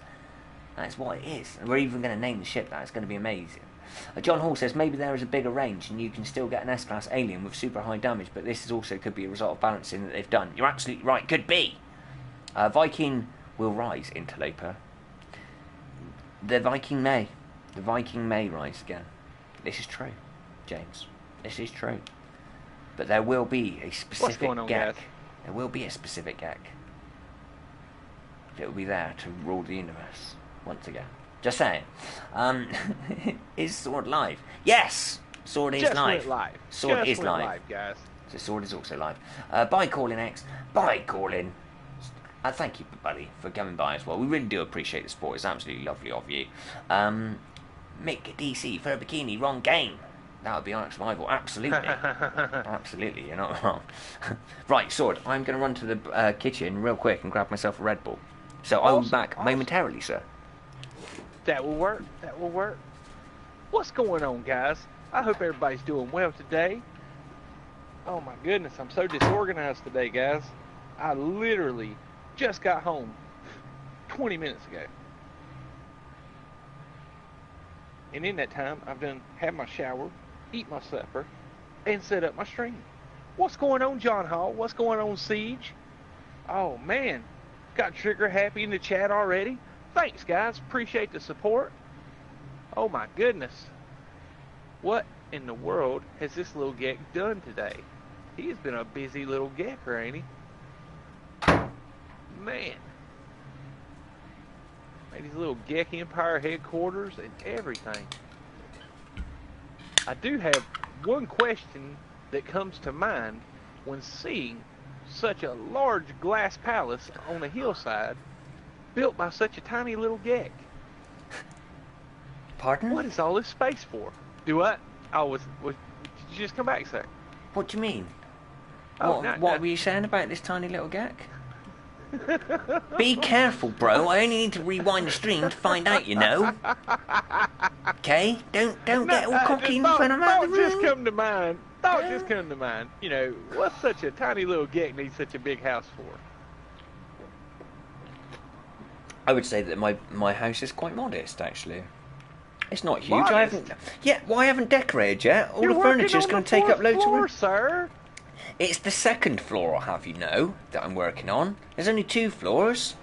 That's what it is. And we're even going to name the ship that. It's going to be amazing. John Hall says, maybe there is a bigger range and you can still get an S-Class alien with super high damage, but this is also could be a result of balancing that they've done. You're absolutely right. Could be. Viking will rise, Interloper. The Viking may rise again. This is true, James. This is true. But there will be a specific What's going on, Gek. guys? There will be a specific Gek. It will be there to rule the universe once again. Just saying. Is Sword live? Yes! Sword is Just live. went live. Sword Just is went live. live, guys. So Sword is also live. Bye, Calling X. Bye, Calling. Thank you, buddy, for coming by as well. We really do appreciate the support. It's absolutely lovely of you. Mick DC, Fur Bikini, wrong game. That would be Ark Survival. Absolutely. Absolutely, you're not wrong. Right, Sword, I'm going to run to the kitchen real quick and grab myself a Red Bull. So I will be back momentarily, sir. That will work. That will work. What's going on, guys? I hope everybody's doing well today. Oh my goodness, I'm so disorganized today, guys. I literally just got home 20 minutes ago. And in that time, I've had my shower, eat my supper, and set up my stream. What's going on, John Hall? What's going on, Siege? Oh man, got Trigger happy in the chat already. Thanks, guys. Appreciate the support. Oh my goodness. What in the world has this little geck done today? He has been a busy little gecker, ain't he? Man. Made his little geck empire headquarters and everything. I do have one question that comes to mind when seeing such a large glass palace on a hillside built by such a tiny little geck. Pardon? What is all this space for? Do what? Oh, did you just come back, sir? What do you mean? Oh, what were you saying about this tiny little geck? Be careful, bro. I only need to rewind the stream to find out, you know. Okay? Don't get all cocky when I'm out of the room. Just come to mind. Thought just come to mind. You know, what's such a tiny little geck need such a big house for? I would say that my house is quite modest, actually. It's not huge. Modest? I haven't decorated yet. All the furniture's going to take up loads of room. Sir. It's the second floor, I'll have you know, that I'm working on. There's only 2 floors.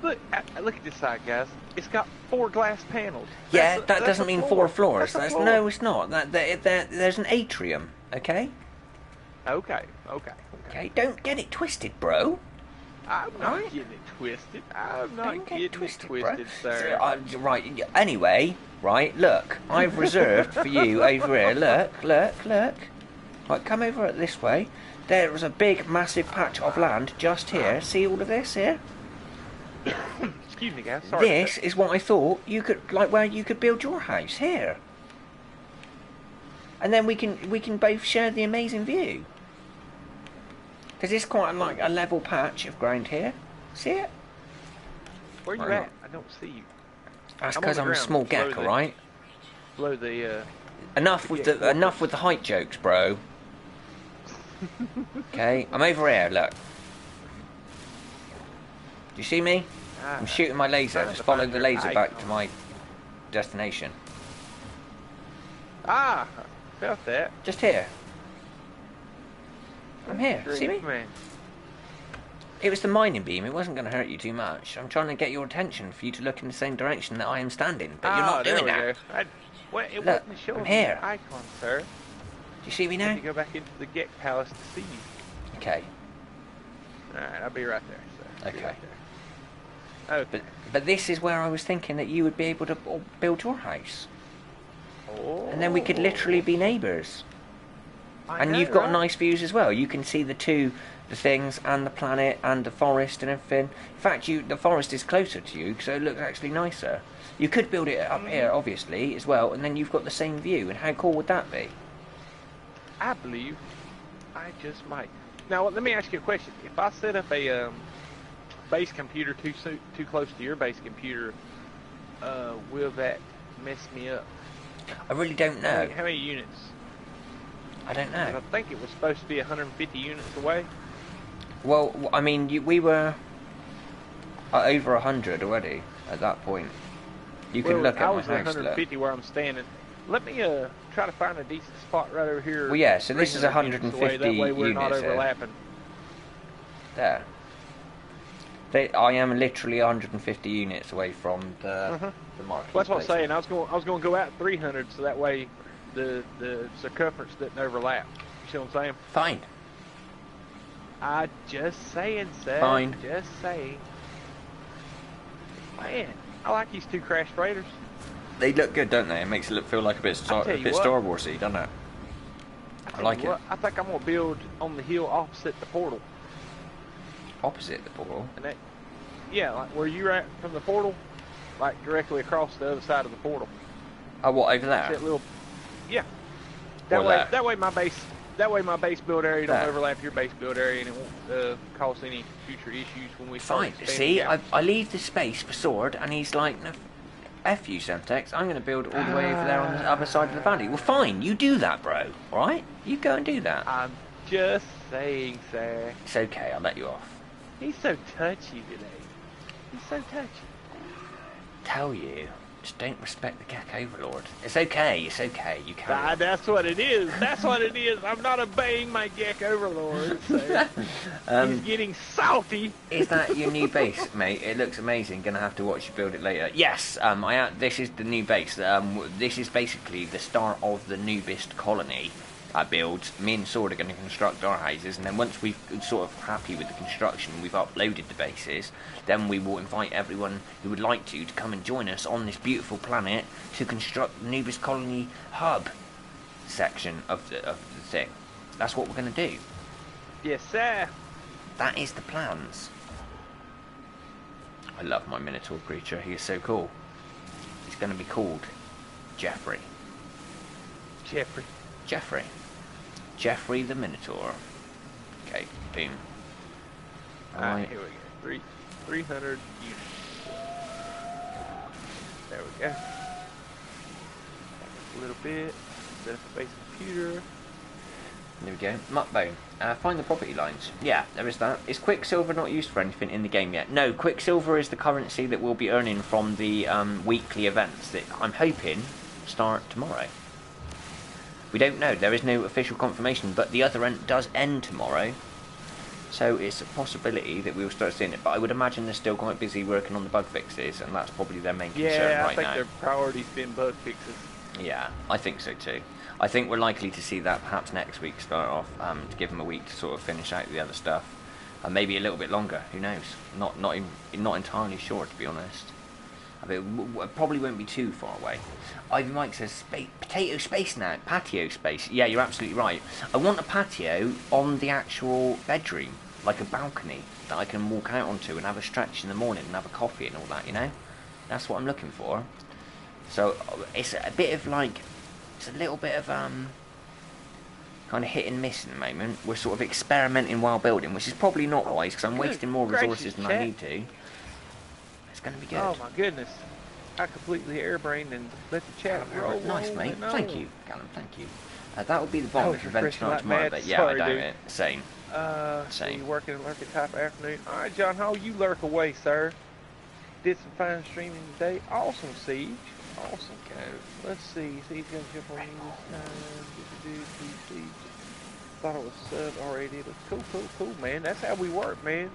Look at this side, guys. It's got 4 glass panels. Yeah, that doesn't mean 4 floors. No, it's not. There's an atrium, okay? Okay. Okay, don't get it twisted, bro. I'm not getting it twisted. I'm not getting it twisted, sir. Right, anyway, right, look. I've reserved for you over here. Look. Right, come over this way. There is a big, massive patch of land just here. See all of this here? Excuse me, guys. Sorry. This is what I thought you could, where you could build your house here. And then we can both share the amazing view. Because it's quite a level patch of ground here. See it? Where you at? I don't see you. That's because I'm a small geck, alright? Below the, Enough with the height jokes, bro. Okay, I'm over here, look. Do you see me? I'm shooting my laser. Just follow the laser back to my destination. Ah, felt that. Just here. I'm here. See me? Man. It was the mining beam. It wasn't going to hurt you too much. I'm trying to get your attention for you to look in the same direction that I am standing, but you're not doing that. It Look, wasn't showing I'm here. the icon, sir. Do you see me now? I need to go back into the Gek Palace to see you. Okay. Alright, I'll be right there, sir. Okay. Right there. Okay. But this is where I was thinking that you would be able to build your house. Oh. And then we could literally be neighbours. And know, you've got right? nice views as well. You can see the things and the planet and the forest and everything. In fact, the forest is closer to you, so it looks actually nicer. You could build it up here, obviously, as well, and then you've got the same view. And how cool would that be? I believe I just might. Now, let me ask you a question. If I set up a base computer too close to your base computer, will that mess me up? I really don't know. How many units? I don't I know. think it was supposed to be 150 units away. Well, I mean, we were over 100 already at that point. You can look at I my was at house. 150 where I'm standing. Let me try to find a decent spot right over here. Well, yeah, so this is 300 units 150 away. That way we're not units here. overlapping. There. I am literally 150 units away from the market. Well, that's what I'm saying. I was going to go out 300 so that way the circumference doesn't overlap. You see what I'm saying? Fine. I just saying, sir. Fine. Just saying. Man, I like these two crashed raiders. They look good, don't they? It makes it feel like a bit Star Warsy, doesn't it? I like it. I think I'm going to build on the hill opposite the portal. Opposite the portal? And that, yeah, like where you're at from the portal, like directly across the other side of the portal. Oh, what, over there? That little, yeah. Or That way my base build area don't there. overlap your base build area, and it won't cause any future issues when we start Fine. expanding See, out. I leave the space for Sword, and he's like, no, F you, Semtex. I'm going to build all the way over there on the other side of the valley. Well, fine. You do that, bro. All right? You go and do that. I'm just saying, sir. It's okay. I'll let you off. He's so touchy today. He's so touchy. Tell you. Just don't respect the Gek Overlord. It's okay. It's okay. You can. That's what it is. That's what it is. I'm not obeying my Gek Overlord. So he's getting salty. Is that your new base, mate? It looks amazing. Gonna have to watch you build it later. Yes. This is the new base. This is basically the start of the Noobist colony. Build. Me and Sword are going to construct our houses, and then once we've sort of happy with the construction, we've uploaded the bases, then we will invite everyone who would like to come and join us on this beautiful planet to construct the Noobist colony hub section of the thing. That's what we're going to do. Yes, sir. That is the plans. I love my Minotaur creature. He is so cool. He's going to be called Jeffrey. Jeffrey the Minotaur. Okay, boom. Alright, here we go. 300 units. There we go. A little bit. Set up a base computer. There we go. Muckbone. Find the property lines. Yeah, there is that. Is Quicksilver not used for anything in the game yet? No, Quicksilver is the currency that we'll be earning from the weekly events that I'm hoping start tomorrow. We don't know. There is no official confirmation, but the other end does end tomorrow. So it's a possibility that we'll start seeing it. But I would imagine they're still quite busy working on the bug fixes, and that's probably their main concern right now. Yeah, I think their priority's been bug fixes. Yeah, I think so too. I think we're likely to see that perhaps next week start off, to give them a week to sort of finish out the other stuff. And maybe a little bit longer, who knows? Not entirely sure, to be honest. I mean, it probably won't be too far away. Ivy Mike says, potato space now, patio space. Yeah, you're absolutely right. I want a patio on the actual bedroom, like a balcony that I can walk out onto and have a stretch in the morning and have a coffee and all that, you know? That's what I'm looking for. So it's a bit of like, it's a little bit of kind of hit and miss at the moment. We're sort of experimenting while building, which is probably not wise because I'm wasting more resources than I need to. It's going to be good. Oh my goodness. I completely airbrained and let the chat roll. Nice, mate. Thank you, Callum. Thank you. That would be the bomb if event tonight tomorrow, but yeah, I doubt it. Same. So you working and lurking type of afternoon. Alright, John Hall, you lurk away, sir. Did some fine streaming today. Awesome, Siege. Awesome, Code. Let's see. Siege gonna jump on me this time. Siege. Thought it was sub already. Cool, man. That's how we work, man.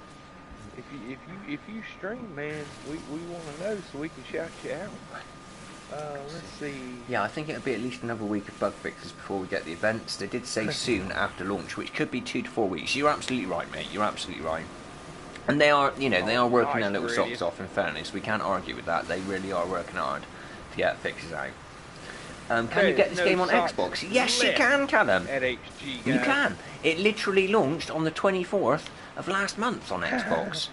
If you stream, man, we want to know so we can shout you out. Let's see. Yeah, I think it'll be at least another week of bug fixes before we get the events. They did say soon after launch, which could be 2 to 4 weeks. You're absolutely right, mate. You're absolutely right. And they are, you know, they are working their little socks off. In fairness, we can't argue with that. They really are working hard to get fixes out. Can you get this game on Xbox? Yes, you can, Callum. At HG, guys. You can. It literally launched on the 24th of last month on Xbox.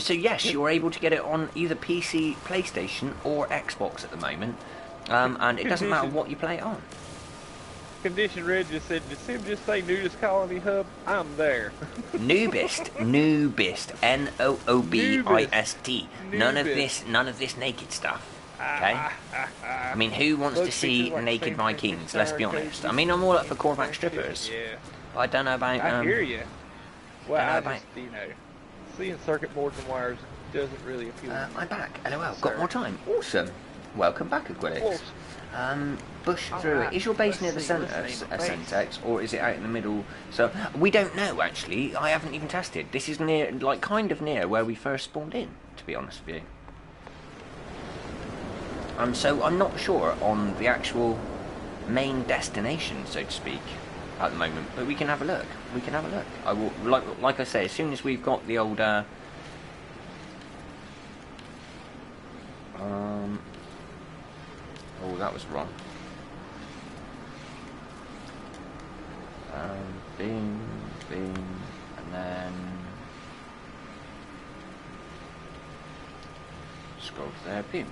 So yes, you're able to get it on either PC, PlayStation, or Xbox at the moment. And it doesn't matter what you play it on. Condition Red just said, did Sim just say Nudist Colony Hub? I'm there. Noobist. Noobist. None of this naked stuff. Okay? I mean, who wants to see naked Vikings? Let's be honest. I mean, I'm all up for Corvac strippers. Yeah. But I don't know about... I hear you. Well, seeing circuit boards and wires doesn't really appeal. I'm back. LOL. Got more time. Awesome. Welcome back, Aquilix. Bush through it. Is your base near the centre, semtex, or is it out in the middle? So we don't know actually. I haven't even tested. This is near, like, kind of near where we first spawned in, to be honest with you. So I'm not sure on the actual main destination, so to speak, at the moment. But we can have a look. We can have a look. I will, like I say, as soon as we've got the old. Oh, that was wrong. Beam, and then scroll to there, beam.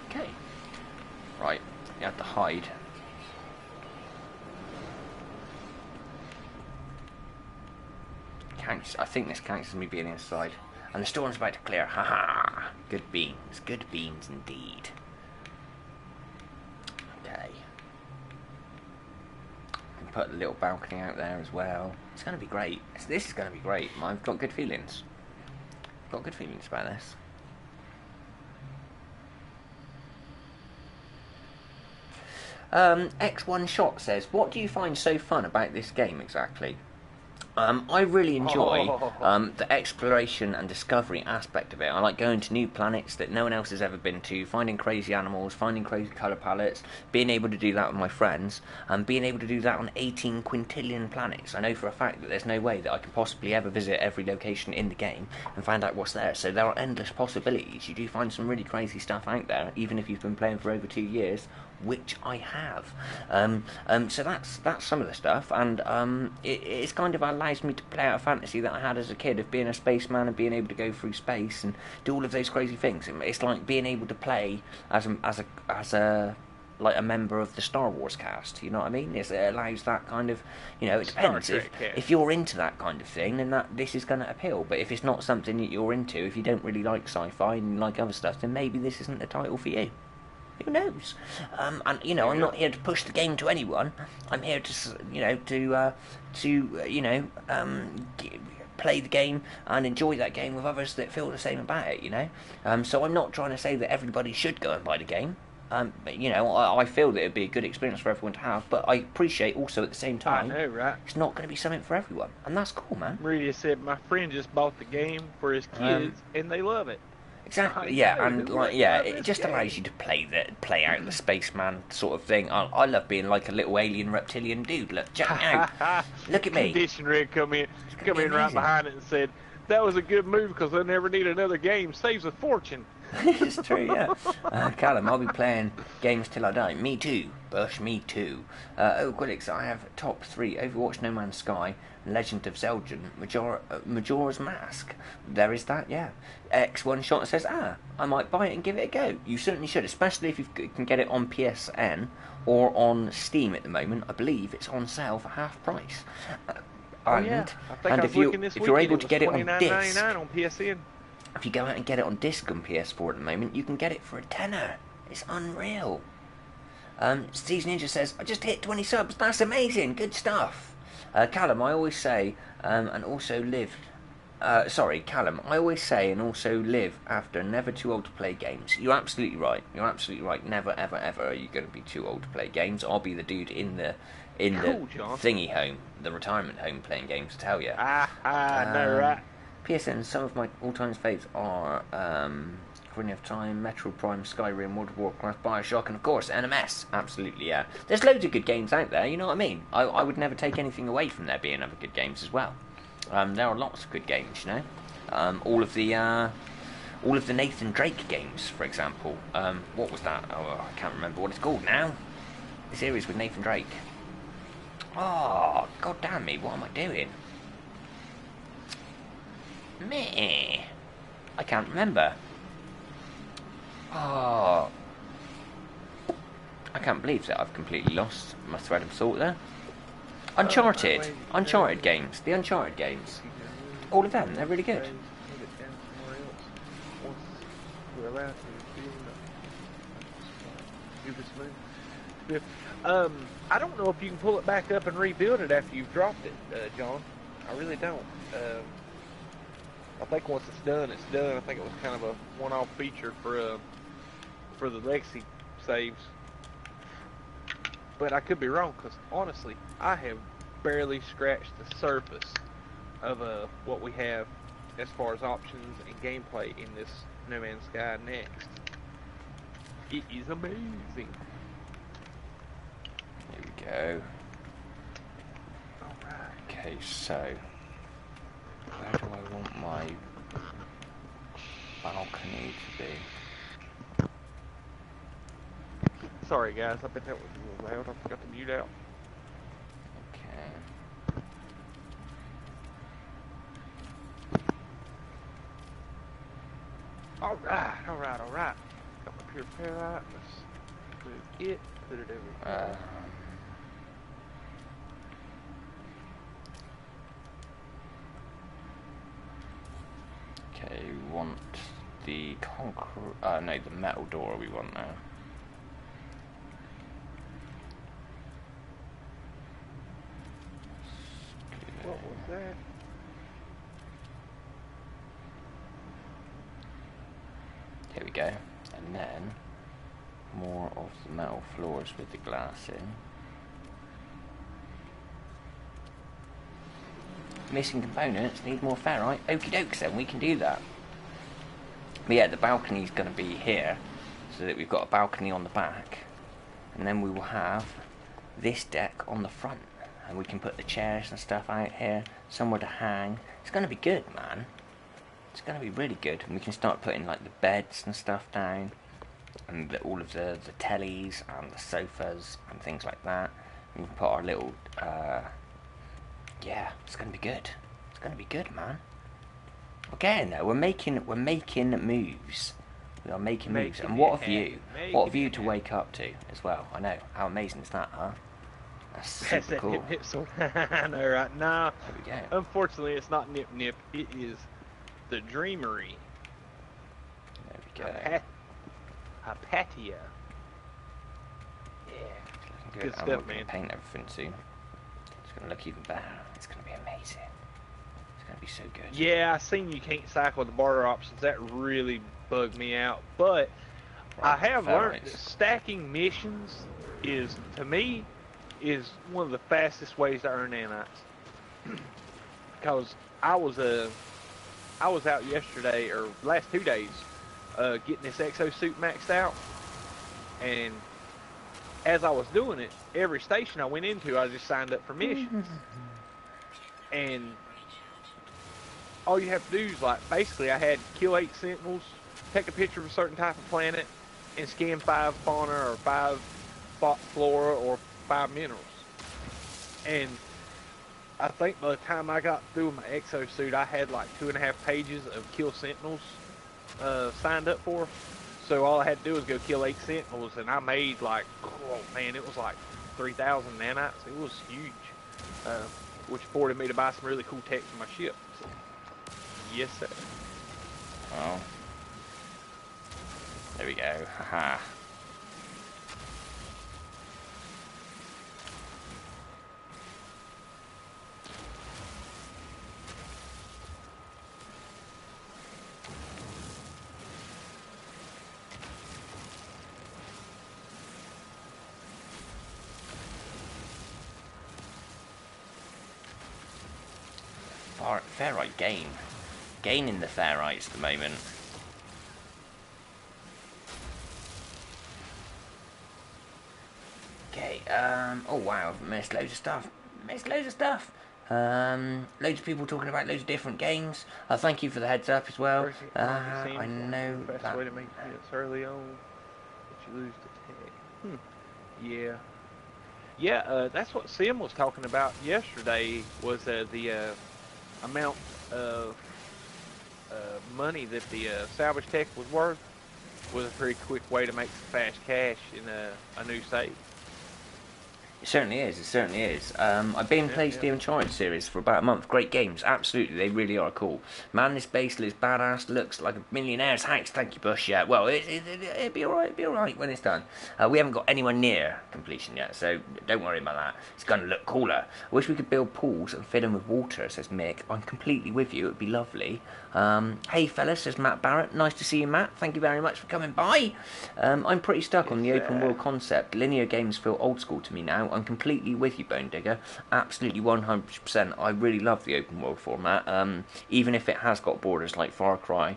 Okay. Right, you have to hide. I think this counts as me being inside. And the storm's about to clear. Haha! Good beans indeed. Okay. Can put a little balcony out there as well. It's going to be great. This is going to be great. I've got good feelings. Got good feelings about this. X1 Shot says, what do you find so fun about this game exactly? I really enjoy the exploration and discovery aspect of it. I like going to new planets that no one else has ever been to, finding crazy animals, finding crazy colour palettes, being able to do that with my friends, and being able to do that on 18 quintillion planets. I know for a fact that there's no way that I can possibly ever visit every location in the game and find out what's there, so there are endless possibilities. You do find some really crazy stuff out there, even if you've been playing for over 2 years, which I have. So that's some of the stuff, and it's kind of allows me to play out a fantasy that I had as a kid of being a spaceman and being able to go through space and do all of those crazy things. It's like being able to play as a like a member of the Star Wars cast. You know what I mean? It allows that kind of, you know, it depends. If you're into that kind of thing, then this is going to appeal. But if it's not something that you're into, if you don't really like sci-fi and you like other stuff, then maybe this isn't the title for you. Who knows? And you know, I'm not here to push the game to anyone. I'm here to, you know, play the game and enjoy that game with others that feel the same about it. You know, so I'm not trying to say that everybody should go and buy the game. But, you know, I feel that it'd be a good experience for everyone to have. But I appreciate also at the same time, I know, right? It's not going to be something for everyone, and that's cool, man. Maria said my friend just bought the game for his kids, and they love it. Exactly, yeah, and like, yeah, it just allows you to play out the spaceman sort of thing. I love being like a little alien reptilian dude. Look, check me out. Look at me. Condition Red come in right behind it and said, "That was a good move because they'll never need another game. Saves a fortune." It's true, yeah. Callum, I'll be playing games till I die. Me too, Bush, me too. Quillix, I have top 3: Overwatch, No Man's Sky, Legend of Zelda, Majora's Mask. There is that, yeah. X1 Shot says, I might buy it and give it a go. You certainly should, especially if you can get it on PSN or on Steam at the moment. I believe it's on sale for half price. And if you're able to get it on disc, on PSN. If you go out and get it on disc on PS4 at the moment, you can get it for a tenner. It's unreal. Steve Ninja says, I just hit 20 subs. That's amazing. Good stuff. Callum, I always say, and also live Sorry, Callum. I always say and also live after never too old to play games. You're absolutely right. You're absolutely right. Never, ever, ever are you going to be too old to play games. I'll be the dude in the Cool, John. thingy home, the retirement home, playing games. To tell you. No, right? PSN. Some of my all-time faves are Ocarina of Time, Metro Prime, Skyrim, World of Warcraft, Bioshock, and of course NMS. Absolutely, yeah. There's loads of good games out there. You know what I mean? I would never take anything away from there being other good games as well. There are lots of good games, you know. All of the Nathan Drake games, for example. What was that? Oh, I can't remember what it's called now. The series with Nathan Drake. Oh, god damn me! What am I doing? Meh. I can't remember. Oh, I can't believe that I've completely lost my thread of thought there. Uncharted games, the Uncharted games, all of them, they're really good. I don't know if you can pull it back up and rebuild it after you've dropped it, John. I really don't. I think once it's done, it's done. I think it was kind of a one-off feature for the legacy saves. But I could be wrong, because honestly, I have barely scratched the surface of what we have as far as options and gameplay in this No Man's Sky Next. It is amazing. Here we go. Alright. Okay, so where do I want my balcony to be? Sorry guys, I bet that was a little loud. I forgot to mute out. Okay. Alright. Got my pure ferrite. Let's put it over here. Okay, we want the concrete. No, the metal door we want now. What was that? Here we go. And then more of the metal floors with the glass in. Missing components, need more ferrite. Okie dokes then, we can do that. But yeah, the balcony's going to be here, so that we've got a balcony on the back. And then we will have this deck on the front. And we can put the chairs and stuff out here, somewhere to hang. It's going to be good, man. It's going to be really good. And we can start putting like the beds and stuff down. And all of the tellies and the sofas and things like that. And we can put our little... yeah, it's going to be good. It's going to be good, man. Again, though, we're making moves. We are making moves. And what a view. What a view to wake up to as well. I know. How amazing is that, huh? That's super cool. Nip sword. I know, right? No. There we go. Unfortunately, it's not Nip Nip. It is the Dreamery. There we go. Hypatia. Yeah. Good Stuff, and we're man. Gonna paint everything soon. It's gonna look even better. It's gonna be amazing. It's gonna be so good. Yeah, I seen you can't cycle the barter options. That really bugged me out. But Right, I have learned ferrites. that stacking missions is, to me, is one of the fastest ways to earn nanites. Because I was out yesterday, or last 2 days, getting this exosuit maxed out, and as I was doing it, every station I went into, I just signed up for missions. And all you have to do is, like, basically I had to kill 8 sentinels, take a picture of a certain type of planet, and scan 5 fauna or 5 flora or 5 minerals. And I think by the time I got through with my exosuit, I had like 2.5 pages of kill sentinels signed up for. So all I had to do was go kill 8 sentinels, and I made like, oh man, it was like 3,000 nanites. It was huge, which afforded me to buy some really cool tech for my ship. So, yes, sir. Well, there we go. Haha. ferrite gain. Gaining the ferrites at the moment. Okay, oh wow, I've missed loads of stuff. Loads of people talking about loads of different games. Thank you for the heads up as well. I know the best that. way to make hits early on, but you lose the tech. Yeah. Yeah, that's what Sim was talking about yesterday, was the amount of money that the salvage tech was worth was a pretty quick way to make some fast cash in a new save. It certainly is, it certainly is. I've been playing the Uncharted series for about a month. Great games, absolutely, they really are cool. Man, this base looks badass, looks like a millionaire's house. Thank you, Bush. Yeah, well, it'll be alright when it's done. We haven't got anywhere near completion yet, so don't worry about that. It's going to look cooler. I wish we could build pools and fill them with water, says Mick. I'm completely with you, it'd be lovely. Hey fellas, says Matt Barrett. Nice to see you, Matt. Thank you very much for coming by. I'm pretty stuck on the open world concept. Linear games feel old school to me now. I'm completely with you, Bone Digger. Absolutely 100%. I really love the open world format. Even if it has got borders like Far Cry,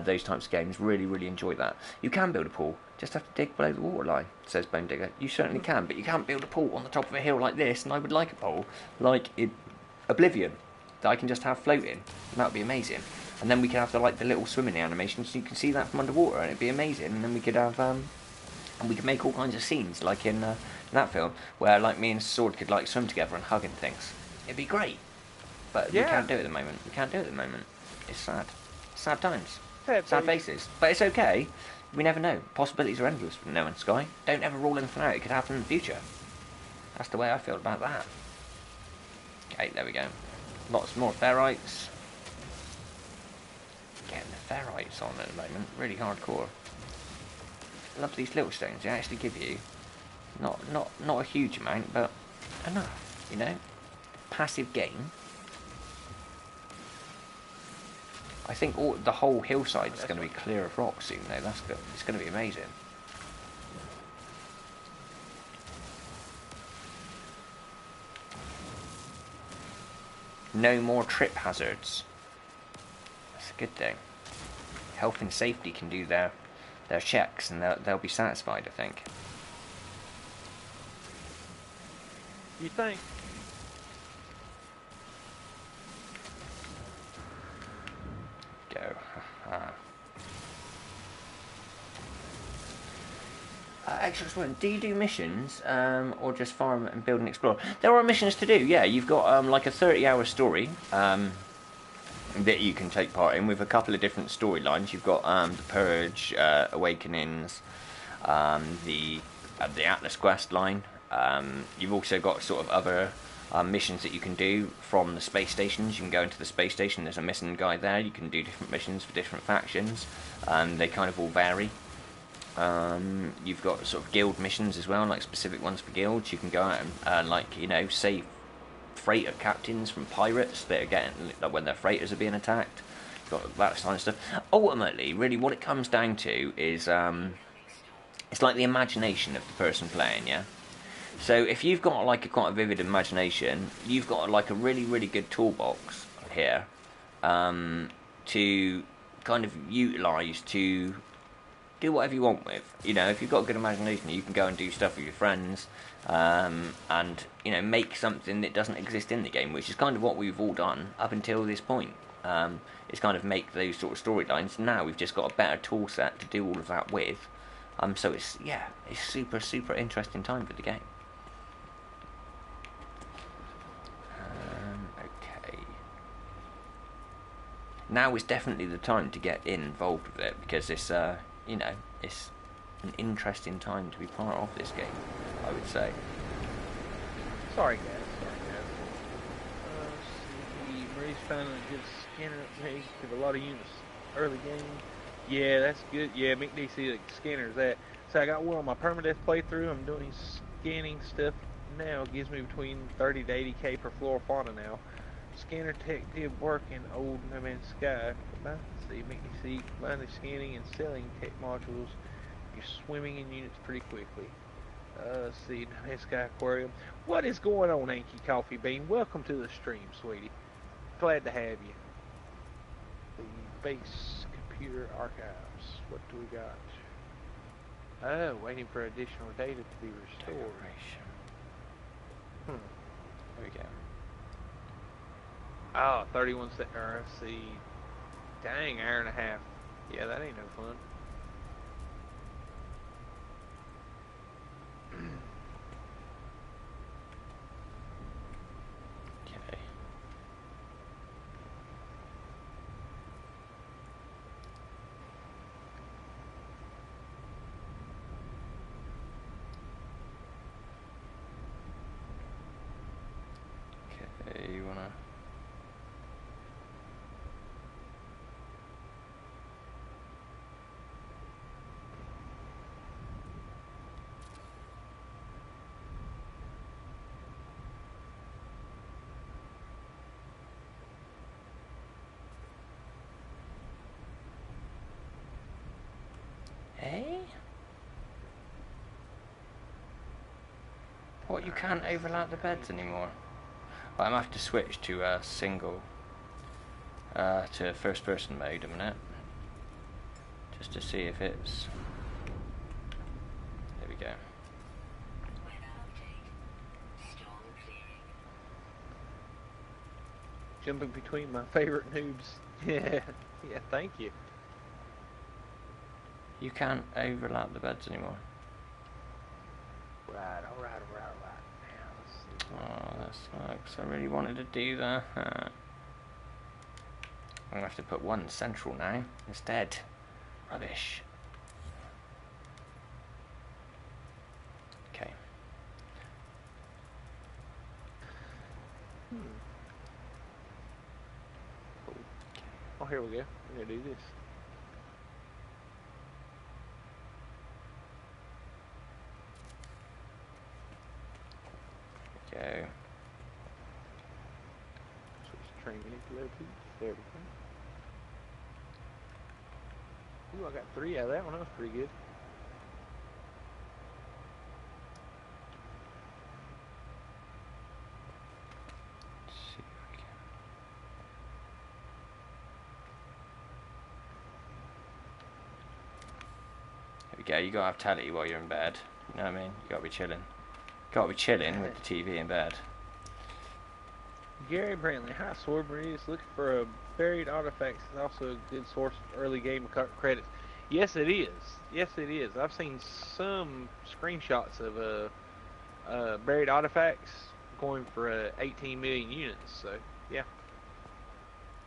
those types of games, really enjoy that. You can build a pool, just have to dig below the waterline, says Bone Digger. You certainly can, but you can't build a pool on the top of a hill like this, and I would like a pool like in Oblivion that I can just have floating. That would be amazing. And then we could have the little swimming animations, so you can see that from underwater, and it'd be amazing. And then we could have and we could make all kinds of scenes, like in that film, where like me and Sword could like swim together and hug and things. It'd be great. But we can't do it at the moment. It's sad. Sad times. Sad faces. But it's okay. We never know. Possibilities are endless from No Man's Sky. Don't ever rule anything out. It could happen in the future. That's the way I feel about that. Okay, there we go. Lots more ferrites. Getting the ferrites on at the moment. Really hardcore. Love these little stones. They actually give you not a huge amount, but enough. You know, passive gain. I think the whole hillside is going to be clear of rock soon, though. That's good. It's going to be amazing. No more trip hazards. That's a good thing. Health and safety can do their checks, and they'll be satisfied, I think. You think? Go. Excellent one. Do you do missions, or just farm and build and explore? There are missions to do, yeah. You've got like a 30-hour story that you can take part in with a couple of different storylines. You've got the Purge, Awakenings, the Atlas Quest line. You've also got sort of other missions that you can do from the space stations. You can go into the space station, there's a mission guide there. You can do different missions for different factions. They kind of all vary. You've got sort of guild missions as well, like specific ones for guilds. You can go out and like, you know, save freighter captains from pirates that are getting, like, when their freighters are being attacked. You've got that kind of stuff. Ultimately, really what it comes down to is it's like the imagination of the person playing, yeah? So if you've got like quite a vivid imagination, you've got like a really good toolbox here to kind of utilise to do whatever you want with. You know, if you've got a good imagination, you can go and do stuff with your friends, and, you know, make something that doesn't exist in the game, which is kind of what we've all done up until this point. It's kind of make those sort of storylines. Now we've just got a better tool set to do all of that with. So it's super interesting time for the game. Okay. Now is definitely the time to get involved with it, because it's you know, it's an interesting time to be part of this game, I would say. Sorry guys. See, Marie's found a good scanner update with a lot of units early game. Yeah, that's good. Yeah, McDC, the scanner's that. So I got one on my permadeath playthrough. I'm doing scanning stuff now. It gives me between 30 to 80k per flora fauna now. Scanner tech did work in old No Man's Sky. Let's see, McDC, combine the scanning and selling tech modules. You're swimming in units pretty quickly. Let's see, No Man's Sky Aquarium. What is going on, Anky Coffee Bean? Welcome to the stream, sweetie. Glad to have you. The base computer archives. What do we got? Oh, waiting for additional data to be restored. Decoration. There we go. Oh, 31 seconds. Let's see. Dang, hour and a half. Yeah, that ain't no fun. Okay. Okay, you wanna... Hey? What, you can't overlap the beds anymore? Well, I'm gonna have to switch to single, to first person mode a minute. Just to see if it's... There we go. Jumping between my favorite noobs. Yeah, thank you. You can't overlap the beds anymore. Right, alright. Now, let's see. Oh, that sucks. I really wanted to do that. I'm gonna have to put one central now instead. Rubbish. Okay. Cool. Oh, here we go. We're gonna do this. Go. Switch train manipulator. There we go. Ooh, I got 3 out of that one. That was pretty good. Let's see if we can. There we go. You gotta have tally while you're in bed. You know what I mean? You gotta be chilling. Gotta be chilling with the TV in bed. Gary Brantley, hi Swordbury, is looking for a buried artifacts is also a good source of early game credits. Yes, it is. Yes, it is. I've seen some screenshots of buried artifacts going for 18 million units. So yeah,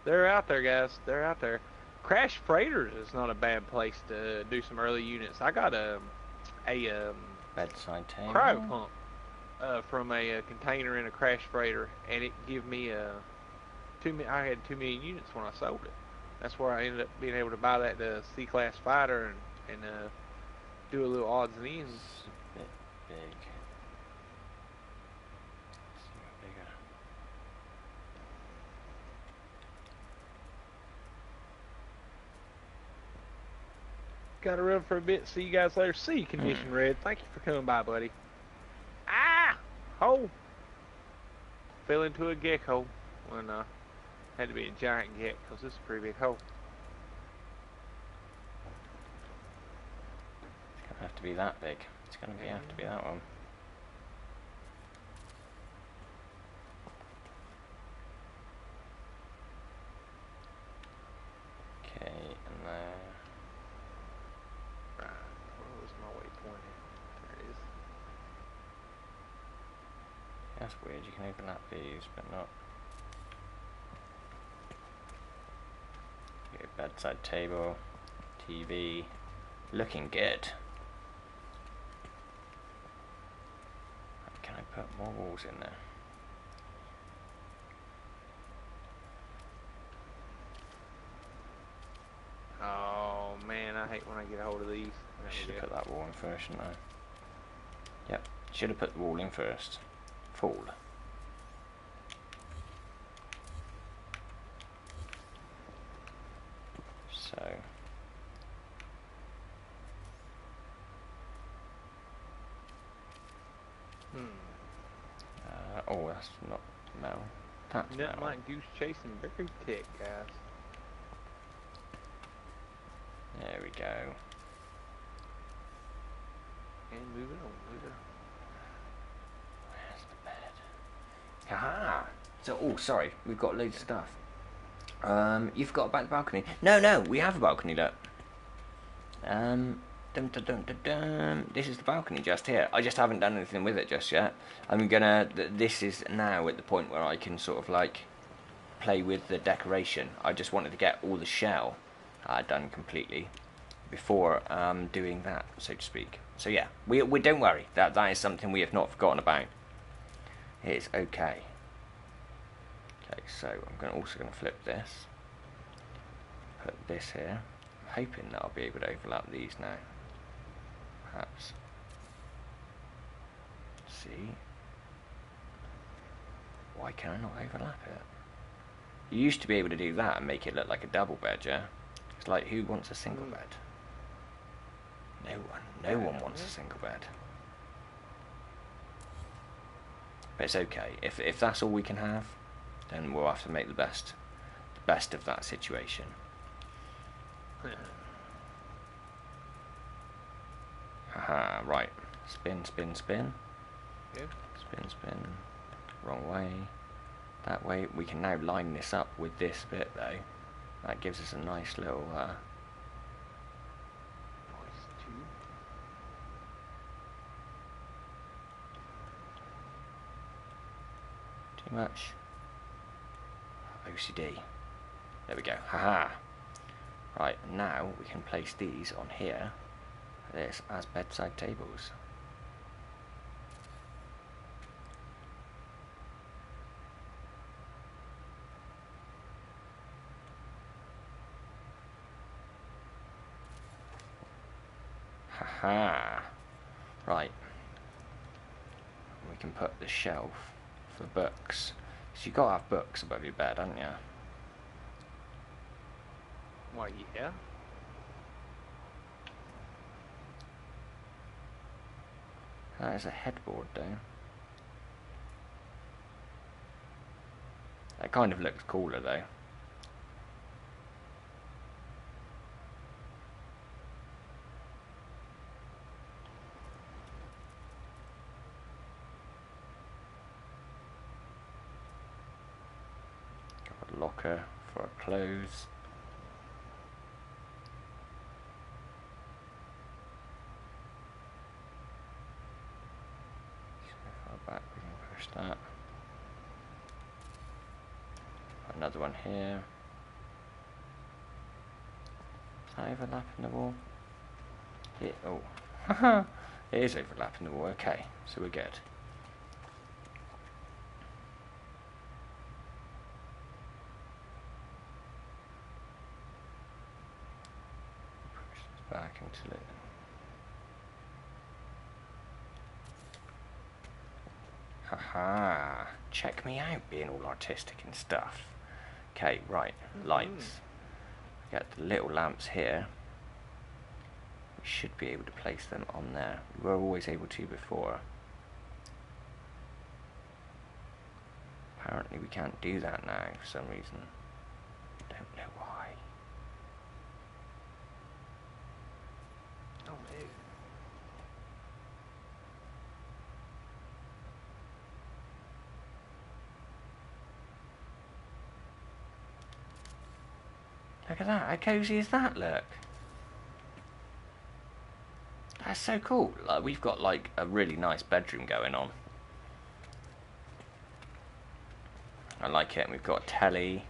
they're out there, guys. They're out there. Crash freighters is not a bad place to do some early units. I got a Bedside table. cryo pump from a container in a crash freighter, and it gave me I had 2 million units when I sold it. That's where I ended up being able to buy that C-class fighter and do a little odds and ends. It's a bit big. Let's see what bigger. Got to run for a bit. See you guys later. See you, Condition Red. Thank you for coming by, buddy. Ah! Hole! Fell into a gecko when had to be a giant gecko because this is a pretty big hole. It's gonna have to be that big. It's gonna have to be that one. Okay, and there. Right. Where was my waypoint? There it is. That's weird. You can overlap these, but not. Okay, bedside table, TV, looking good. Can I put more walls in there? Oh man, I hate when I get a hold of these. I should have put that wall in first, shouldn't I? Yep, should have put the wall in first. Fall. So. Hmm. Oh, that's not metal. That's Nothing metal. like goose chasing very tick, guys. There we go. And moving on, moving Where's the bed? Haha! So, oh, sorry, we've got loads of stuff. You forgot about the balcony. No, we have a balcony, look. Dum, dum, dum, dum, dum. This is the balcony just here. I just haven't done anything with it just yet. I'm gonna. This is now at the point where I can sort of like play with the decoration. I just wanted to get all the shell done completely before doing that, so to speak. So yeah, we don't worry. That is something we have not forgotten about. It's okay. Okay, so I'm also gonna flip this. Put this here. I'm hoping that I'll be able to overlap these now. Perhaps. See? Why can I not overlap it? You used to be able to do that and make it look like a double bed, yeah? It's like, who wants a single bed? No one. No one wants a single bed. But it's okay. If that's all we can have, then we'll have to make the best of that situation. Haha, right. Spin, spin, spin. Yeah. Spin, spin. Wrong way. That way. We can now line this up with this bit, though. That gives us a nice little... Too much. OCD. There we go. Haha. Right, now we can place these on here. This as bedside tables. Haha. Right. We can put the shelf for books. So you've got to have books above your bed, haven't you? Why, yeah. That is a headboard, though. That kind of looks cooler, though. Got a locker for our clothes. Back, we can push that. Another one here. Is that overlapping the wall? Oh, it is overlapping the wall. Okay, so we're good. Push this back until it. Haha, check me out being all artistic and stuff. Okay, right, lights. Get the little lamps here. We should be able to place them on there. We were always able to before. Apparently we can't do that now for some reason. Don't know why. Oh, man. Look at that, how cozy is that, look? That's so cool. Like, we've got like a really nice bedroom going on. I like it. We've got a telly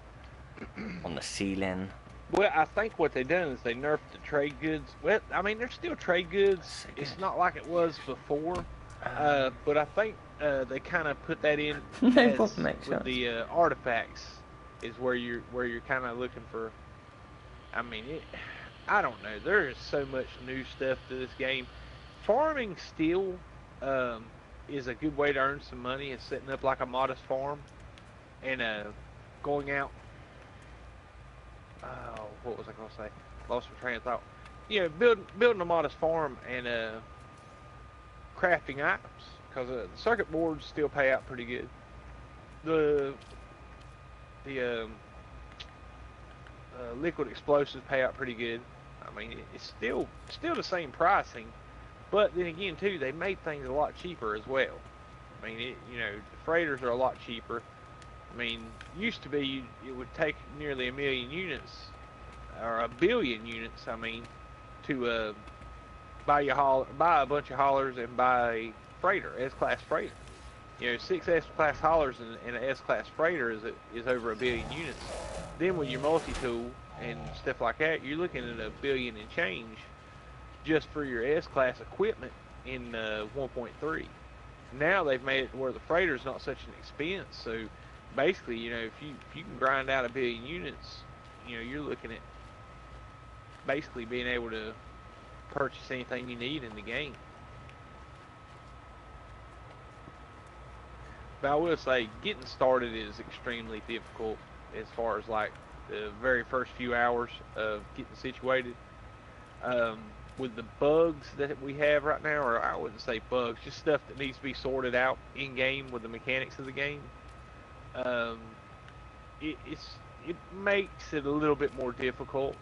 on the ceiling. Well, I think what they done is they nerfed the trade goods. Well, I mean, there's still trade goods. So it's good. not like it was before. But I think they kind of put that in No as problem, makes with sense. the artifacts is where you're kind of looking for. I mean, I don't know. There is so much new stuff to this game. Farming still is a good way to earn some money. Is setting up like a modest farm and going out. Oh, what was I going to say? Lost my train of thought. Yeah, building a modest farm and crafting items because the circuit boards still pay out pretty good. The the liquid explosives pay out pretty good. I mean, it's still the same pricing, but then again, too, they made things a lot cheaper as well. I mean, the freighters are a lot cheaper. I mean, used to be it would take nearly 1,000,000 units, or 1,000,000,000 units, I mean, to buy a bunch of haulers and buy a freighter, S-class freighter. 6 S-class haulers and an S-class freighter is over 1,000,000,000 units. Then with your multi-tool and stuff like that, you're looking at 1,000,000,000 and change just for your S-class equipment in 1.3. Now they've made it to where the freighter's not such an expense. So basically, if you can grind out 1,000,000,000 units, you're looking at basically being able to purchase anything you need in the game. But I will say, getting started is extremely difficult as far as like the very first few hours of getting situated. With the bugs that we have right now, or I wouldn't say bugs, just stuff that needs to be sorted out in game with the mechanics of the game. It makes it a little bit more difficult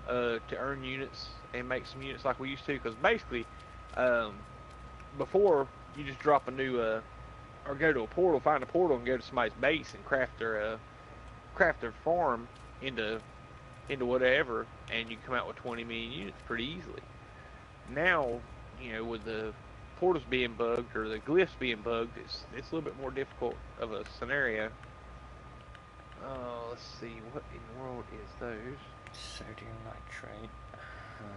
to earn units and make some units like we used to. Because basically, before you just drop a new or go to a portal, find a portal, and go to somebody's base and craft their farm into whatever, and you come out with 20,000,000 units pretty easily. Now, with the portals being bugged or the glyphs being bugged, it's a little bit more difficult of a scenario. Let's see, what in the world is those? Sodium nitrate.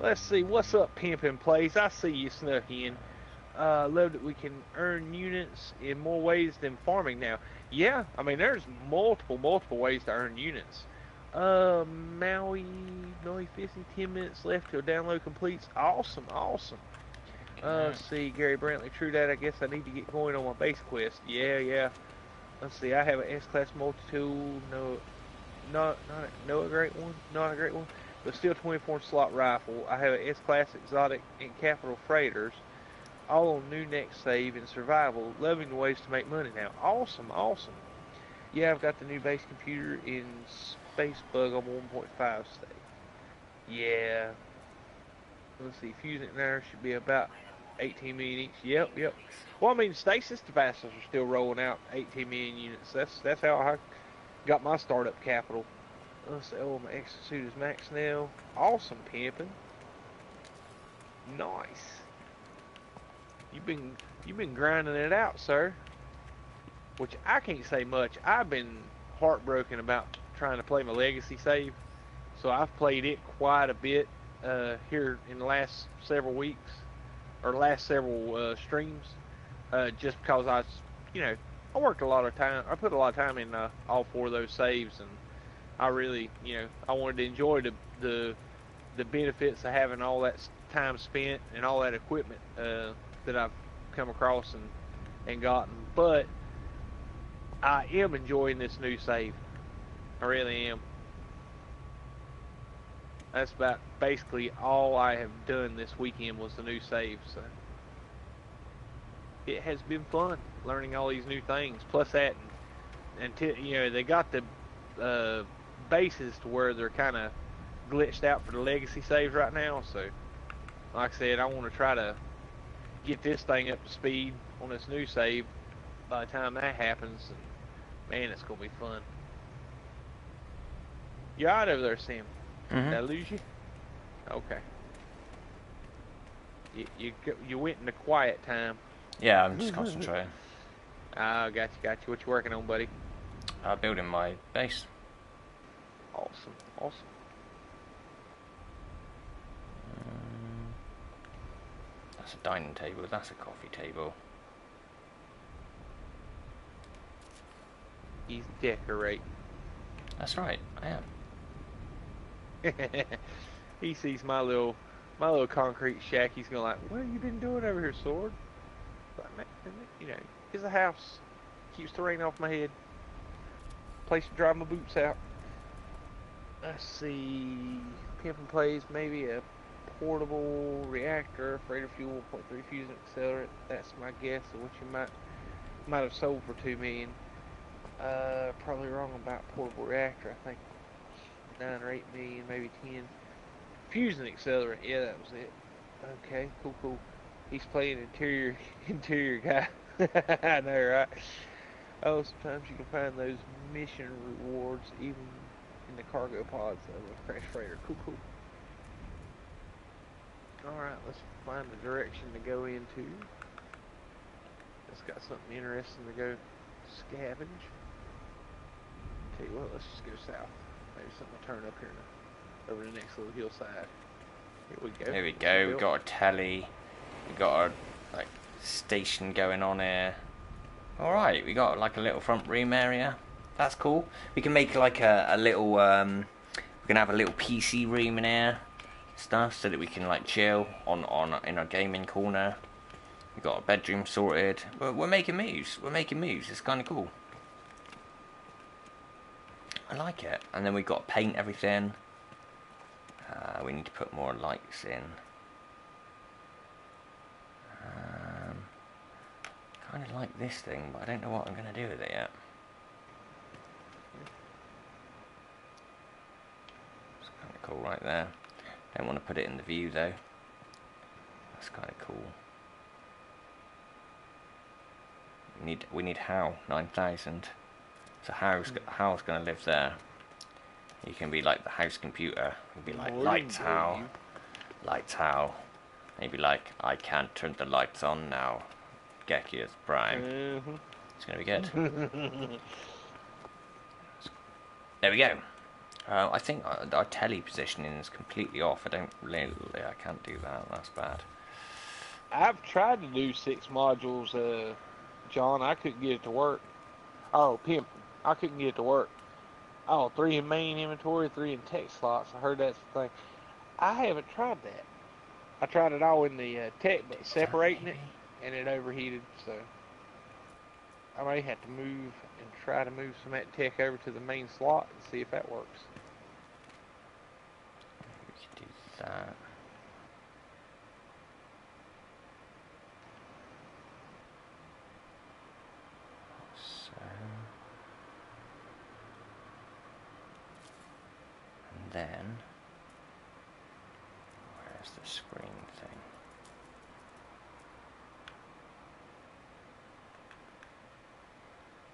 Let's see, what's up, Pimp in Place? I see you snuck in. Love that we can earn units in more ways than farming now. Yeah, I mean, there's multiple ways to earn units. Maui 50, 10 minutes left till download completes. Awesome. Let's see, Gary Brantley, true that. I guess I need to get going on my base quest. Yeah. Let's see, I have an S-class multi-tool. Not a great one, but still 24 slot rifle. I have an S-class exotic and capital freighters, all on new next save and survival. Loving the ways to make money now. Awesome. Yeah, I've got the new base computer in Space Bug on 1.5 state. Yeah. Let's see, fusing there should be about 18,000,000 each. Yep. Well, I mean, stasis devices are still rolling out 18,000,000 units. That's how I got my startup capital. Let's see, my exosuit is max now. Awesome, pimping. Nice. You've been grinding it out, sir. Which I can't say much. I've been heartbroken about trying to play my legacy save, so I've played it quite a bit here in the last several weeks or last several streams, just because I worked a lot of time. I put a lot of time in all 4 of those saves, and I really, I wanted to enjoy the benefits of having all that time spent and all that equipment that I've come across and gotten. But I am enjoying this new save. I really am. That's about basically all I have done this weekend was the new save. So it has been fun learning all these new things. Plus that, until they got the bases to where they're kind of glitched out for the legacy saves right now. So, like I said, I want to try to get this thing up to speed on this new save by the time that happens. And man, it's gonna be fun. You alright over there, Sam? Mm-hmm. Did I lose you? Okay. You went into quiet time. Yeah, I'm just concentrating. Ah, got you. What you working on, buddy? Building my base. Awesome. That's a dining table. That's a coffee table. He's decorating. That's right, I am. He sees my little concrete shack. He's going like, "What have you been doing over here, Sword?" Like, man, it's a house. Keeps the rain off my head. Place to dry my boots out. Let's see. Pimpin' plays maybe a portable reactor, freighter fuel, 1.3 fusion accelerant. That's my guess of what you might have sold for 2 million. Probably wrong about portable reactor. I think 9 or 8 million, maybe 10. Fusion accelerant. Yeah, that was it. Okay, cool, cool. He's playing interior guy. I know, right? Oh, sometimes you can find those mission rewards even in the cargo pods of a crash freighter. Cool, cool. Alright, let's find the direction to go into. It's got something interesting to go scavenge. Tell you what, let's just go south. Maybe something will turn up here now, over the next little hillside. Here we go. Here we go. We've got a telly. We've got a like station going on here. Alright, we got like a little front room area. That's cool. We can make like a little we can have a little PC room in here stuff so that we can like chill on in our gaming corner. We've got a bedroom sorted. We're making moves. We're making moves. It's kind of cool. I like it. And then we've got to paint everything. We need to put more lights in. Kind of like this thing, but I don't know what I'm going to do with it yet. It's kind of cool right there. Don't want to put it in the view though. That's kind of cool. We need Hal 9000. So Hal's going to live there. You can be like the house computer. You can be like lights Hal, lights Hal. Maybe like I can't turn the lights on now. Geki is prime. It's going to be good. There we go. I think our telly positioning is completely off. I can't do that. That's bad. I've tried to do 6 modules, John. I couldn't get it to work. Oh, pimp. I couldn't get it to work. Oh, 3 in main inventory, 3 in text slots. I heard that's the thing. I haven't tried that. I tried it all in the tech, but separating it, and it overheated, so I may have to move and try to move some of that tech over to the main slot and see if that works. We could do that. So, and then where's the screen thing?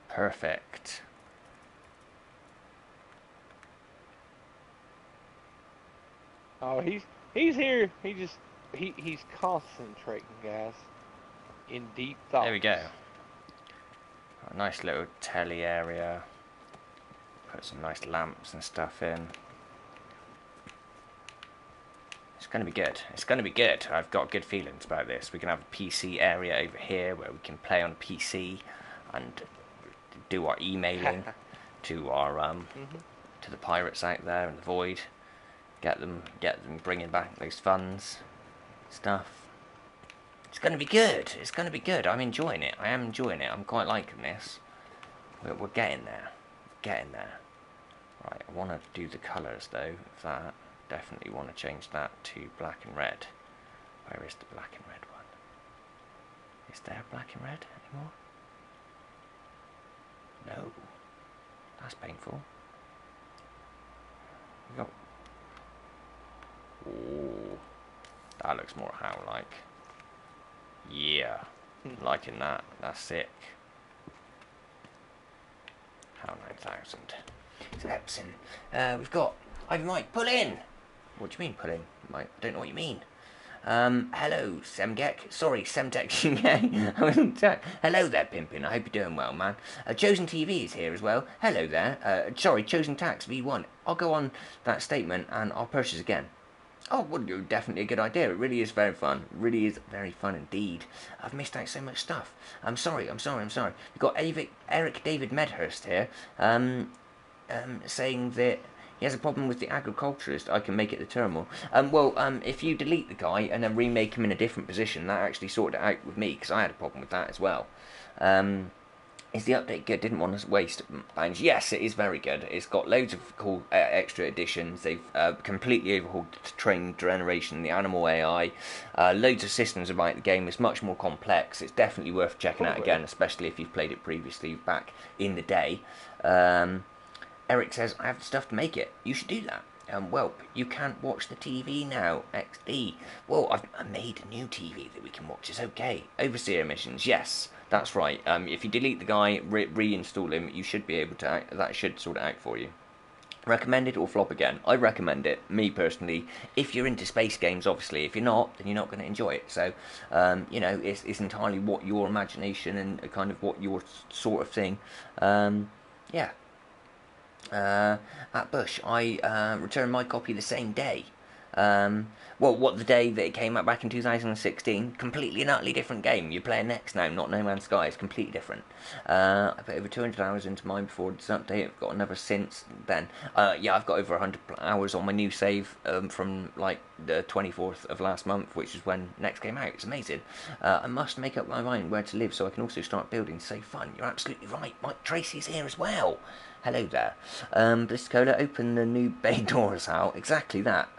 Perfect. Oh, he's here. He's concentrating, guys, in deep thought. There we go. A nice little telly area. Put some nice lamps and stuff in. It's going to be good. It's going to be good. I've got good feelings about this. We can have a PC area over here where we can play on a PC and do our emailing to our to the pirates out there in the void. Get them bringing back those funds, stuff. It's going to be good. It's going to be good. I'm enjoying it. I am enjoying it. I'm quite liking this. We're getting there. Getting there. Right, I want to do the colours though of that. Definitely want to change that to black and red. Where is the black and red one? Is there black and red anymore? No. That's painful. We got... Ooh. That looks more how-like. Yeah. Liking that. That's sick. How 9000. So Epson. We've got... Ivy Mike, pull in! What do you mean, pull in? Mike, I don't know what you mean. Hello, Semgek. Sorry, semtexuk. Hello there, Pimpin. I hope you're doing well, man. Chosen TV is here as well. Hello there. Sorry, Chosen Tax V1. I'll go on that statement and I'll purchase again. Oh, well, definitely a good idea. It really is very fun. It really is very fun indeed. I've missed out so much stuff. I'm sorry. We've got Eric David Medhurst here, saying that he has a problem with the agriculturist. I can make it the terminal. If you delete the guy and then remake him in a different position, that actually sorted it out with me, because I had a problem with that as well. Is the update good? Didn't want to waste bounds. Yes, it is very good. It's got loads of cool extra additions. They've completely overhauled the train generation, the animal AI, loads of systems about the game. It's much more complex. It's definitely worth checking out again, especially if you've played it previously back in the day. Eric says, I have the stuff to make it. You should do that. Well, you can't watch the TV now, XD. Well, I made a new TV that we can watch. It's okay. Overseer missions, yes, that's right. If you delete the guy, reinstall him, you should be able to. That should sort it out for you. Recommend it or flop again? I recommend it, me personally. If you're into space games, obviously. If you're not, then you're not going to enjoy it. So, you know, it's entirely what your imagination and kind of what your sort of thing. Yeah. At Bush, I returned my copy the same day. Well, what the day that it came out back in 2016, completely and utterly different game. You're playing next now, not No Man's Sky. It's completely different. I put over 200 hours into mine before this update. I've got another since then. Yeah, I've got over 100 hours on my new save from like the 24th of last month, which is when next came out. It's amazing. I must make up my mind where to live so I can also start building. So fun. You're absolutely right. Mike Tracy's here as well. Hello there. Bliss Cola, open the new bay doors out. Exactly that.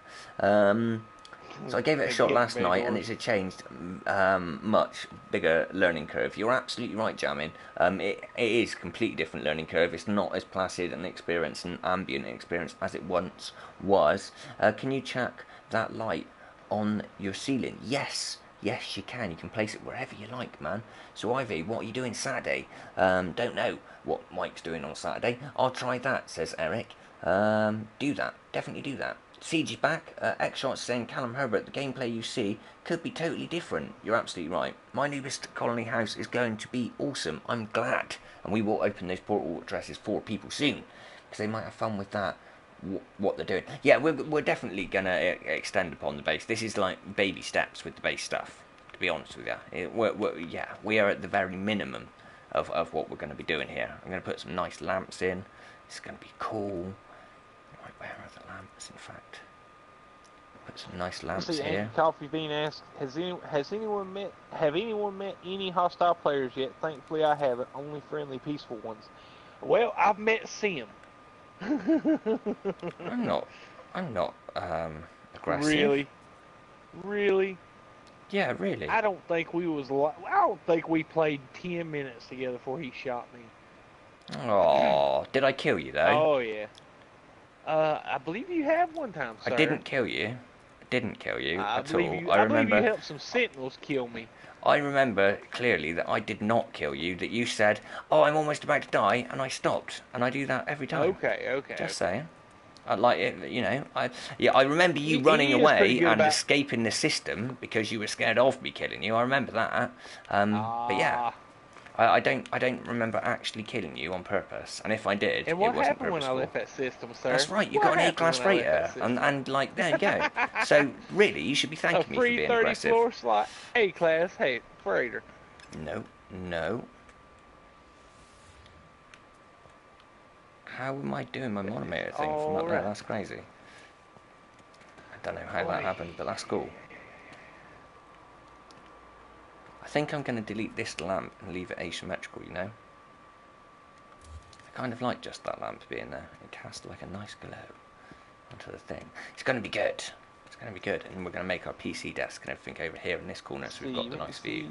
So I gave it a shot last night, and it's a changed, much bigger learning curve. You're absolutely right, Jamin. It is a completely different learning curve. It's not as placid an experience, an ambient experience as it once was. Can you chuck that light on your ceiling? Yes, you can. You can place it wherever you like, man. So Ivy, what are you doing Saturday? Don't know what Mike's doing on Saturday. I'll try that, says Eric. Do that. Definitely do that. Siege is back. X-Shot's saying, Callum Herbert, the gameplay you see could be totally different. You're absolutely right. My Noobist colony house is going to be awesome. I'm glad. And we will open those portal addresses for people soon, because they might have fun with that, what they're doing. Yeah, we're definitely going to extend upon the base. This is like baby steps with the base stuff, to be honest with you. We are at the very minimum of what we're going to be doing here. I'm going to put some nice lamps in. It's going to be cool. Right, where are the lamps, in fact? Put some nice lamps here. Coffee Bean asks, have anyone met any hostile players yet? Thankfully I haven't, only friendly, peaceful ones. Well, I've met Sim. I'm not aggressive. Really? Yeah, really. I don't think we played 10 minutes together before he shot me. Oh, did I kill you though? Oh yeah. I believe you have one time, sir. I didn't kill you. I at all. I believe you helped some sentinels kill me. I remember clearly that I did not kill you, that you said, oh, I'm almost about to die, and I stopped. And I do that every time. Okay. Just saying. I like it, you know. I remember you running away and escaping the system because you were scared of me killing you. I remember that. But yeah. I don't remember actually killing you on purpose, and if I did, and what it wasn't happened purposeful. when I left that system, sir? That's right, you got an A-class freighter, and like, there you go. So, really, you should be thanking me for being aggressive. A free 30-floor slot, A-class, hey, freighter. No. How am I doing my monometer thing from up there? That's crazy. I don't know how that happened, but that's cool. I think I'm going to delete this lamp and leave it asymmetrical, you know? I kind of like just that lamp being there. It casts like a nice glow onto the thing. It's going to be good. And we're going to make our PC desk and everything over here in this corner so we've got the nice view.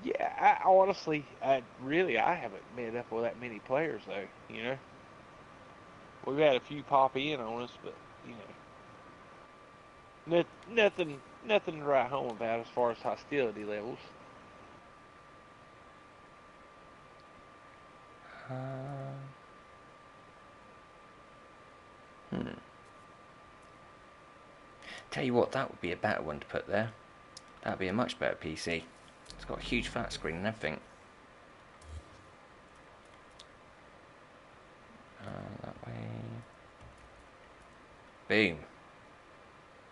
Yeah, I honestly, I haven't met up with that many players though, you know? We've had a few pop in on us, but you know, nothing to write home about as far as hostility levels. Tell you what, that would be a better one to put there. That would be a much better PC. It's got a huge flat screen and everything. That way. Boom.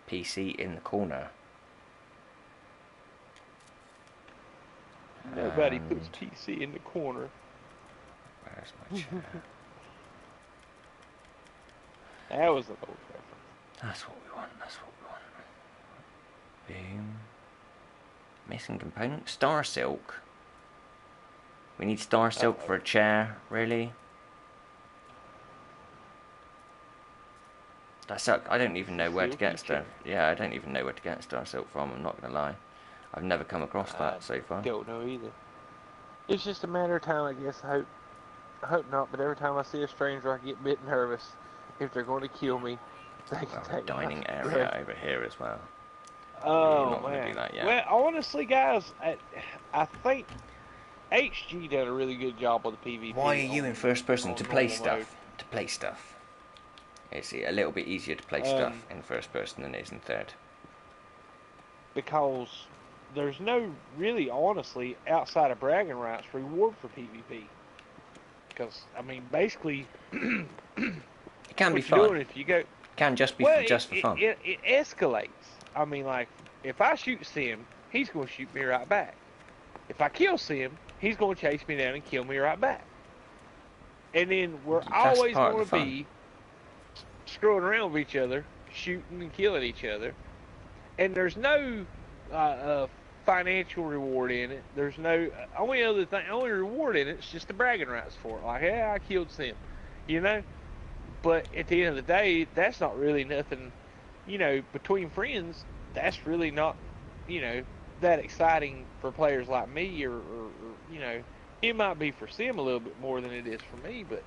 PC in the corner. Nobody puts PC in the corner. Where's my chair? That was an old reference. That's what we want. That's what we want. Boom. Missing component. Star silk. We need star silk for a chair. Really? That's I don't even know where to get stuff. Yeah, I don't even know where to get star silk from. I'm not gonna lie. I've never come across that so far. Don't know either. It's just a matter of time, I guess. I hope not. But every time I see a stranger, I get a bit nervous. If they're going to kill me, they can take dining area over here as well. Oh not man. Gonna do that yet. Well, honestly, guys, I think HG done a really good job with the PvP. Why are you in first person to play stuff? To play stuff. It's a little bit easier to play stuff in first person than it is in third. Because there's no, really, honestly, outside of bragging rights, reward for PvP. Because, I mean, basically, it can be fun. If you go, can just be just for fun. It escalates. I mean, like, if I shoot Sim, he's going to shoot me right back. If I kill Sim, he's going to chase me down and kill me right back. And then we're always going to be screwing around with each other, shooting and killing each other, and there's no financial reward in it. There's no only reward in it is just the bragging rights for it. Like, yeah, I killed Sim, you know. But at the end of the day, that's not really nothing, you know. Between friends, that's really not, you know, that exciting for players like me, or you know, it might be for Sim a little bit more than it is for me, but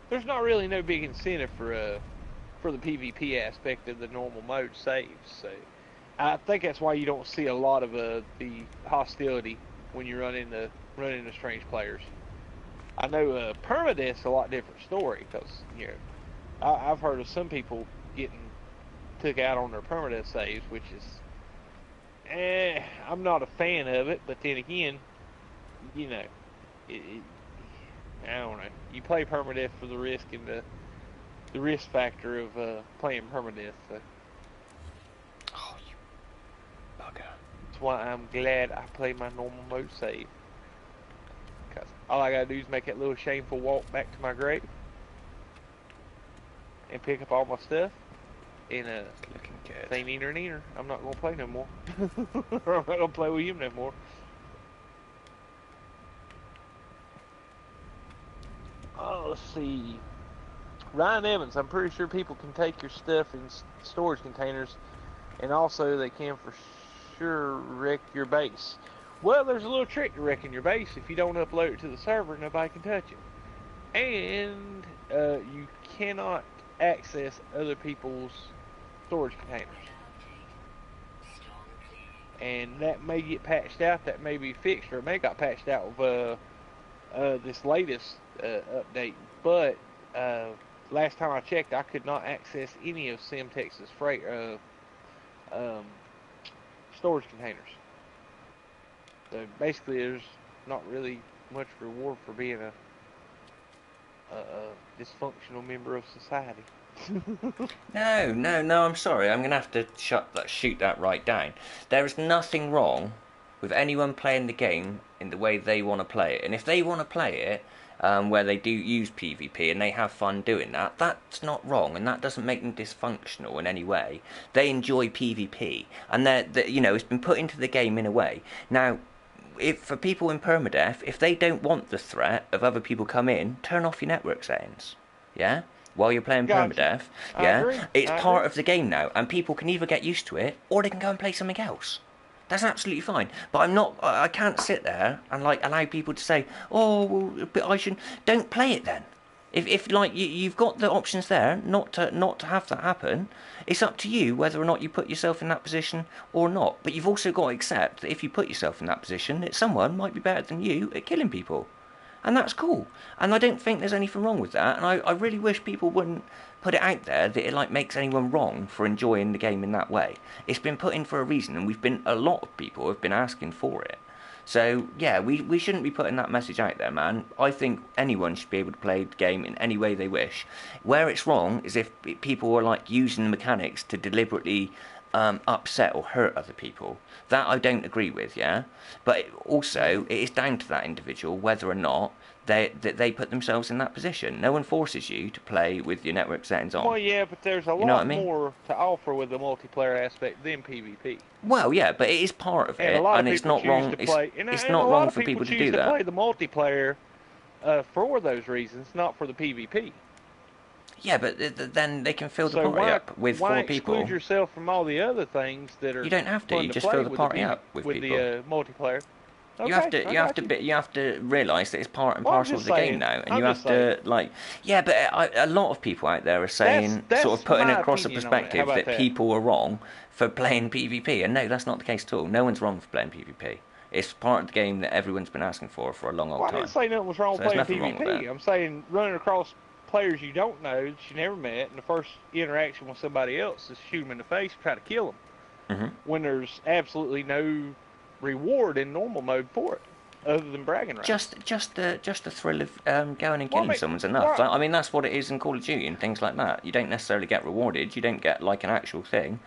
there's not really no big incentive for the PvP aspect of the normal mode saves. So I think that's why you don't see a lot of the hostility when you run into strange players. I know permadeath's a lot different story, because, you know, I've heard of some people getting took out on their permadeath saves, which is I'm not a fan of it. But then again, you know, I don't know. You play permadeath for the risk and the risk factor of playing permadeath. So. Oh, you bugger. That's why I'm glad I play my normal mode save. Because all I gotta do is make that little shameful walk back to my grave and pick up all my stuff. And looking good. Say neener. I'm not gonna play no more. I'm not gonna play with him no more. Oh, let's see. Ryan Evans, I'm pretty sure people can take your stuff in storage containers, and also they can for sure wreck your base. Well, there's a little trick to wrecking your base. If you don't upload it to the server, nobody can touch it. And you cannot access other people's storage containers. And that may get patched out, that may be fixed, or it may got patched out with this latest update. But last time I checked, I could not access any of semtexuk's freight storage containers. So basically, there's not really much reward for being a dysfunctional member of society. No, I'm sorry. I'm going to have to shoot that right down. There is nothing wrong with anyone playing the game in the way they want to play it. And if they want to play it where they do use PvP and they have fun doing that, that's not wrong, and that doesn't make them dysfunctional in any way. They enjoy PvP, and you know, it's been put into the game in a way. Now, for people in permadeath, if they don't want the threat of other people come in, turn off your network settings. Yeah? While you're playing permadeath, yeah? It's part of the game now, and people can either get used to it, or they can go and play something else. That's absolutely fine. But I can't sit there and like allow people to say, oh, well, but I shouldn't. Don't play it then. If like you've got the options there not to have that happen, it's up to you whether or not you put yourself in that position or not. But you've also got to accept that if you put yourself in that position, that someone might be better than you at killing people. And that's cool. And I don't think there's anything wrong with that. And I really wish people wouldn't put it out there that it like makes anyone wrong for enjoying the game in that way. It's been put in for a reason, and a lot of people have been asking for it. So yeah, we shouldn't be putting that message out there, man. I think anyone should be able to play the game in any way they wish. Where it's wrong is if people are like using the mechanics to deliberately upset or hurt other people. That I don't agree with, yeah? But also, it is down to that individual whether or not they put themselves in that position. No one forces you to play with your network settings on. Well, yeah, but there's a You know what lot I mean? more to offer with the multiplayer aspect than PvP. Well, yeah, but it is part of And a it, lot of and it's people not choose wrong. to play, It's and a not lot wrong of for people people to choose do to that. play the multiplayer for those reasons, not for the PvP. Yeah, but then they can fill the So party up with why 4 exclude people. yourself from all the other things that are You don't have to. fun You to just play fill the with party up with people. the multiplayer? You have Okay, to, I got you. you have to realise that it's part and Well, I'm parcel of just the game saying. now, and I'm you just have to saying. yeah. But a lot of people out there are saying, sort That's of putting my across a opinion on it. How perspective about that that? people are wrong for playing PvP, and no, that's not the case at all. No one's wrong for playing PvP. It's part of the game that everyone's been asking for a long Well, old I didn't time. say nothing was wrong So with there's playing nothing wrong with that. PvP. I'm saying running across players you don't know that you never met, and the first interaction with somebody else is shoot them in the face and try to kill them. Hmm. When there's absolutely no reward in normal mode for it, other than bragging rights. Just the thrill of going and Well, killing someone's enough. well, I mean, that's what it is in Call of Duty and things like that. You don't necessarily get rewarded. You don't get like an actual thing,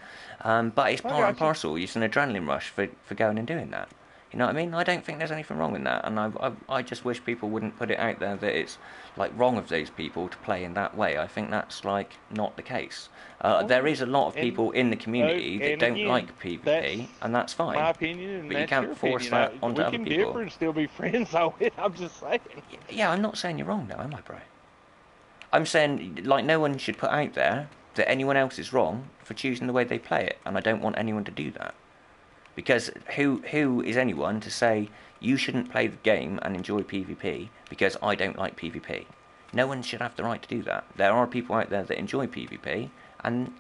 but it's I part and got you. parcel. It's an adrenaline rush for going and doing that. You know what I mean? I don't think there's anything wrong with that, and I just wish people wouldn't put it out there that it's like wrong of those people to play in that way. I think that's like not the case. There is a lot of people in the community that don't again, like PvP, and that's fine. my opinion, and But you that's can't your force opinion. that onto We other can people. differ and still be friends on it. I'm just saying. Yeah, I'm not saying you're wrong, now, am I, bro? I'm saying, like, no one should put out there that anyone else is wrong for choosing the way they play it, and I don't want anyone to do that. Because who is anyone to say you shouldn't play the game and enjoy PvP because I don't like PvP? No one should have the right to do that. There are people out there that enjoy PvP, and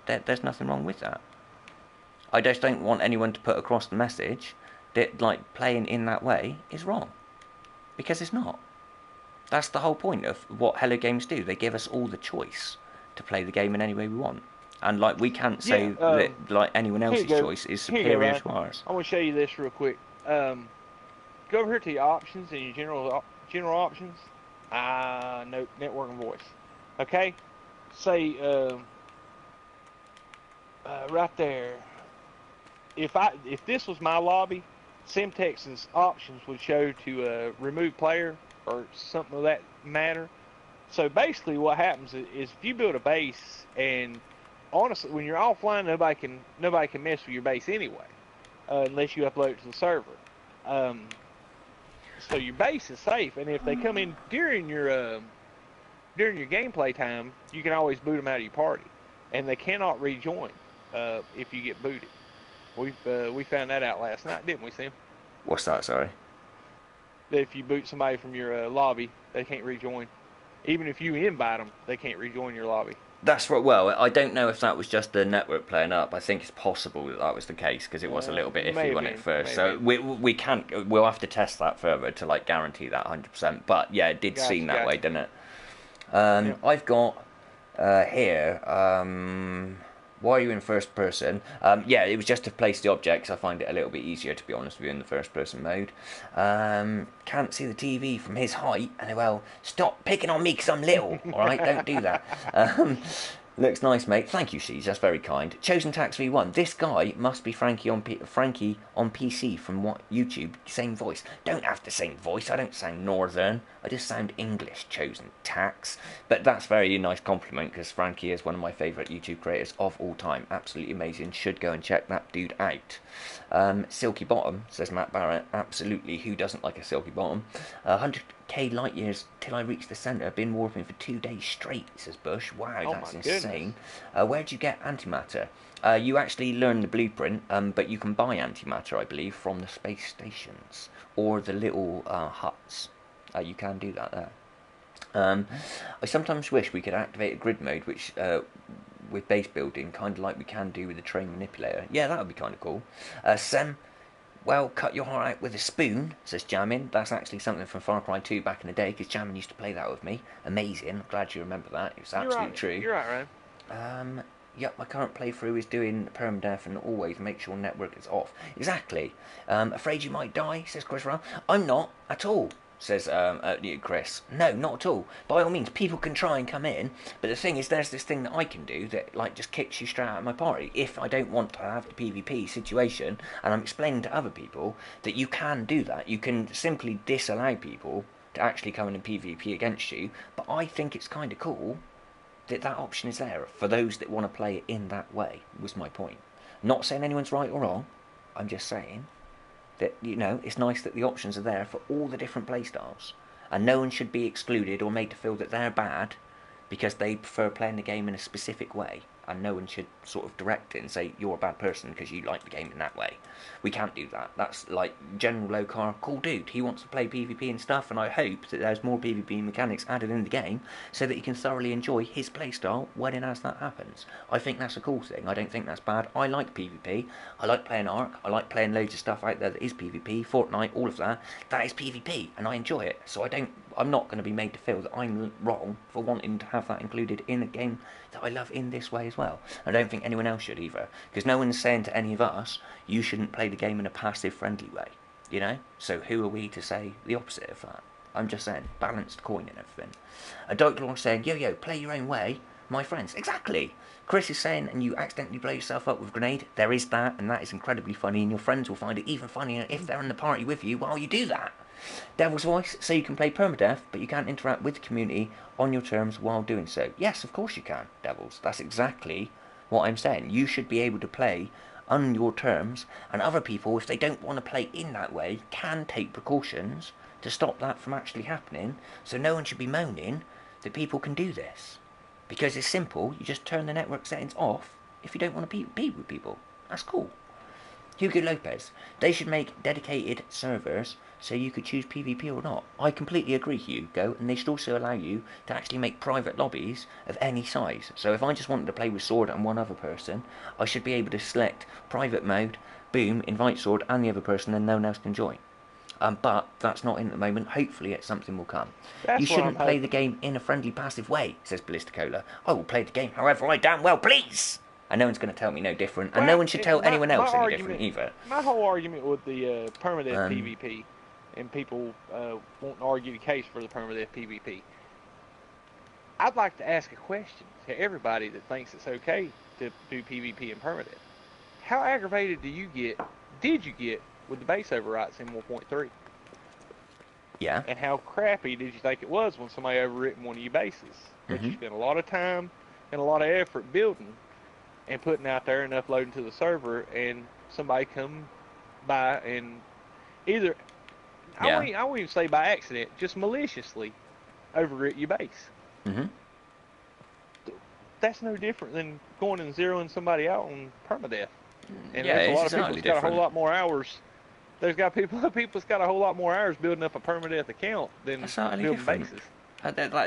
there's nothing wrong with that. I just don't want anyone to put across the message that, like, playing in that way is wrong. Because it's not. That's the whole point of what Hello Games do. They give us all the choice to play the game in any way we want. And, like, we can't say that, like, anyone else's choice is superior to ours. I want to show you this real quick. Go over here to your options and your general options. No, network and voice. Okay? Say, right there. If this was my lobby, Semtex's options would show to remove player or something of that matter. So basically, what happens is if you build a base, and honestly, when you're offline, nobody can mess with your base anyway, unless you upload it to the server. So your base is safe, and if they come in during your gameplay time, you can always boot them out of your party, and they cannot rejoin if you get booted. We found that out last night, didn't we, Sam? What's that, sorry? That if you boot somebody from your lobby, they can't rejoin. Even if you invite them, they can't rejoin your lobby. That's right. Well, I don't know if that was just the network playing up. I think it's possible that was the case because it was a little bit iffy when it first. So we can't. We'll have to test that further to like guarantee that 100%. But yeah, it did seem that way, didn't it? Yeah. I've got here. Why are you in first person? Yeah, it was just to place the objects. I find it a little bit easier, to be honest with you, in the first person mode. Can't see the TV from his height. And well, stop picking on me because I'm little. All right, don't do that. Looks nice, mate. Thank you, Siege. That's very kind. Chosen Tax V1. This guy must be Frankie on PC from what YouTube. Same voice. Don't have the same voice. I don't sound northern. I just sound English. Chosen Tax. But that's very nice compliment because Frankie is one of my favourite YouTube creators of all time. Absolutely amazing. Should go and check that dude out. Silky Bottom, says Matt Barrett. Absolutely. Who doesn't like a silky bottom? 100k light years till I reach the centre. Been warping for 2 days straight, says Bush. Wow, that's insane. Where'd you get antimatter? You actually learn the blueprint, but you can buy antimatter, I believe, from the space stations or the little huts. You can do that there. I sometimes wish we could activate a grid mode, which with base building, kind of like we can do with the train manipulator. Yeah, that would be kind of cool. Sem, well, cut your heart out with a spoon, says Jammin. That's actually something from Far Cry 2 back in the day, because Jammin used to play that with me. Amazing. I'm glad you remember that. It was absolutely true. You're right, Ryan. Yep, my current playthrough is doing permadeath and always make sure network is off. Exactly. Afraid you might die, says Chris Ryan. I'm not, at all. says Chris. No, not at all. By all means, people can try and come in, but the thing is, there's this thing that I can do that like just kicks you straight out of my party. If I don't want to have the PvP situation, and I'm explaining to other people that you can do that, you can simply disallow people to actually come in and PvP against you. But I think it's kind of cool that that option is there for those that want to play it in that way. Was my point. Not saying anyone's right or wrong. I'm just saying that, you know, it's nice that the options are there for all the different playstyles, and no one should be excluded or made to feel that they're bad because they prefer playing the game in a specific way, and no one should sort of direct it and say you're a bad person because you like the game in that way. We can't do that. That's like General Lokar, cool dude, he wants to play PvP and stuff, and I hope that there's more PvP mechanics added in the game so that he can thoroughly enjoy his playstyle when and as that happens. I think that's a cool thing. I don't think that's bad. I like PvP. I like playing Ark. I like playing loads of stuff out there that is PvP, Fortnite, all of that. That is PvP, and I enjoy it. So I'm not going to be made to feel that I'm wrong for wanting to have that included in a game that I love in this way as well. I don't think anyone else should either, because no one's saying to any of us, you shouldn't play the game in a passive, friendly way, you know? So who are we to say the opposite of that? I'm just saying, balanced coin and everything. A Dark Lord saying, yo, play your own way, my friends. Exactly. Chris is saying, and you accidentally blow yourself up with a grenade. There is that, and that is incredibly funny, and your friends will find it even funnier if they're in the party with you while you do that. Devil's Voice, so you can play permadeath, but you can't interact with the community on your terms while doing so. Yes, of course you can, Devils. That's exactly what I'm saying. You should be able to play on your terms, and other people, if they don't want to play in that way, can take precautions to stop that from actually happening. So no one should be moaning that people can do this, because it's simple. You just turn the network settings off if you don't want to be with people. That's cool. Hugo Lopez, they should make dedicated servers so you could choose PvP or not. I completely agree, Hugo, and they should also allow you to actually make private lobbies of any size. So if I just wanted to play with Sword and one other person, I should be able to select private mode, boom, invite Sword and the other person, and no one else can join. But that's not in at the moment. Hopefully something will come. You shouldn't play the game in a friendly, passive way, says Ballisticola. I will play the game however I damn well please. And no one's going to tell me no different, and no one should tell anyone else any different either. My whole argument with the permadeath PvP, and people won't argue the case for the permadeath PvP, I'd like to ask a question to everybody that thinks it's okay to do PvP and permadeath. How aggravated did you get with the base overwrites in 1.3? Yeah. And how crappy did you think it was when somebody overwritten one of your bases that you spent a lot of time and a lot of effort building and putting out there and uploading to the server, and somebody come by and either, I won't even say by accident, just maliciously overwrit your base. That's no different than going and zeroing somebody out on permadeath. And there's a lot of people that's got a whole lot more hours. There's got people's got a whole lot more hours building up a permadeath account than building bases.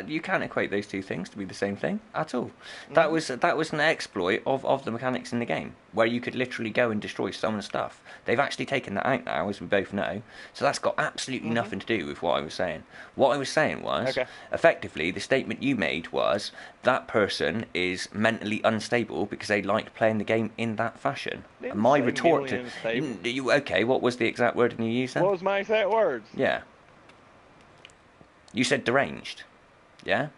You can't equate those two things to be the same thing at all. That was an exploit of the mechanics in the game, where you could literally go and destroy someone's stuff. They've actually taken that out now, as we both know, so that's got absolutely nothing to do with what I was saying. What I was saying was, effectively, the statement you made was, that person is mentally unstable because they like playing the game in that fashion. And my retort to... Okay, what was the exact wording you used then? What was my exact words? Yeah. You said deranged, yeah?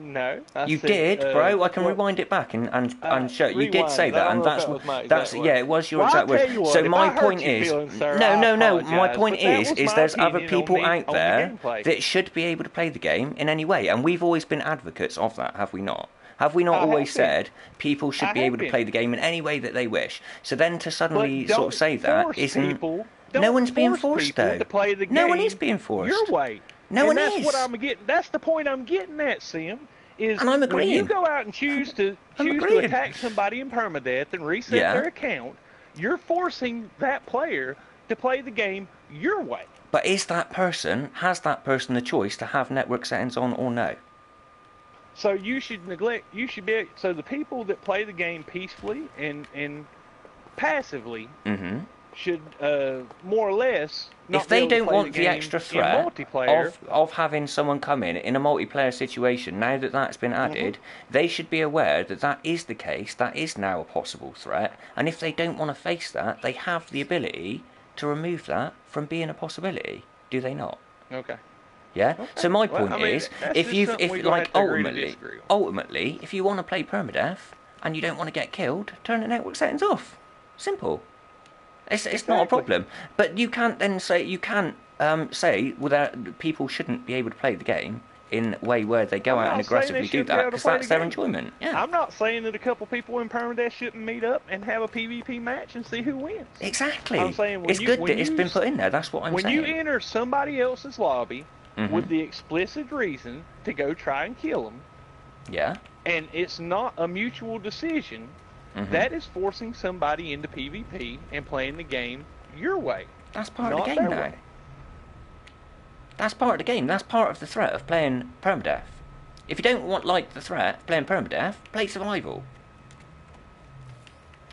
No, you did, bro. I can rewind it back and show. You did say that, and that's yeah, it was your exact word. So my point is, no. My point is there's other people out there that should be able to play the game in any way, and we've always been advocates of that, have we not? Have we not always said people should be able to play the game in any way that they wish? So then to suddenly sort of say that isn't. No one's being forced though. No one is being forced. Your way. No one is. That's what I'm getting. That's the point I'm getting at, Sim. Is and I'm agreeing. When you go out and choose to attack somebody in permadeath and reset their account, you're forcing that player to play the game your way. But has that person the choice to have network settings on or no? So you should so the people that play the game peacefully and passively should more or less not if they be able don't to play want the extra threat of having someone come in a multiplayer situation, now that that's been added, they should be aware that that is the case, that is now a possible threat, and if they don't want to face that, they have the ability to remove that from being a possibility, do they not? Okay. Yeah. Okay. So my Well, point I mean, is, that's if just you something we're if gonna like have to agree to disagree on. ultimately, if you want to play permadeath and you don't want to get killed, turn the network settings off. Simple. It's not a Exactly. problem. But you can't then say say without people shouldn't be able to play the game in a way where they go I'm out and not saying they aggressively do shouldn't be that able to because play that's the their game. enjoyment. Yeah. I'm not saying that a couple people in permadeath shouldn't meet up and have a PvP match and see who wins. Exactly. I'm saying it's good that it's been put in there. That's what I'm when saying. you enter somebody else's lobby with the explicit reason to go try and kill them, Yeah. and it's not a mutual decision, that is forcing somebody into PvP and playing the game your way. That's part not of the game their now. way. That's part of the game. That's part of the threat of playing permadeath. If you don't want like the threat of playing permadeath, play survival.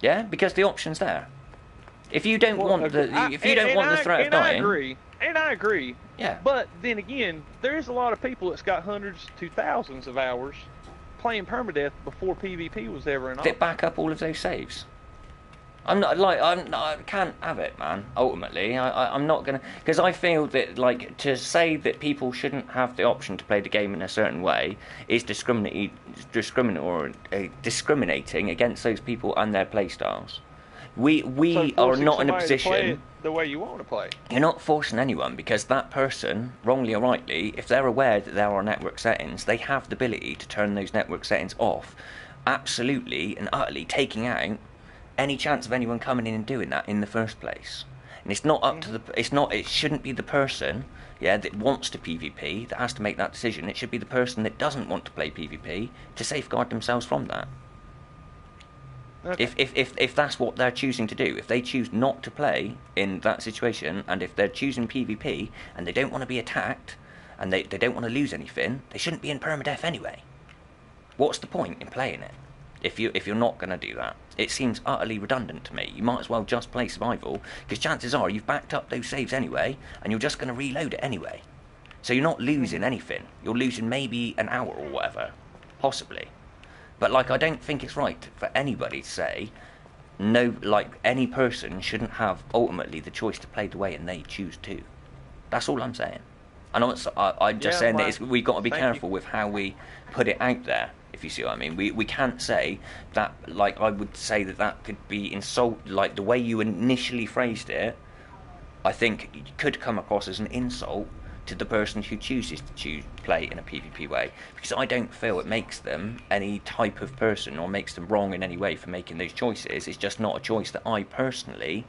Yeah, because the option's there. If you don't want the threat of dying, I agree. Yeah. But then again, there's a lot of people that's got hundreds to thousands of hours playing permadeath before PvP was ever an option. that back up all of those saves. I can't have it, man. Ultimately, I'm not gonna, because I feel that like to say that people shouldn't have the option to play the game in a certain way is discriminating against those people and their play styles. We So are not in a forcing somebody to play position. it the way you want to play. You're not forcing anyone because that person, wrongly or rightly, if they're aware that there are network settings, they have the ability to turn those network settings off, absolutely and utterly taking out any chance of anyone coming in and doing that in the first place. And it's not up to the. It shouldn't be the person, yeah, that wants to PvP that has to make that decision. It should be the person that doesn't want to play PvP to safeguard themselves from that. Okay. If that's what they're choosing to do, if they choose not to play in that situation, and if they're choosing PvP and they don't want to be attacked and they don't want to lose anything, they shouldn't be in permadeath anyway. What's the point in playing it if you're not going to do that? It seems utterly redundant to me. You might as well just play survival, because chances are you've backed up those saves anyway and you're just going to reload it anyway. So you're not losing anything. You're losing maybe an hour or whatever, possibly. But like, I don't think it's right for anybody to say no. Like, any person shouldn't have ultimately the choice to play the way and they choose to. That's all I'm saying. And I'm just saying that we've got to be careful with how we put it out there. If you see what I mean, we can't say that. Like, I would say that could be insult. Like, the way you initially phrased it, I think it could come across as an insult to the person who chooses to play in a PvP way, because I don't feel it makes them any type of person or makes them wrong in any way for making those choices. It's just not a choice that I personally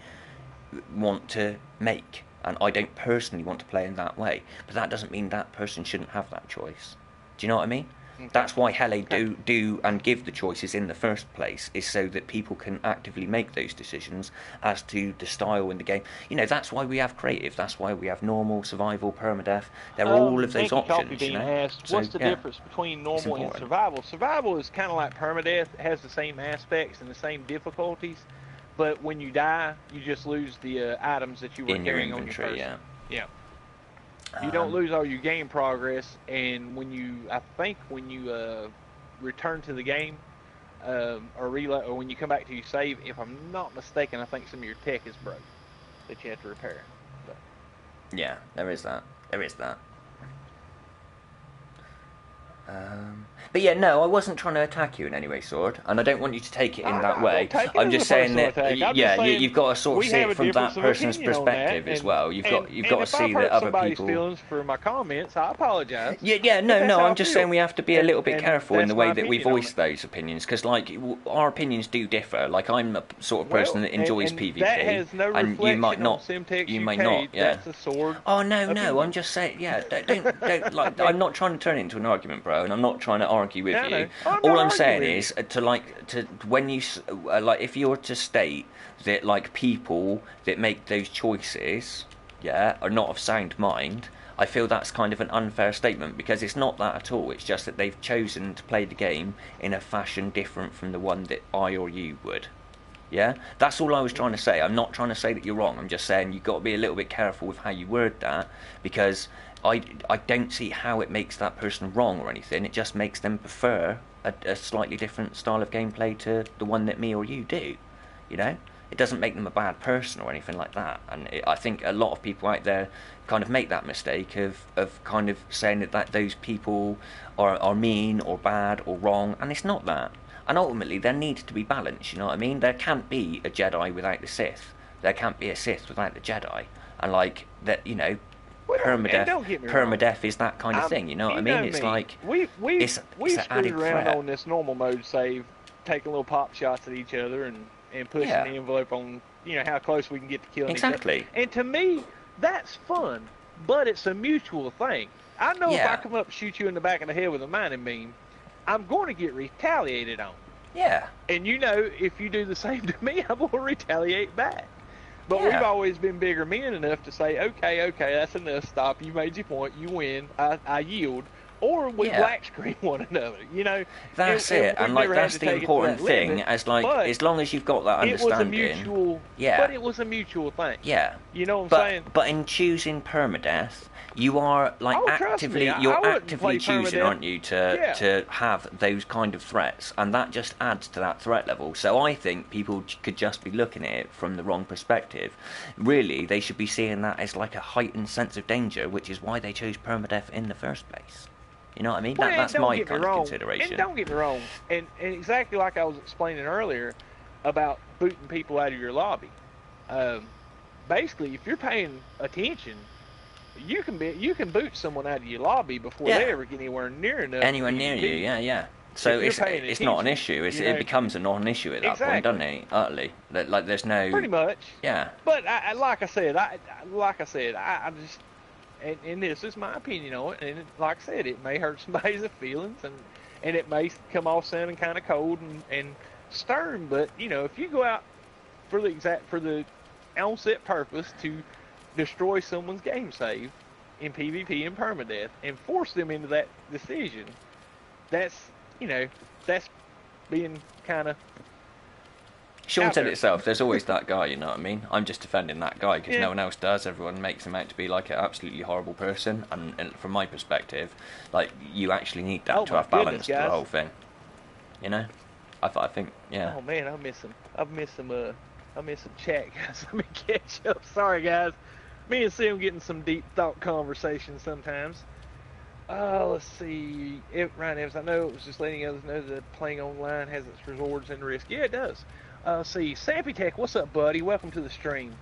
want to make, and I don't personally want to play in that way. But that doesn't mean that person shouldn't have that choice. Do you know what I mean? Okay. That's why Hele do and give the choices in the first place, is so that people can actively make those decisions as to the style in the game. You know, that's why we have creative, that's why we have normal, survival, permadeath. There are all of those options, you know? Asked, what's the difference between normal and survival? Survival is kind of like permadeath. It has the same aspects and the same difficulties, but when you die, you just lose the items that you were carrying on your person. Yeah. You don't lose all your game progress, and when you return to the game, or reload, or when you come back to your save, if I'm not mistaken, I think some of your tech is broke that you have to repair. But. Yeah, there is that. But yeah, no, I wasn't trying to attack you in any way, Sword, and I don't want you to take it in that way. I'm just saying that, you've got to sort of see it from that person's perspective as well. You've got to see that other people. Feelings for my comments, I apologize. No. I'm just saying we have to be a little bit careful in the way that we voice those opinions, because like our opinions do differ. Like, I'm the sort of person that enjoys PvP, that has no and you might not. Semtex you UK, might not. Yeah. That's a Sword. Oh no. I'm just saying. Yeah. Don't like. I'm not trying to turn it into an argument, bro, and I'm not trying to argue with you. All I'm saying is when you if you were to state that like people that make those choices, are not of sound mind, I feel that's kind of an unfair statement, because it's not that at all. It's just that they've chosen to play the game in a fashion different from the one that I or you would. Yeah, that's all I was trying to say. I'm not trying to say that you're wrong. I'm just saying you've got to be a little bit careful with how you word that, because I don't see how it makes that person wrong or anything. It just makes them prefer a slightly different style of gameplay to the one that me or you do, you know? It doesn't make them a bad person or anything like that. And I think a lot of people out there kind of make that mistake of kind of saying that those people are mean or bad or wrong, and it's not that. And ultimately, there needs to be balance, you know what I mean? There can't be a Jedi without the Sith. There can't be a Sith without the Jedi. And, like, that, you know, Well, man, don't get me wrong. permadeath is that kind of thing, you know what I mean? It's like, we it's an screwed added around threat. on this normal mode save, taking little pop shots at each other and pushing Yeah. the envelope on, you know, how close we can get to killing Exactly. each other. And to me, that's fun, but it's a mutual thing. I know if Yeah. I come up and shoot you in the back of the head with a mining beam, I'm going to get retaliated on. Yeah. And you know, if you do the same to me, I'm going to retaliate back. But Yeah. we've always been bigger men enough to say, okay, that's enough. Stop. You made your point. You win. I yield. Or we Yeah. black screen one another. You know. That's it, and we've like never had that's to the take it to important that thing. limit, As like, but as long as you've got that it was a understanding, mutual. yeah. But it was a mutual thing. Yeah. You know what I'm saying? But in choosing permadeath, you are like Oh, trust actively, me, I you're wouldn't actively play choosing, permadeath. aren't you, Yeah. to have those kind of threats, and that just adds to that threat level. So I think people could just be looking at it from the wrong perspective. Really, they should be seeing that as like a heightened sense of danger, which is why they chose permadeath in the first place. You know what I mean? Well, That's don't my get me kind of wrong. consideration. And don't get me wrong. And exactly like I was explaining earlier about booting people out of your lobby. Basically, if you're paying attention, you can boot someone out of your lobby before Yeah. they ever get anywhere near enough. Anywhere near you, yeah. So If you're paying it's not an attention, issue. you know? It becomes a non-issue at that point, doesn't it? Utterly. Like there's no. Pretty much. Yeah. But like I said, I just, and this is my opinion on it. And like I said, it may hurt somebody's feelings, and it may come off sounding kind of cold and stern. But you know, if you go out for the on-set purpose to destroy someone's game save in PvP and permadeath and force them into that decision, that's being kind of. Sean out said there. it itself, there's always that guy, you know what I mean? I'm just defending that guy because Yeah. no one else does. Everyone makes him out to be like an absolutely horrible person. And from my perspective, like, you actually need that Oh to my have balance goodness, to the guys. whole thing. You know? I think, yeah. Oh man, I miss some chat, guys. Let me catch up. Sorry, guys. Me and Sam getting some deep thought conversations sometimes. Let's see. Ryan Evans, I know it was just letting others know that playing online has its rewards and risk. Yeah, it does. Let's see. Sampy Tech, what's up, buddy? Welcome to the stream.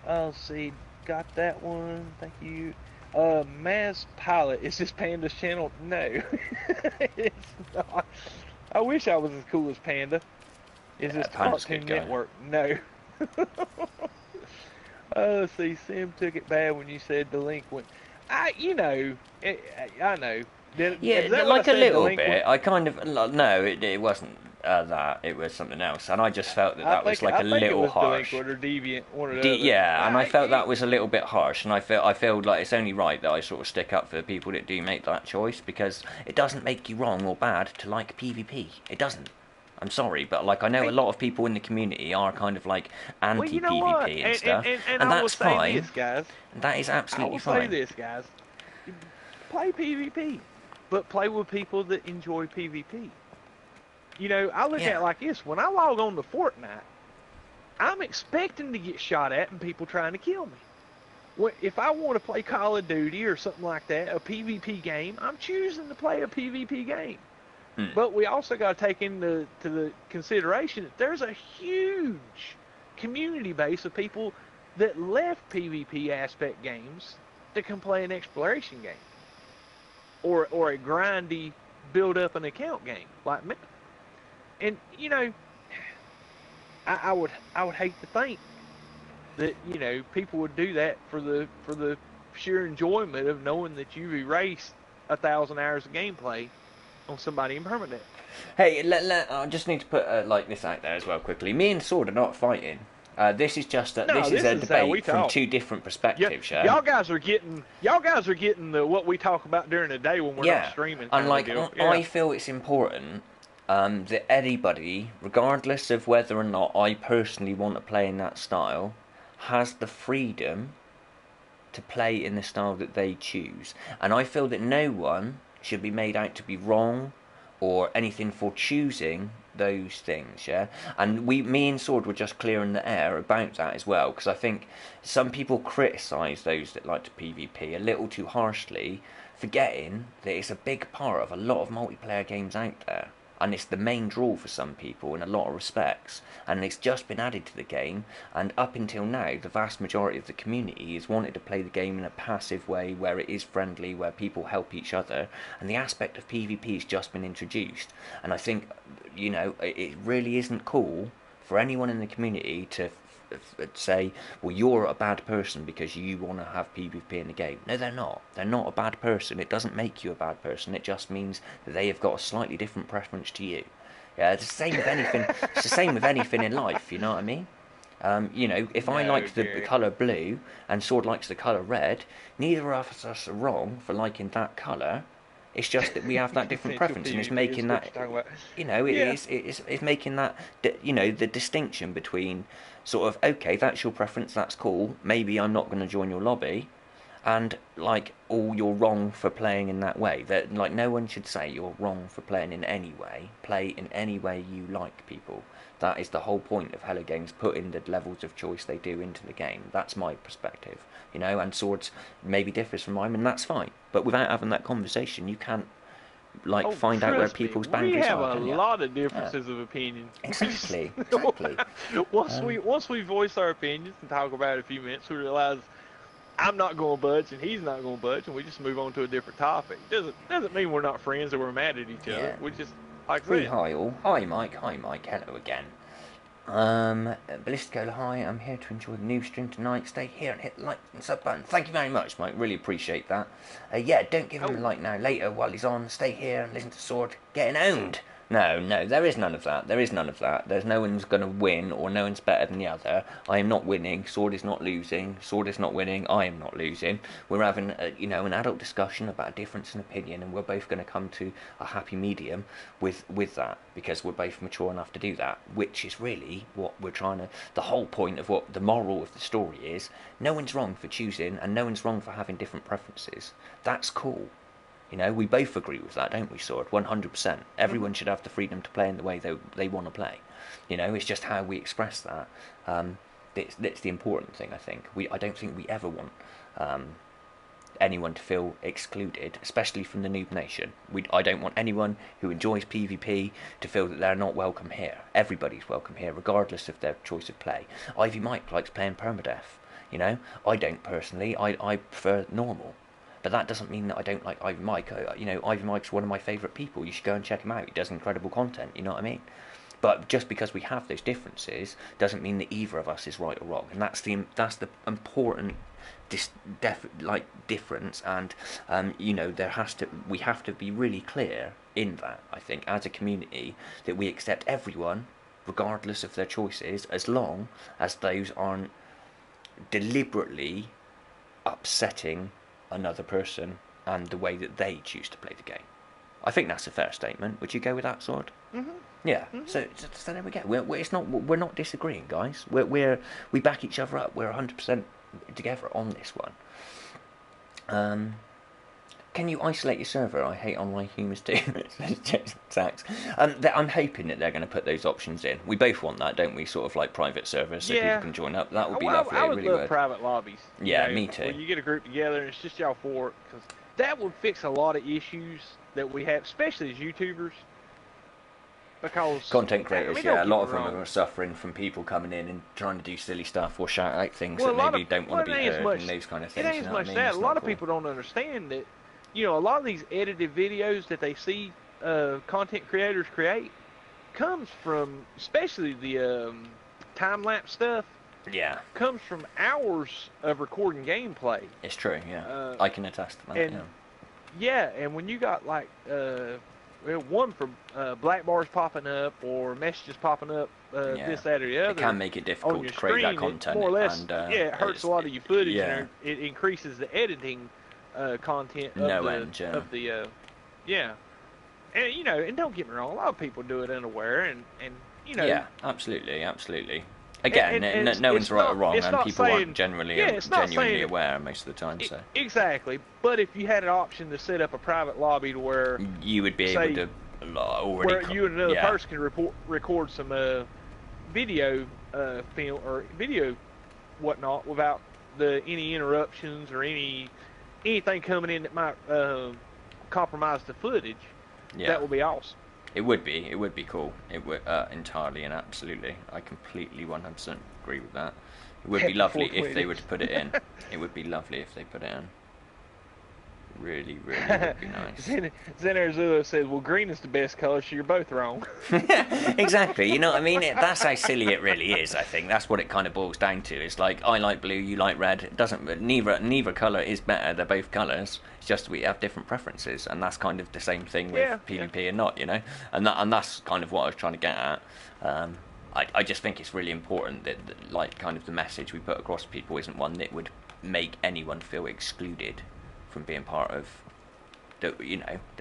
Let's see. Got that one. Thank you. Maz Pilot, is this Panda's channel? No. It's not. I wish I was as cool as Panda. Is this Panda's a Cartoon good guy. Network? No. Let's see. Sim took it bad when you said delinquent. I know. Yeah, Is that what like I a said, little delinquent? bit. I kind of no, it wasn't that. It was something else, and I just felt that was like a I think it little was harsh. delinquent or deviant, one or the other. Yeah, and I felt that was a little bit harsh, and I feel like it's only right that I sort of stick up for the people that do make that choice, because it doesn't make you wrong or bad to like PvP. It doesn't. I'm sorry, but like I know a lot of people in the community are kind of like anti-PvP you know what? and stuff, And I will that's say fine. this, guys. That is I absolutely will fine. say this, guys. Play PvP, but play with people that enjoy PvP. You know, I look at it like this. When I log on to Fortnite, I'm expecting to get shot at and people trying to kill me. If I want to play Call of Duty or something like that, a PvP game, I'm choosing to play a PvP game. But we also got to take into the consideration that there's a huge community base of people that left PvP aspect games to come play an exploration game or a grindy build up an account game like me. And you know, I would hate to think that, you know, people would do that for the sheer enjoyment of knowing that you've erased 1,000 hours of gameplay on somebody in permanent. Hey, I just need to put like this out there as well quickly. Me and Sword are not fighting. This is just No, this is a this is how we debate from talk. two different perspectives. Yeah, Y'all guys are getting the what we talk about during the day when we're not streaming. And like, deal. I feel it's important that anybody, regardless of whether or not I personally want to play in that style, has the freedom to play in the style that they choose. And I feel that no one should be made out to be wrong or anything for choosing those things, yeah? And me and Sword were just clearing the air about that as well, because I think some people criticise those that like to PvP a little too harshly, forgetting that it's a big part of a lot of multiplayer games out there. And it's the main draw for some people in a lot of respects, and it's just been added to the game, and up until now the vast majority of the community has wanted to play the game in a passive way where it is friendly, where people help each other, and the aspect of PvP has just been introduced. And I think, you know, it really isn't cool for anyone in the community to say, well, you're a bad person because you want to have PvP in the game. No, they're not. They're not a bad person. It doesn't make you a bad person. It just means that they have got a slightly different preference to you. Yeah, it's the same with anything. It's the same with anything in life. You know what I mean? You know, if I like the colour blue and Sword likes the colour red, neither of us are wrong for liking that colour. It's just that we have that different preference, and it's making that, you know, it's making that, you know, the distinction between sort of, okay, that's your preference, that's cool, maybe I'm not going to join your lobby, and like, oh, you're wrong for playing in that way. That, like, no one should say you're wrong for playing in any way. Play in any way you like, people. That is the whole point of Hello Games putting the levels of choice they do into the game. That's my perspective, you know, and Swords maybe differs from mine, and that's fine. But without having that conversation, you can't, like, find out where people's boundaries are. We have a lot of differences of opinion. Exactly. Once we voice our opinions and talk about it a few minutes, we realize I'm not going to budge and he's not going to budge, and we just move on to a different topic. Doesn't mean we're not friends or we're mad at each other. We just, like, hi all. Hi Mike. Hello again. Ballistico, hi. I'm here to enjoy the new stream tonight. Stay here and hit the like and sub button. Thank you very much, Mike. Really appreciate that. Yeah, don't give him a like now. Later, while he's on, stay here and listen to Sword getting owned. No, there is none of that. There is none of that. There's no one's going to win, or no one's better than the other. I am not winning. Sword is not losing. Sword is not winning. I am not losing. We're having, an adult discussion about a difference in opinion, and we're both going to come to a happy medium with that, because we're both mature enough to do that, which is really what we're trying to... The whole point of what the moral of the story is, no one's wrong for choosing, and no one's wrong for having different preferences. That's cool. You know, we both agree with that, don't we, Sword? 100%. Everyone should have the freedom to play in the way they want to play. You know, it's just how we express that. That's the important thing, I think. I don't think we ever want anyone to feel excluded, especially from the Noob Nation. I don't want anyone who enjoys PvP to feel that they're not welcome here. Everybody's welcome here, regardless of their choice of play. Ivy Mike likes playing permadeath. You know, I don't personally. I prefer normal. But that doesn't mean that I don't like Ivy Mike. Ivy Mike's one of my favourite people. You should go and check him out. He does incredible content, you know what I mean? But just because we have those differences doesn't mean that either of us is right or wrong. And that's the important difference. And, we have to be really clear in that, I think, as a community, that we accept everyone, regardless of their choices, as long as those aren't deliberately upsetting another person and the way that they choose to play the game. I think that's a fair statement. Would you go with that, Sword? Mm-hmm. Yeah. Mm-hmm. So there we go. We're not disagreeing, guys. We back each other up. We're 100% together on this one. Can you isolate your server? I hate online humans too. I'm hoping that they're going to put those options in. We both want that, don't we? Sort of like private servers so people can join up. That would be lovely. I would love private lobbies. Yeah, me too. Where you get a group together and it's just y'all for it, because that would fix a lot of issues that we have, especially as YouTubers. Because content creators, a lot of them are suffering from people coming in and trying to do silly stuff or shout out things that maybe don't want to be heard and those kind of things. It ain't as much that. A lot of people don't understand that. You know, a lot of these edited videos that they see content creators create comes from, especially the time-lapse stuff. Yeah. Comes from hours of recording gameplay. It's true, yeah. I can attest to that, and when you got, like, one from black bars popping up or messages popping up, this, that, or the other. It can make it difficult to create that content. More or less, it hurts a lot of your footage, and it increases the editing content of the and and don't get me wrong, a lot of people do it unaware, and absolutely again, no one's right or wrong, and people aren't genuinely aware most of the time. Exactly, but if you had an option to set up a private lobby to where you would be able to already. Where you and another person can record some video film or video whatnot without any interruptions or anything coming in that might compromise the footage. Yeah. That would be awesome. It would be cool. It would entirely and absolutely. I completely 100% agree with that. It would be lovely if they were to put it in. It would be lovely if they put it in. Really would be nice. Zen Arizula says, well, green is the best color, so you're both wrong. Exactly, you know what I mean? That's how silly it really is, I think. That's what it kind of boils down to. It's like, I like blue, you like red. It doesn't, neither colour is better, they're both colours. It's just we have different preferences, and that's kind of the same thing with PvP and not, you know? And that's kind of what I was trying to get at. I just think it's really important that, like, kind of the message we put across to people isn't one that would make anyone feel excluded from being part of the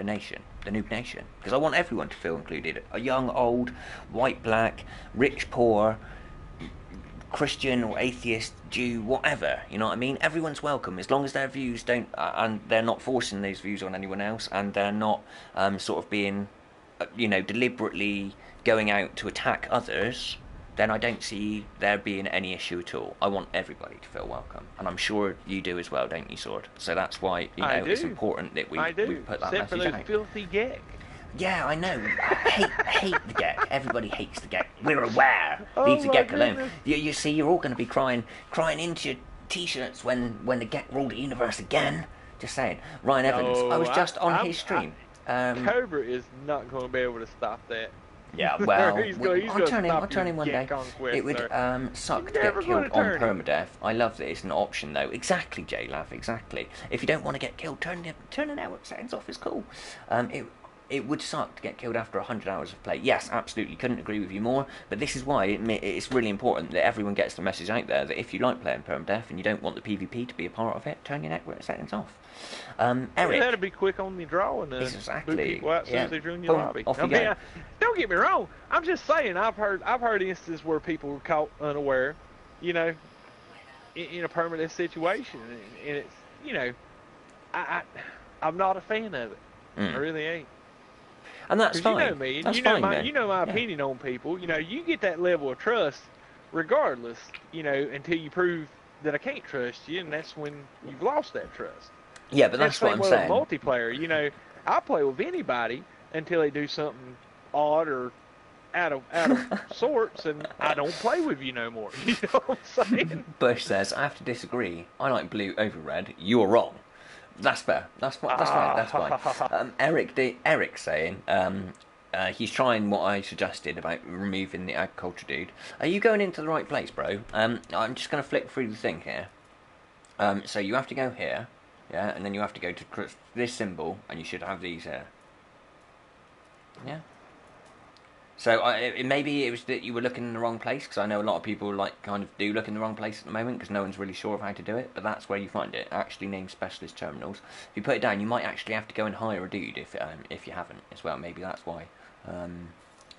nation, the Noob Nation, because I want everyone to feel included. A young, old, white, black, rich, poor, Christian or atheist, Jew, whatever. You know what I mean? Everyone's welcome as long as their views don't, and they're not forcing those views on anyone else, and they're not sort of being, deliberately going out to attack others. Then I don't see there being any issue at all. I want everybody to feel welcome, and I'm sure you do as well, don't you, Sword? So that's why it's important that we put that Except message for out. filthy geck. Yeah, I know. I hate the geck. Everybody hates the geck. We're aware. Leave the geck alone. You see, you're all going to be crying into your t-shirts when the geck ruled the universe again. Just saying. Ryan Evans. I was just on his stream. Cobra is not going to be able to stop that. Yeah, well, I'll turn him one day. Conquest, it would suck to get killed on permadeath. I love that it's an option, though. Exactly, J-Lav, exactly. If you don't want to get killed, turn the network settings off. It's cool. It would suck to get killed after 100 hours of play. Yes, absolutely, couldn't agree with you more. But this is why it's really important that everyone gets the message out there that if you like playing permadeath and you don't want the PvP to be a part of it, turn your network settings off. Eric, that'd be quick on the draw and boot people out as soon as they join your lobby. Off you go. Don't get me wrong. I'm just saying. I've heard instances where people were caught unaware, in a permanent situation, and it's I'm not a fan of it. I really ain't. And that's fine. You know me. You know my opinion on people. You get that level of trust, regardless. Until you prove that I can't trust you, and that's when you've lost that trust. Yeah, but that's what I'm saying. Multiplayer, I play with anybody until they do something odd or out of sorts, and I don't play with you no more. You know what I'm saying? Bush says, I have to disagree. I like blue over red. You're wrong. That's fair. That's fine. That's fine. Eric's saying he's trying what I suggested about removing the agriculture dude. Are you going into the right place, bro? I'm just going to flick through the thing here. So you have to go here. Yeah, and then you have to go to this symbol, and you should have these here. Yeah. So maybe it was that you were looking in the wrong place, because I know a lot of people kind of do look in the wrong place at the moment, because no one's really sure of how to do it. But that's where you find it. Actually named specialist terminals. If you put it down, you might actually have to go and hire a dude if you haven't as well. Maybe that's why.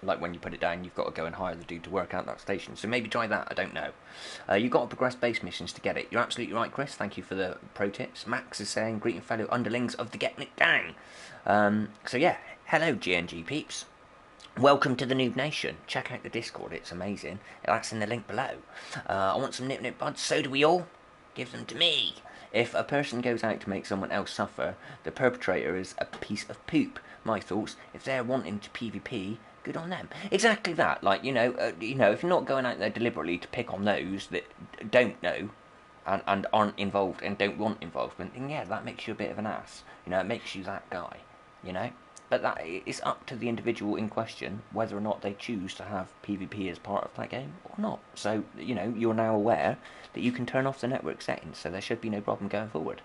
Like when you put it down, you've got to go and hire the dude to work out that station. So maybe try that, I don't know. You've got to progress base missions to get it. You're absolutely right, Chris. Thank you for the pro tips. Max is saying, greeting fellow underlings of the Getnik Gang. So yeah, hello GNG peeps. Welcome to the Noob Nation. Check out the Discord, it's amazing. That's in the link below. I want some nip buds, so do we all. Give them to me. If a person goes out to make someone else suffer, the perpetrator is a piece of poop. My thoughts, if they're wanting to PvP, good on them. Exactly that. Like, if you're not going out there deliberately to pick on those that don't know and aren't involved and don't want involvement, then yeah, that makes you a bit of an ass. It makes you that guy, But that is up to the individual in question whether or not they choose to have PvP as part of that game or not. So, you're now aware that you can turn off the network settings, so there should be no problem going forward.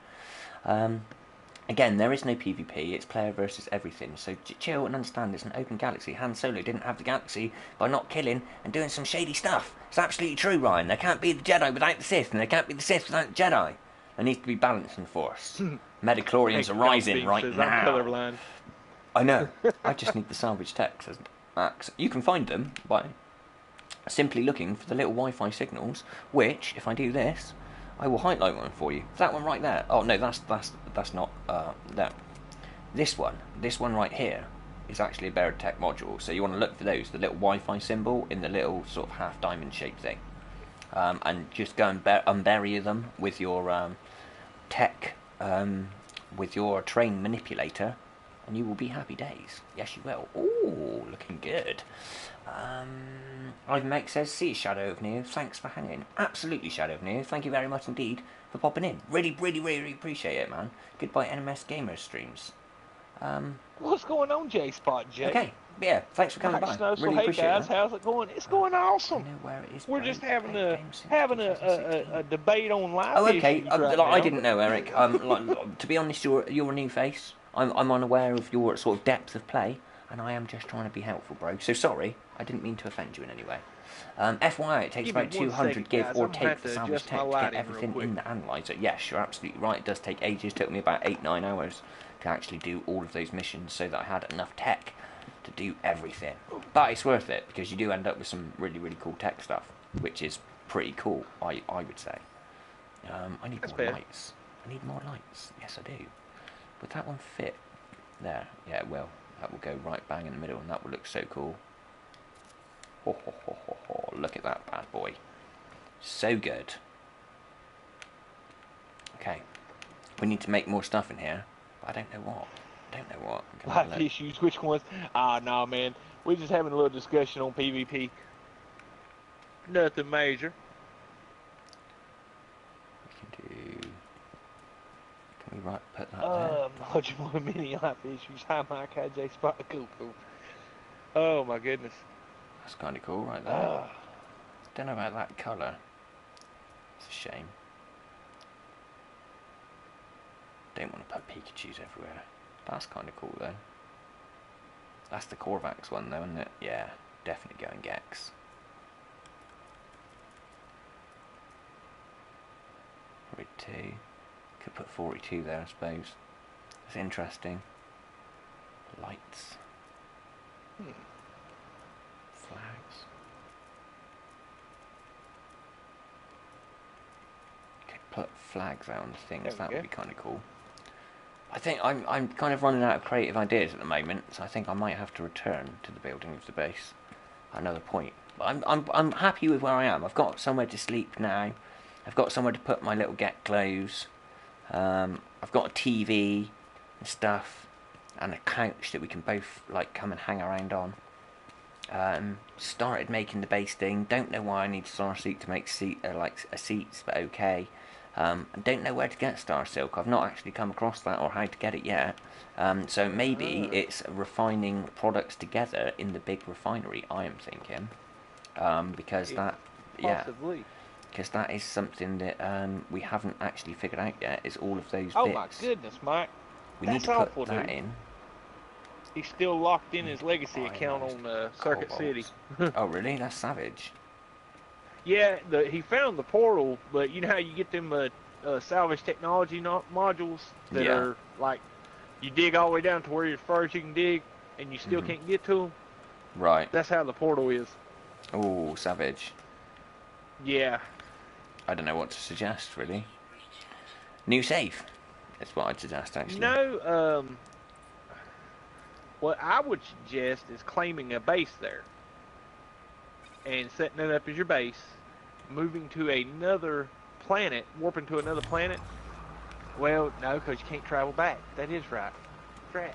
Again, there is no PvP, it's player versus everything, so chill and understand it's an open galaxy. Han Solo didn't have the galaxy by not killing and doing some shady stuff. It's absolutely true, Ryan. There can't be the Jedi without the Sith, and there can't be the Sith without the Jedi. There needs to be balance in the Force. Metachlorians are rising right now. I'm colorblind. I know. I just need the salvage tech, says Max. You can find them by simply looking for the little Wi-Fi signals, which, if I do this, I will highlight one for you. That one right there. Oh no, that's not that. This one right here. is actually a Baratech module. So you want to look for those, the little Wi-Fi symbol in the little sort of half diamond shaped thing, and just go and unbury them with your tech, with your train manipulator, and you will be happy days. Yes, you will. Ooh, looking good. Ivan Make says, see Shadow of Neo, thanks for hanging. Absolutely, Shadow of Neo, thank you very much indeed for popping in. Really, really, really appreciate it, man. Goodbye, NMS Gamer streams. What's going on, J Spot J? Okay, yeah, thanks for coming by. Really hey appreciate guys, that. how's it going? It's going awesome. I know where it is. We're just having a debate on life. Oh, okay. issues right I now. didn't know, Eric. To be honest, you're a new face. I'm unaware of your sort of depth of play, and I am just trying to be helpful, bro. So sorry, I didn't mean to offend you in any way. FYI, it takes Give me about 1 200 second, give guys. or I'm gonna take have for to salvage adjust my tech to get lighting real everything quick. in the analyzer. Yes, you're absolutely right. It does take ages. It took me about 8-9 hours to actually do all of those missions so that I had enough tech to do everything. But it's worth it because you do end up with some really, really cool tech stuff, which is pretty cool, I would say. I need more lights. I need more lights. Yes, I do. Would that one fit there? Yeah, it will. That will go right bang in the middle, and that will look so cool. Ho, ho, ho, ho, ho. Look at that bad boy. So good. Okay. We need to make more stuff in here, but I don't know what. Life issues, which ones? Nah, man. We're just having a little discussion on PvP. Nothing major. Can we put that there? Much more mini life issues. Hi, Mike. Hi, J Spot. Cool. Oh, my goodness. That's kind of cool right there. Don't know about that colour. It's a shame. Don't want to put Pikachus everywhere. That's kind of cool though. That's the Korvax one though, isn't it? Yeah, definitely going Gex. 42. Could put 42 there, I suppose. That's interesting. Lights. Flags. Could put flags out on things. That would be kind of cool. I think I'm kind of running out of creative ideas at the moment, so I think I might have to return to the building of the base at another point. But I'm happy with where I am. I've got somewhere to sleep now. I've got somewhere to put my little get clothes. I've got a TV and stuff, and a couch that we can both like come and hang around on. Started making the base thing. Don't know why I need Star Silk to make seats, but okay. I don't know where to get Star Silk. I've not actually come across that or how to get it yet. So maybe it's refining products together in the big refinery, I am thinking. Because that is something that we haven't actually figured out yet, is all of those bits. Oh my goodness, Mike. We need to put that in. He's still locked in his legacy account on Circuit City. Oh really? That's savage. Yeah, he found the portal, but you know how you get them salvage technology modules that are like, you dig all the way down to where as far as you can dig, and you still can't get to them? Right. That's how the portal is. Oh, savage. Yeah. I don't know what to suggest, really. New save. That's what I'd suggest, actually. No, what I would suggest is claiming a base there. And setting it up as your base. Moving to another planet. Warping to another planet. Well, no, because you can't travel back. That is right. Right.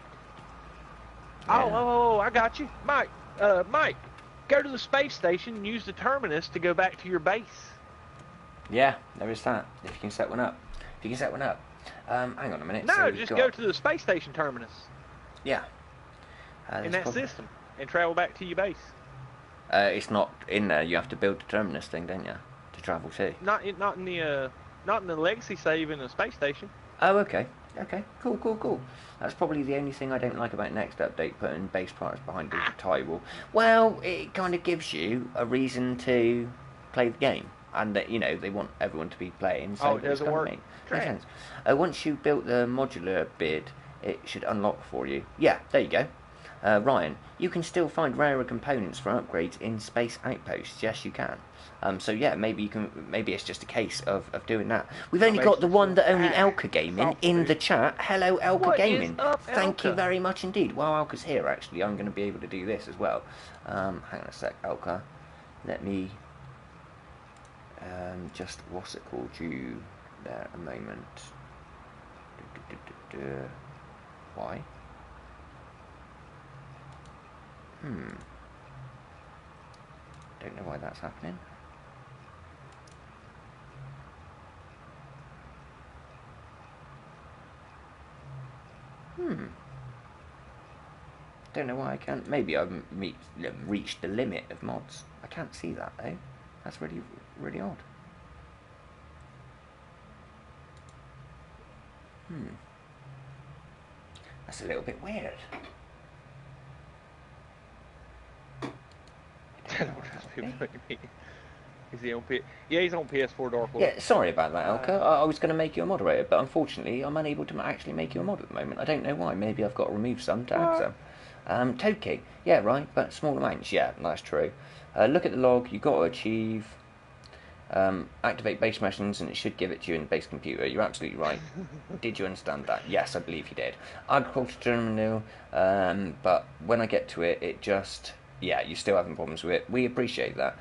Yeah. Oh, I got you. Mike, go to the space station and use the terminus to go back to your base. Yeah, there is that. If you can set one up. Hang on a minute. No, so just go to the space station terminus. Yeah. In that system. And travel back to your base. It's not in there. You have to build the terminus thing, don't you? To travel to. Not in the legacy save in the space station. Oh, okay. Okay, cool. That's probably the only thing I don't like about next update, putting base parts behind the table. Well, it kind of gives you a reason to play the game, and that, you know, they want everyone to be playing. So it doesn't work. Makes sense. Once you've built the modular bid, it should unlock for you. Yeah, there you go. Ryan, you can still find rarer components for upgrades in space outposts. Yes, you can. So yeah, maybe you can. Maybe it's just a case of doing that. We've only got the one that only Elka Gaming in the chat. Hello, Elka Gaming. Thank you very much indeed. While Elka's here, actually, I'm going to be able to do this as well. Hang on a sec, Elka. Let me just what's it called? You there a moment. Why? Don't know why that's happening. Don't know why I can't. Maybe I've reached the limit of mods. I can't see that though. That's really, really odd. That's a little bit weird. Is he on Yeah, he's on PS4 Dark Lord. Yeah, sorry about that, Elka. I was going to make you a moderator, but unfortunately I'm unable to actually make you a mod at the moment. I don't know why. Maybe I've got to remove some to add some. Toad King. Yeah, right, but small amounts. Yeah, that's true. Look at the log. You've got to achieve... activate base machines and it should give it to you in the base computer. You're absolutely right. Did you understand that? Yes, I believe you did. Agriculture terminal, but when I get to it, it just... Yeah, you're still having problems with it. We appreciate that.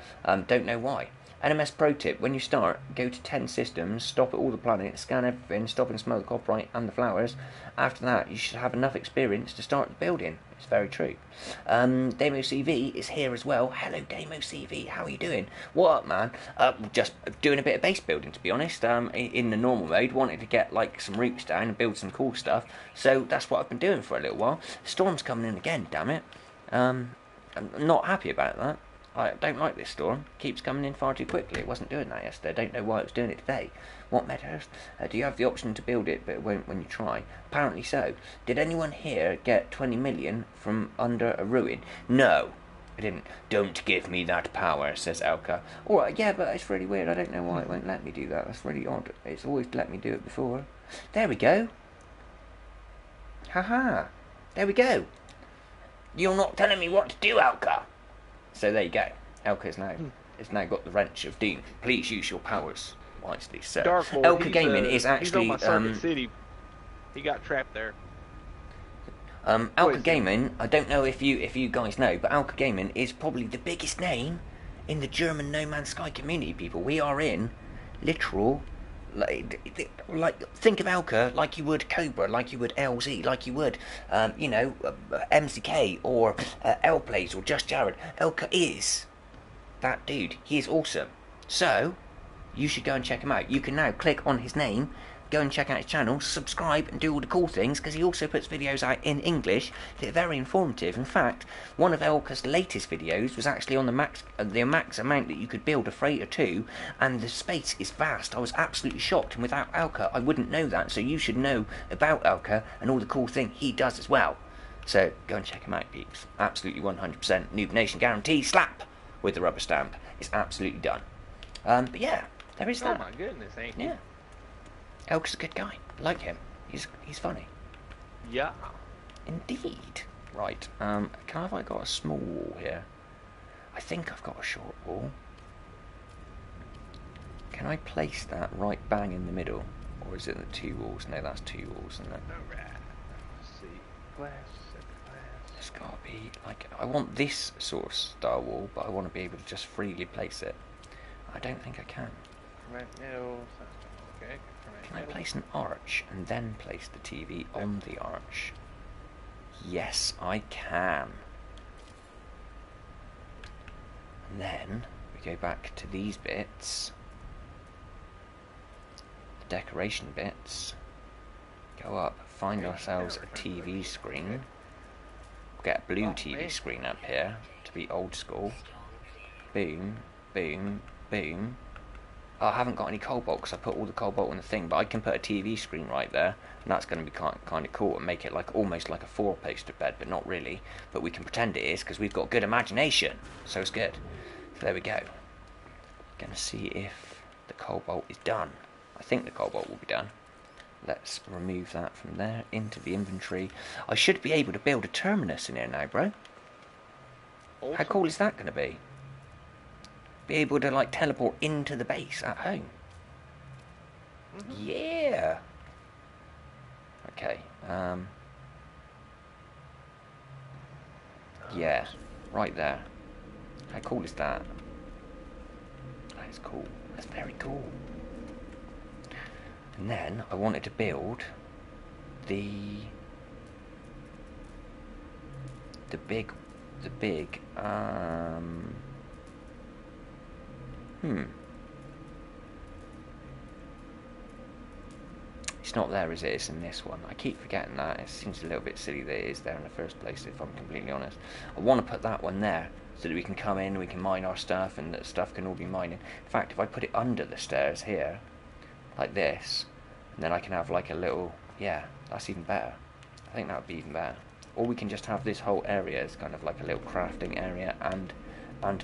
Don't know why. NMS pro tip, when you start, go to 10 systems, stop at all the planets, scan everything, stop and smell the copyright and the flowers. After that, you should have enough experience to start the building. It's very true. Demo CV is here as well. Hello, Demo CV. How are you doing? What up, man? Just doing a bit of base building, to be honest. In the normal mode, wanted to get like some roots down and build some cool stuff. So that's what I've been doing for a little while. Storm's coming in again, damn it. I'm not happy about that. I don't like this storm. Keeps coming in far too quickly. It wasn't doing that yesterday. I don't know why it was doing it today. What matters? Do you have the option to build it, but it won't when you try? Apparently so. Did anyone here get 20 million from under a ruin? No, I didn't. Don't give me that power, says Elka. Alright, yeah, but it's really weird. I don't know why it won't let me do that. That's really odd. It's always let me do it before. There we go. Haha. There we go. You're not telling me what to do, Elka. So there you go. Elka has now got the wrench of doom. Please use your powers wisely, sir. Elka Gaming is actually... He's on my City. He got trapped there. Elka Gaming, I don't know if you guys know, but Elka Gaming is probably the biggest name in the German No Man's Sky community, people. We are in literal... Like think of Elka like you would Cobra, like you would LZ, like you would MCK or L-Plays or Just Jared. Elka is that dude. He is awesome. So you should go and check him out. You can now click on his name, go and check out his channel, subscribe and do all the cool things, because he also puts videos out in English. They're very informative. In fact, one of Elka's latest videos was actually on the max amount that you could build a freighter to, and the space is vast. I was absolutely shocked, and without Elka I wouldn't know that, so you should know about Elka and all the cool thing he does as well. So go and check him out, peeps. Absolutely 100% Noob Nation guarantee. Slap with the rubber stamp. It's absolutely done. But yeah, there is that. Oh my goodness, ain't he? Yeah. Elk's a good guy. I like him. He's funny. Yeah. Indeed. Right. Have I got a small wall here? I think I've got a short wall. Can I place that right bang in the middle? Or is it the two walls? No, that's two walls, isn't it? Alright. Let's see. Glass. It's gotta be like, I want this sort of style wall, but I want to be able to just freely place it. I don't think I can. Right now. Okay. Can I place an arch and then place the TV on the arch? Yes, I can. And then we go back to these bits, the decoration bits, go up, find ourselves a TV screen, get a blue TV screen up here to be old school. Boom, boom, boom. I haven't got any cobalt because I put all the cobalt in the thing, but I can put a TV screen right there, and that's going to be kind of cool and make it like almost like a four-poster bed, but not really. But we can pretend it is because we've got good imagination, so it's good. So there we go. Gonna see if the cobalt is done. I think the cobalt will be done. let's remove that from there into the inventory. I should be able to build a terminus in here now, bro. Awesome. How cool is that going to be? Be able to like teleport into the base at home. Yeah. Okay. Yeah, right there. How cool is that? That is cool. That's very cool. And then I wanted to build the big it's not there, is it? It's in this one. I keep forgetting that. It seems a little bit silly that it is there in the first place, if I'm completely honest. I want to put that one there so that we can come in, we can mine our stuff, and that stuff can all be mining. In fact, if I put it under the stairs here, like this, and then I can have like a little, yeah, that's even better. I think that would be even better. Or we can just have this whole area as kind of like a little crafting area and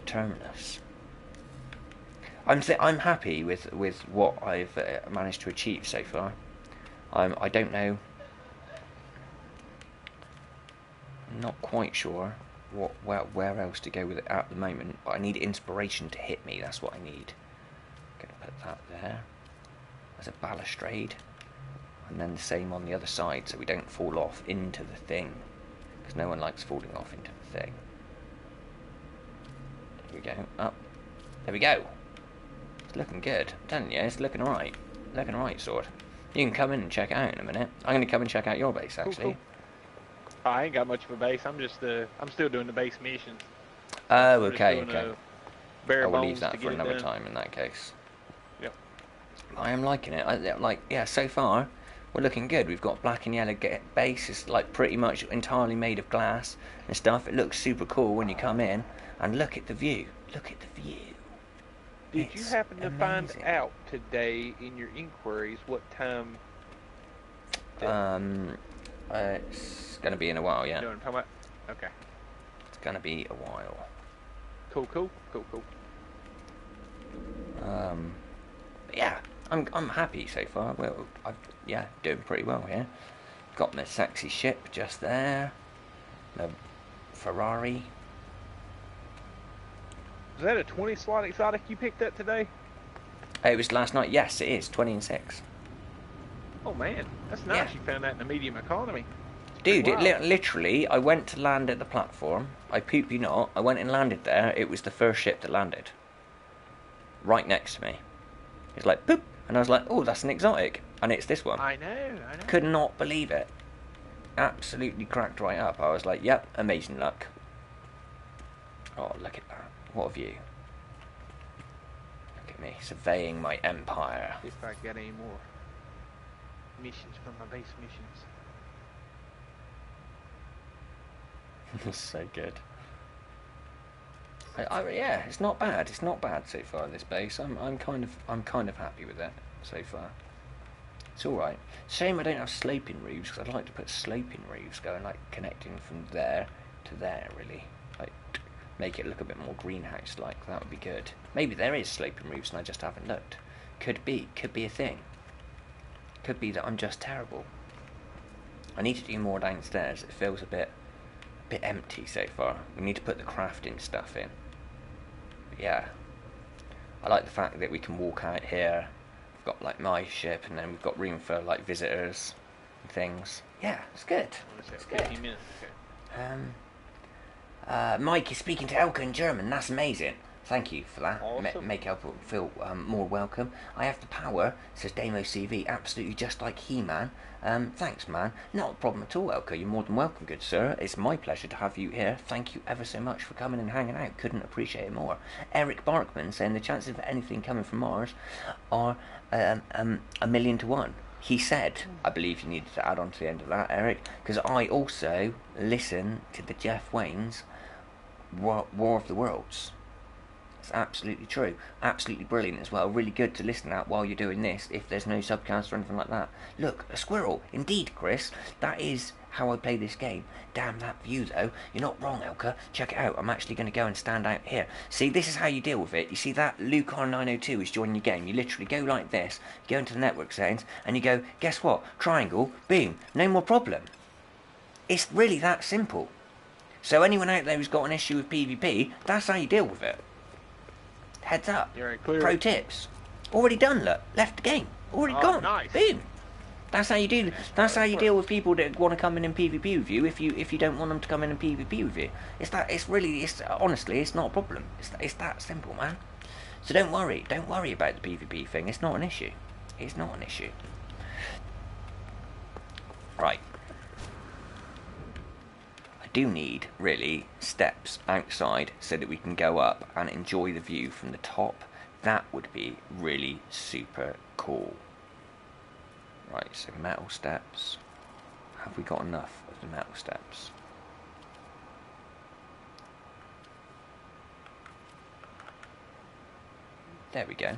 terminus. I'm happy with what I've managed to achieve so far. I don't know. I'm not quite sure where else to go with it at the moment. But I need inspiration to hit me. That's what I need. I'm gonna put that there as a balustrade, and then the same on the other side, so we don't fall off into the thing, because no one likes falling off into the thing. Here we go. Up. There we go. It's looking good. I'm telling you, it's looking alright. Looking alright, sword. You can come in and check it out in a minute. I'm going to come and check out your base, actually. Cool. I ain't got much of a base. I'm just I'm still doing the base missions. Oh, okay, okay. Bare I will bones leave that to for get another it done. time in that case. Yep. I am liking it. Yeah, so far we're looking good. We've got black and yellow base. It's like pretty much entirely made of glass and stuff. It looks super cool when you come in, and look at the view. Look at the view. Did you happen to find out today in your inquiries what time? It's gonna be in a while, yeah. You know what I'm talking about? Okay. It's gonna be a while. Cool. Yeah, I'm happy so far. Well, yeah, doing pretty well here. Got my sexy ship just there. My Ferrari. Is that a 20 slot exotic you picked up today? It was last night. Yes, it is 20 and 6. Oh man, that's nice. Yeah. You found that in the medium economy. Dude, Wow. it literally, I went to land at the platform. I poop you not. I went and landed there. It was the first ship that landed. Right next to me. It's like, poop. And I was like, oh, that's an exotic. And it's this one. I know. Could not believe it. Absolutely cracked right up. I was like, yep, amazing luck. Oh, look at that. What a view. Look at me, surveying my empire. See if I got any more missions from my base missions. That's so good. Yeah, it's not bad. It's not bad so far. This base, I'm kind of happy with it so far. It's all right. Shame I don't have sloping roofs, because I'd like to put sloping roofs going like connecting from there to there. Really, like make it look a bit more greenhouse-like. That would be good. Maybe there is sloping roofs and I just haven't looked. Could be a thing. Could be that I'm just terrible. I need to do more downstairs. It feels a bit empty so far. We need to put the crafting stuff in. But yeah, I like the fact that we can walk out here. We've got like my ship, and then we've got room for like visitors and things. Yeah, it's good. It's good. 15 minutes. Okay. Mike is speaking to Elka in German. That's amazing. Thank you for that. Awesome. Make Elka feel more welcome. I have the power, says Damo CV, absolutely just like He-Man. Thanks, man. Not a problem at all, Elka. You're more than welcome, good sir. It's my pleasure to have you here. Thank you ever so much for coming and hanging out. Couldn't appreciate it more. Eric Barkman saying the chances of anything coming from Mars are 1,000,000 to 1. He said, I believe you needed to add on to the end of that, Eric, because I also listen to the Jeff Wayne's War of the Worlds. It's absolutely true. Absolutely brilliant as well. Really good to listen at while you're doing this, if there's no subcast or anything like that. Look, a squirrel. Indeed, Chris. That is how I play this game. Damn that view though. You're not wrong, Elka. Check it out. I'm actually going to go and stand out here. See, this is how you deal with it. You see that Lucar902 is joining your game. You literally go like this, go into the network settings, and you go, guess what? Triangle, boom, no more problem. It's really that simple. So anyone out there who's got an issue with PvP, that's how you deal with it. Heads up. Pro tips. Already done, look. Left the game. Already gone. Nice. Boom. That's how you do. That's how you deal with people that want to come in and PvP with you. If you don't want them to come in and PvP with you, honestly, it's not a problem. It's that simple, man. So don't worry about the PvP thing. It's not an issue. It's not an issue. Right. I do need really steps outside so that we can go up and enjoy the view from the top. That would be really super cool. Right, so metal steps. Have we got enough of the metal steps? There we go.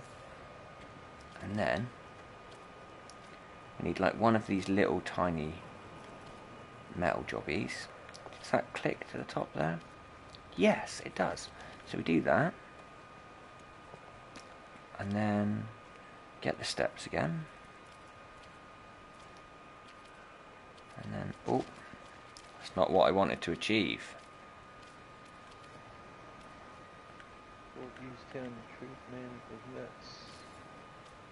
And then we need like one of these little tiny metal jobbies. Does that click to the top there? Yes, it does. So we do that. And then get the steps again. And then, oh, that's not what I wanted to achieve. Well, he's telling the truth, man, because nuts.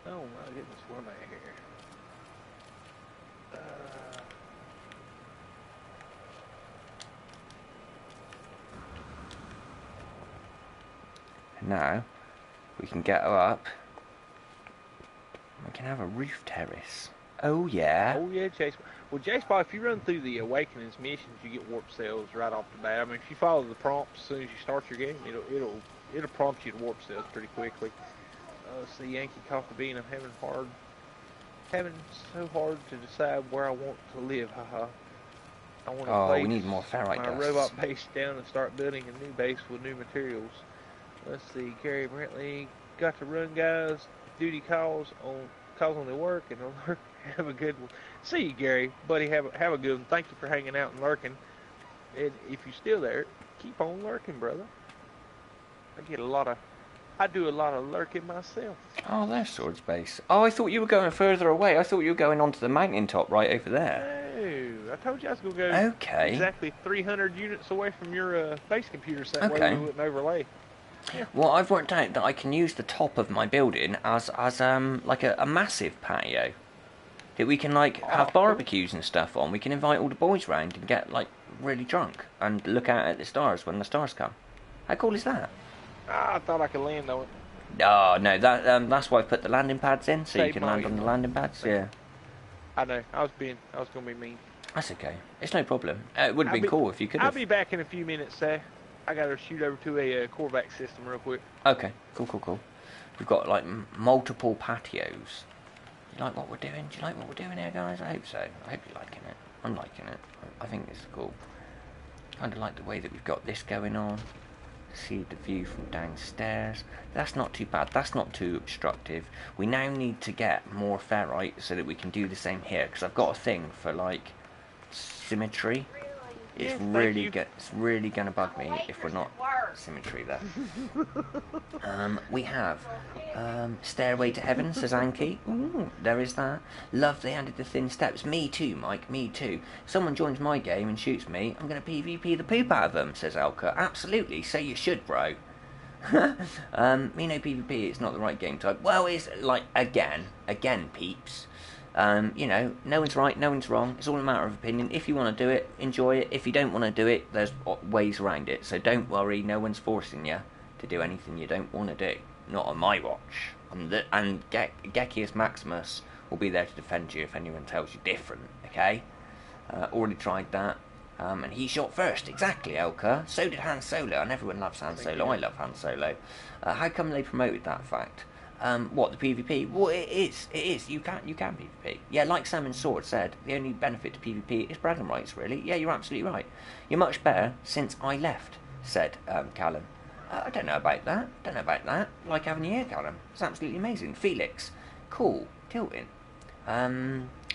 Oh my goodness, what am I here? And now we can get her up. We can have a roof terrace. Oh yeah. Oh yeah, Chase. Well, J-Spot, if you run through the Awakenings missions, you get warp cells right off the bat. I mean, if you follow the prompts as soon as you start your game, it'll prompt you to warp cells pretty quickly. Let's see, Yankee Coffee Bean. I'm having so hard to decide where I want to live. Haha. I want to place we need more ferrite my dust. robot base down and start building a new base with new materials. Let's see, Gary Brantley. Got to run, guys. Duty calls on the work and alert. Have a good one. See you, Gary, buddy. Have a good one. Thank you for hanging out and lurking. And if you're still there, keep on lurking, brother. I do a lot of lurking myself. Oh, there's Sword's base. Oh, I thought you were going further away. I thought you were going onto the mountaintop right over there. No, I told you I was going to go exactly 300 units away from your base computer, so that way we wouldn't overlay. Yeah. Well, I've worked out that I can use the top of my building as like a massive patio. That we can like have barbecues and stuff on. We can invite all the boys round and get like really drunk and look out at the stars when the stars come. How cool is that? I thought I could land on it. Oh no, that's why I put the landing pads in, so you can land on the landing pads. Yeah. I know. I was going to be mean. That's okay. It's no problem. It would have been cool if you could have. I'll be back in a few minutes, sir. I got to shoot over to a Corvax system real quick. Okay. Cool. We've got like multiple patios. You like what we're doing? Do you like what we're doing here, guys? I hope so. I hope you're liking it. I'm liking it. I think this is cool. Kind of like the way that we've got this going on. See the view from downstairs. That's not too bad. That's not too obstructive. We now need to get more ferrite so that we can do the same here. Because I've got a thing for like symmetry. It's really going to bug me if we're not symmetry there. We have Stairway to Heaven, says Anki. Ooh, there is that. Love they added the thin steps. Me too, Mike, me too. Someone joins my game and shoots me, I'm going to PvP the poop out of them, says Alka. Absolutely, so you should, bro. Me no PvP, it's not the right game type. Well, it's like, again, peeps. No one's right, no one's wrong. It's all a matter of opinion. If you want to do it, enjoy it. If you don't want to do it, there's ways around it. So don't worry, no one's forcing you to do anything you don't want to do. Not on my watch. And Gekius Maximus will be there to defend you if anyone tells you different, okay? Already tried that. And he shot first, exactly, Elka. So did Han Solo, and everyone loves Han Solo. I love Han Solo. How come they promoted that fact? What, the PvP? Well, it is. You can PvP. Yeah, like Sam and Sword said, the only benefit to PvP is bragging rights, really. Yeah, you're absolutely right. You're much better since I left, said Callum. I don't know about that. Like having you here, Callum. It's absolutely amazing. Felix. Cool. Tilting.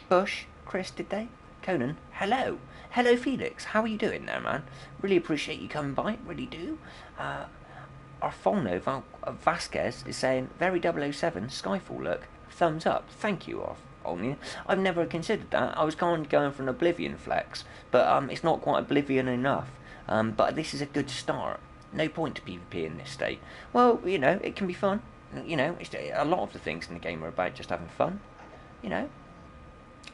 Bush. Chris, did they? Conan, hello. Hello, Felix. How are you doing there, man? Really appreciate you coming by. Really do. Arfolno Vasquez is saying, very 007 Skyfall look. Thumbs up. Thank you, Arfolno. I've never considered that. I was kind of going for an Oblivion flex, but it's not quite Oblivion enough. But this is a good start. No point to PvP in this state. Well, you know, it can be fun. You know, a lot of the things in the game are about just having fun. You know.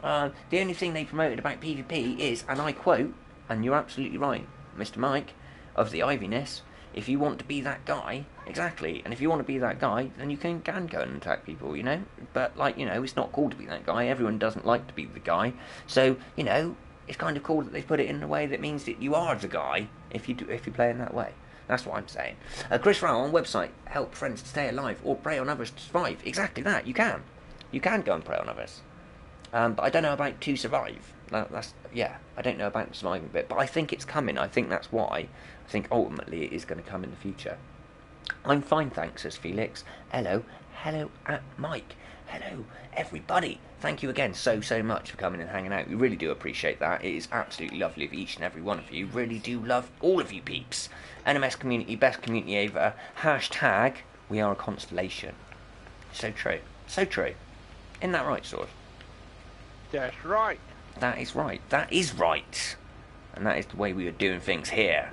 The only thing they promoted about PvP is, and I quote, and you're absolutely right, Mr. Mike, of the Iviness, if you want to be that guy, exactly, and if you want to be that guy, then you can go and attack people, you know? But, like, you know, it's not cool to be that guy. Everyone doesn't like to be the guy. So, you know, it's kind of cool that they put it in a way that means that you are the guy if you play in that way. That's what I'm saying. Chris Rao on website, help friends to stay alive or prey on others to survive. Exactly that. You can. You can go and prey on others. But I don't know about to survive. Yeah, I don't know about the surviving bit. But I think it's coming. I think that's why. I think ultimately it is going to come in the future. I'm fine, thanks, says Felix. Hello, Mike. Hello, everybody. Thank you again so much for coming and hanging out. We really do appreciate that. It is absolutely lovely of each and every one of you. Really do love all of you peeps. NMS community, best community ever. Hashtag, we are a constellation. So true. So true. Isn't that right, Sword? That's right. That is right. That is right. And that is the way we are doing things here.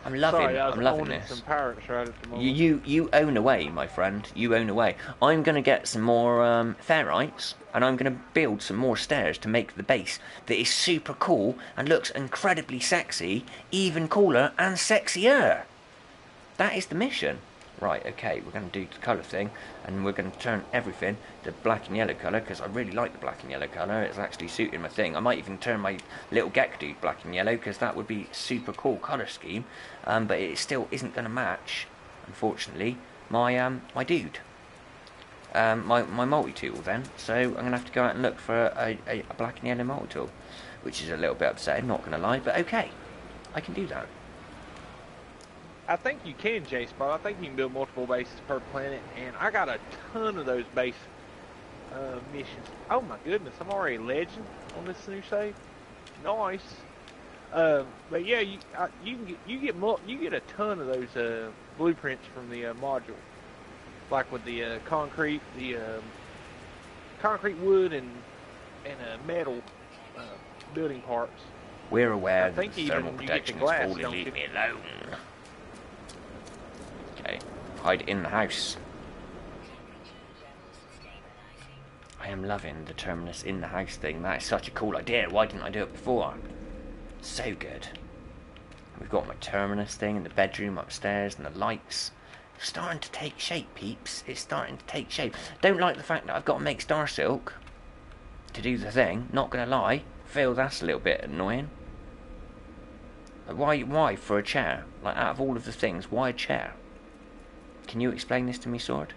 I'm loving this. Some parrots right at the moment. You own away, my friend. You own away. I'm going to get some more ferrites, and I'm going to build some more stairs to make the base that is super cool and looks incredibly sexy, even cooler and sexier. That is the mission. Right, okay, we're going to do the colour thing, and we're going to turn everything to black and yellow colour, because I really like the black and yellow colour. It's actually suiting my thing. I might even turn my little Gek dude black and yellow, because that would be super cool colour scheme, but it still isn't going to match, unfortunately, my my dude. My multi-tool then, so I'm going to have to go out and look for a black and yellow multi-tool, which is a little bit upsetting, not going to lie, but okay, I can do that. I think you can, J-Spot. I think you can build multiple bases per planet, and I got a ton of those base missions. Oh my goodness, I'm already a legend on this new save. Nice. But yeah, you get a ton of those blueprints from the module, like with the concrete wood and metal building parts. We're aware that the thermal protection is falling. Leave me alone. Okay, hide in the house. I am loving the terminus in the house thing. That is such a cool idea. Why didn't I do it before? So good. We've got my terminus thing in the bedroom upstairs and the lights. It's starting to take shape, peeps. It's starting to take shape. Don't like the fact that I've got to make Star Silk to do the thing. Not gonna lie. Feel that's a little bit annoying. Why for a chair? Like, out of all of the things, why a chair? Can you explain this to me, Sword?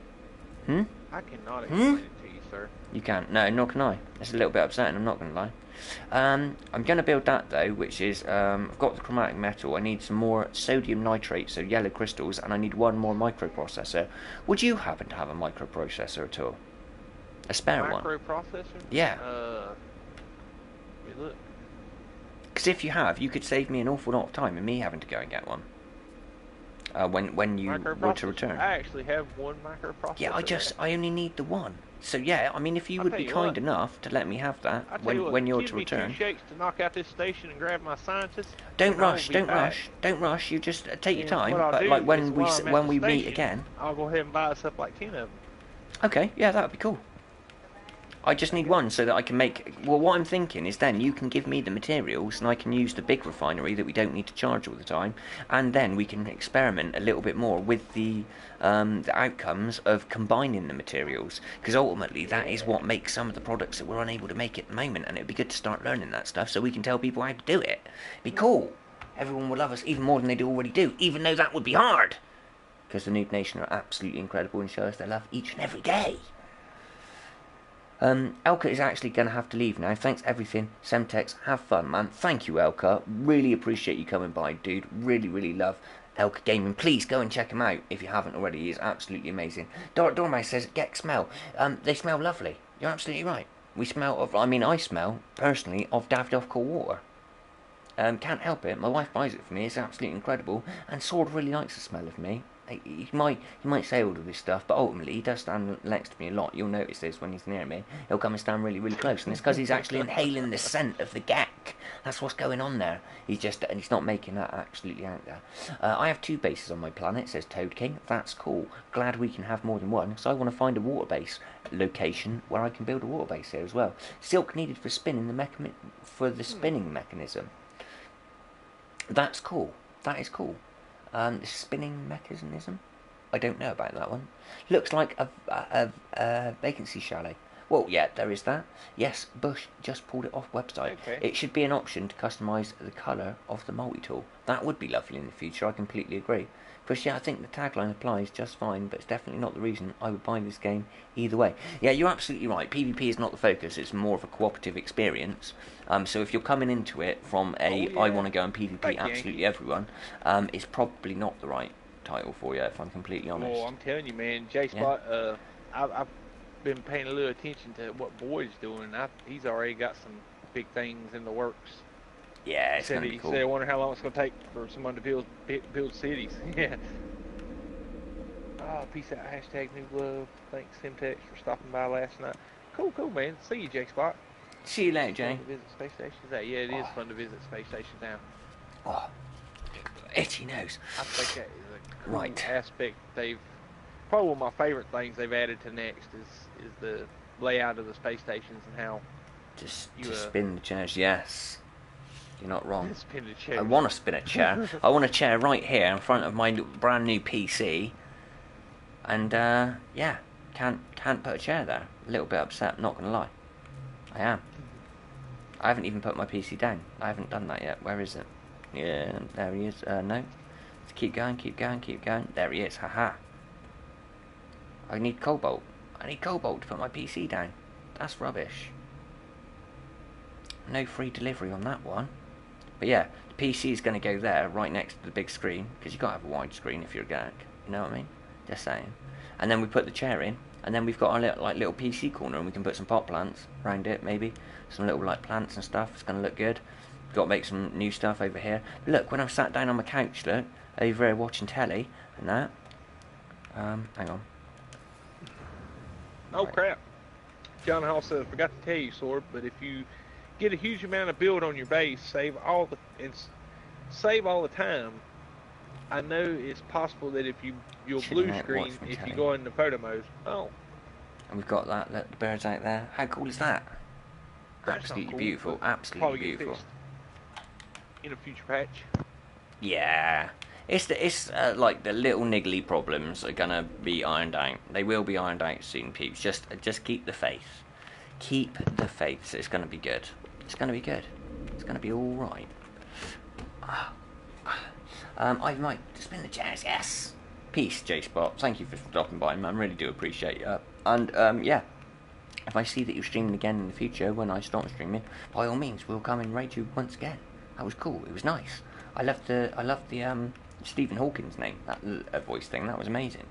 I cannot explain it to you, sir. You can't? No, nor can I. It's a little bit upsetting, I'm not going to lie. I'm going to build that, though, which is, I've got the chromatic metal. I need some more sodium nitrate, so yellow crystals, and I need one more microprocessor. Would you happen to have a microprocessor at all? A spare one? Microprocessor? Yeah. Let me look. Because if you have, you could save me an awful lot of time and me having to go and get one. When you were to return. I actually have one microprocessor. Yeah, I only need the one. So yeah, I mean, if you would be kind enough to let me have that when you're to return. Give me 2 shakes to knock out this station and grab my scientists. Don't rush. Don't rush. You just take your time. But like when we meet again, I'll go ahead and buy us up like 10 of them. Okay, yeah, that would be cool. I just need one so that I can make... Well, what I'm thinking is then you can give me the materials and I can use the big refinery that we don't need to charge all the time, and then we can experiment a little bit more with the outcomes of combining the materials, because ultimately that is what makes some of the products that we're unable to make at the moment, and it'd be good to start learning that stuff so we can tell people how to do it. It'd be cool. Everyone will love us even more than they already do, even though that would be hard, because the Noob Nation are absolutely incredible and show us their love each and every day. Elka is actually going to have to leave now. Thanks everything. Semtex, have fun, man. Thank you, Elka. Really appreciate you coming by, dude. Really, really love Elka Gaming. Please go and check him out if you haven't already. He is absolutely amazing. Dormouse says, Gek smell. They smell lovely. You're absolutely right. We smell of, I mean, I smell, personally, of Davidoff cold water. Can't help it. My wife buys it for me. It's absolutely incredible. And Sword really likes the smell of me. He might say all of this stuff, but ultimately he does stand next to me a lot. You'll notice this when he's near me. He'll come and stand really, really close, and it's because he's actually inhaling the scent of the gack. That's what's going on there. He's not making that absolutely out there. I have 2 bases on my planet, says Toad King. That's cool. Glad we can have more than one, so I want to find a water base location where I can build a water base here as well. Silk needed for spinning the spinning mechanism. That's cool. That is cool. The spinning mechanism? I don't know about that one. Looks like a vacancy chalet. Well, yeah, there is that. Yes, Bush just pulled it off website. Okay. It should be an option to customise the colour of the multi-tool. That would be lovely in the future, I completely agree. Because, yeah, I think the tagline applies just fine, but it's definitely not the reason I would buy this game either way. Yeah, you're absolutely right. PvP is not the focus. It's more of a cooperative experience. So if you're coming into it from I want to go and PvP absolutely everyone, it's probably not the right title for you, if I'm completely honest. Oh, I'm telling you, man, J-Spot, I've been paying a little attention to what Boyd's doing. He's already got some big things in the works. Yeah, it's going to be cool. He said, I wonder how long it's going to take for someone to build cities. Yeah. Oh, peace out. Hashtag Noob Love. Thanks, semtexuk, for stopping by last night. Cool, man. See you, J-Spot. See you later, Jay. Fun to visit space stations. Yeah, it is fun to visit space stations now. Oh, itchy nose. I think that is a cool Right. aspect. Probably one of my favorite things they've added to Next is the layout of the space stations and how Just spin the chairs. Yes, you're not wrong. spin the chair. I want to spin a chair. I want a chair right here in front of my brand new PC. And yeah, can't put a chair there. A little bit upset. Not gonna lie, I am. I haven't even put my PC down. I haven't done that yet. Where is it? Yeah, there he is. No. Let's keep going. There he is. Haha. I need cobalt. to put my PC down. That's rubbish. No free delivery on that one. But yeah, the PC is going to go there, right next to the big screen, because you've got to have a wide screen if you're a gag. You know what I mean? Just saying. And then we put the chair in, and then we've got our little PC corner, and we can put some pot plants around it, maybe. Some little plants and stuff. It's going to look good. We've got to make some new stuff over here. Look, when I'm sat down on my couch, look, over here watching telly, and that. Hang on. Oh, crap. John Hall says, forgot to tell you, Sword, but if you get a huge amount of build on your base, save all the time. I know it's possible that if you'll blue screen if you go into photo mode. Oh. And we've got that, look, the birds out there. How cool is that? That's Absolutely cool, beautiful. Absolutely beautiful. In a future patch. Yeah. It's like the little niggly problems are gonna be ironed out. They will be ironed out soon, peeps. Just keep the faith. Keep the faith. So it's gonna be good. It's gonna be good. It's gonna be all right. I might spin the chairs. Yes. Peace, J-Spot. Thank you for stopping by, man. Really do appreciate you. And yeah, if I see that you're streaming again in the future when I start streaming, by all means, we'll come and raid you once again. That was cool. It was nice. I loved the Stephen Hawking's name, that voice thing. That was amazing.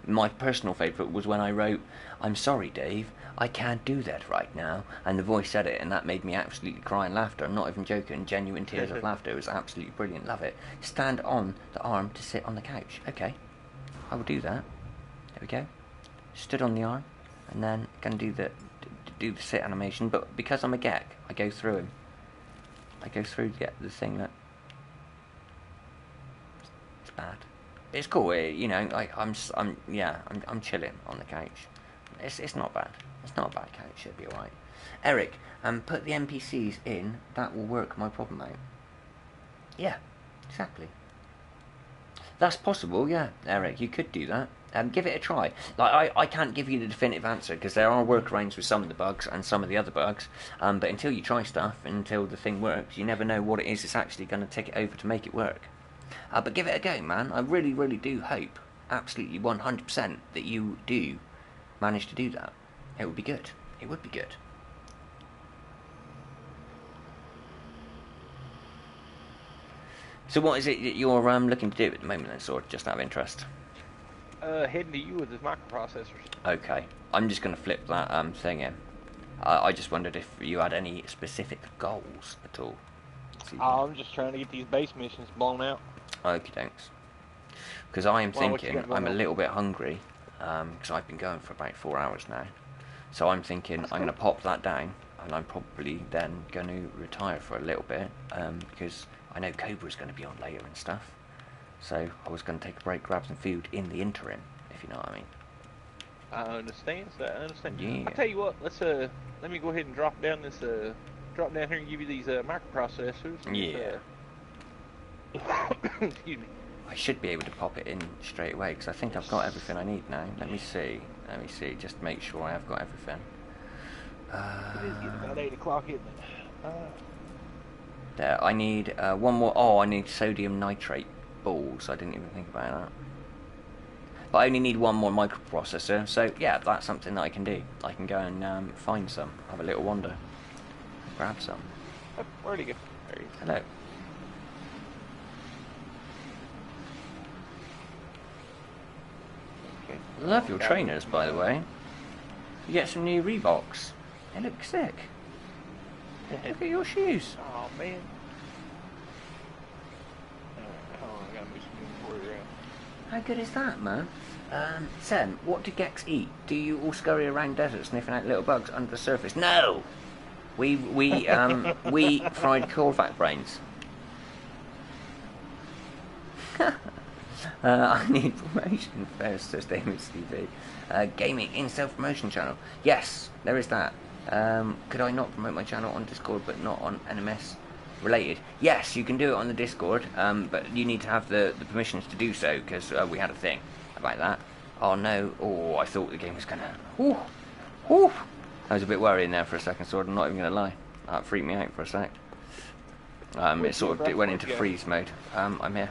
My personal favourite was when I wrote, "I'm sorry, Dave, I can't do that right now," and the voice said it, and that made me absolutely cry in laughter. I'm not even joking. Genuine tears of laughter. It was absolutely brilliant. Love it. Stand on the arm to sit on the couch. Okay, I will do that. There we go. Stood on the arm, and then gonna do the sit animation. But because I'm a geek, I go through him. I go through to get the thing that. It's bad. It's cool, you know. I'm chilling on the couch. It's not bad. It's not a bad couch. Should be alright. Eric, put the NPCs in. That will work my problem out. Yeah, exactly. That's possible. Yeah, Eric, you could do that. Give it a try. Like I can't give you the definitive answer because there are workarounds with some of the bugs and some of the other bugs. But until you try stuff, until the thing works, you never know what it is that's actually going to take it over to make it work. But give it a go, man. I really, really do hope, absolutely 100%, that you do manage to do that. It would be good. It would be good. So what is it that you're looking to do at the moment then, Sword, just out of interest? Heading to you with his microprocessors. Okay. I'm just going to flip that thing in. I just wondered if you had any specific goals at all. Oh, I'm just trying to get these base missions blown out. Okie thanks. Because I am Well, what you thinking, got going I'm a on? little bit hungry, because I've been going for about 4 hours now. So I'm thinking I'm going to pop that down, and I'm probably then going to retire for a little bit, because I know Cobra's going to be on later and stuff. So I was going to take a break, grab some food in the interim, if you know what I mean. I understand, sir. I understand. Yeah. I tell you what, let me go ahead and drop down here and give you these microprocessors. Yeah. Excuse me. I should be able to pop it in straight away, because I think I've got everything I need now. Let me see, just make sure I have got everything. It is getting about 8 o'clock, isn't it? There, I need one more. Oh, I need sodium nitrate balls. I didn't even think about that. But I only need one more microprocessor, so yeah, that's something that I can do. I can go and find some, have a little wander, grab some. Oh, where'd he go? There he is. Hello. Okay. Love your trainers, by the way. You get some new Reeboks. They look sick. Look at your shoes. Oh, man. Alright, hold on, I gotta move some inventory around. How good is that, man? Sam, what do geeks eat? Do you all scurry around desert sniffing out little bugs under the surface? No! We eat fried corvac brains. I need promotion first, so stay with TV. Gaming in self-promotion channel. Yes, there is that. Could I not promote my channel on Discord but not on NMS related? Yes, you can do it on the Discord, but you need to have the permissions to do so, because we had a thing about that. Oh no, oh, I thought the game was gonna... Ooh, ooh. I was a bit worrying there for a second, Sword, I'm not even gonna lie. That freaked me out for a sec. It went into freeze mode. I'm here.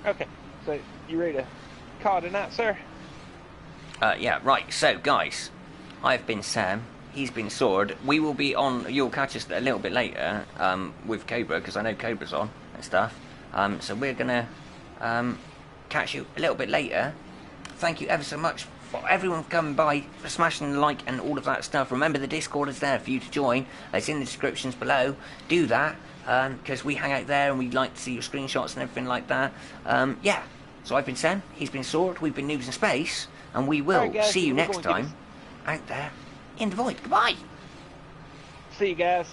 Okay, so you ready to call tonight, sir? Yeah, right, so guys, I've been Sam, he's been Sword. We will be on, you'll catch us a little bit later with Cobra, because I know Cobra's on and stuff. So we're gonna catch you a little bit later. Thank you ever so much for everyone coming by, for smashing the like and all of that stuff. Remember, the Discord is there for you to join. It's in the descriptions below. Do that, because we hang out there and we like to see your screenshots and everything like that. Yeah, so I've been Sam, he's been Sword, we've been Noobs in Space, and we will see you next time out there in the void. Goodbye! See you guys.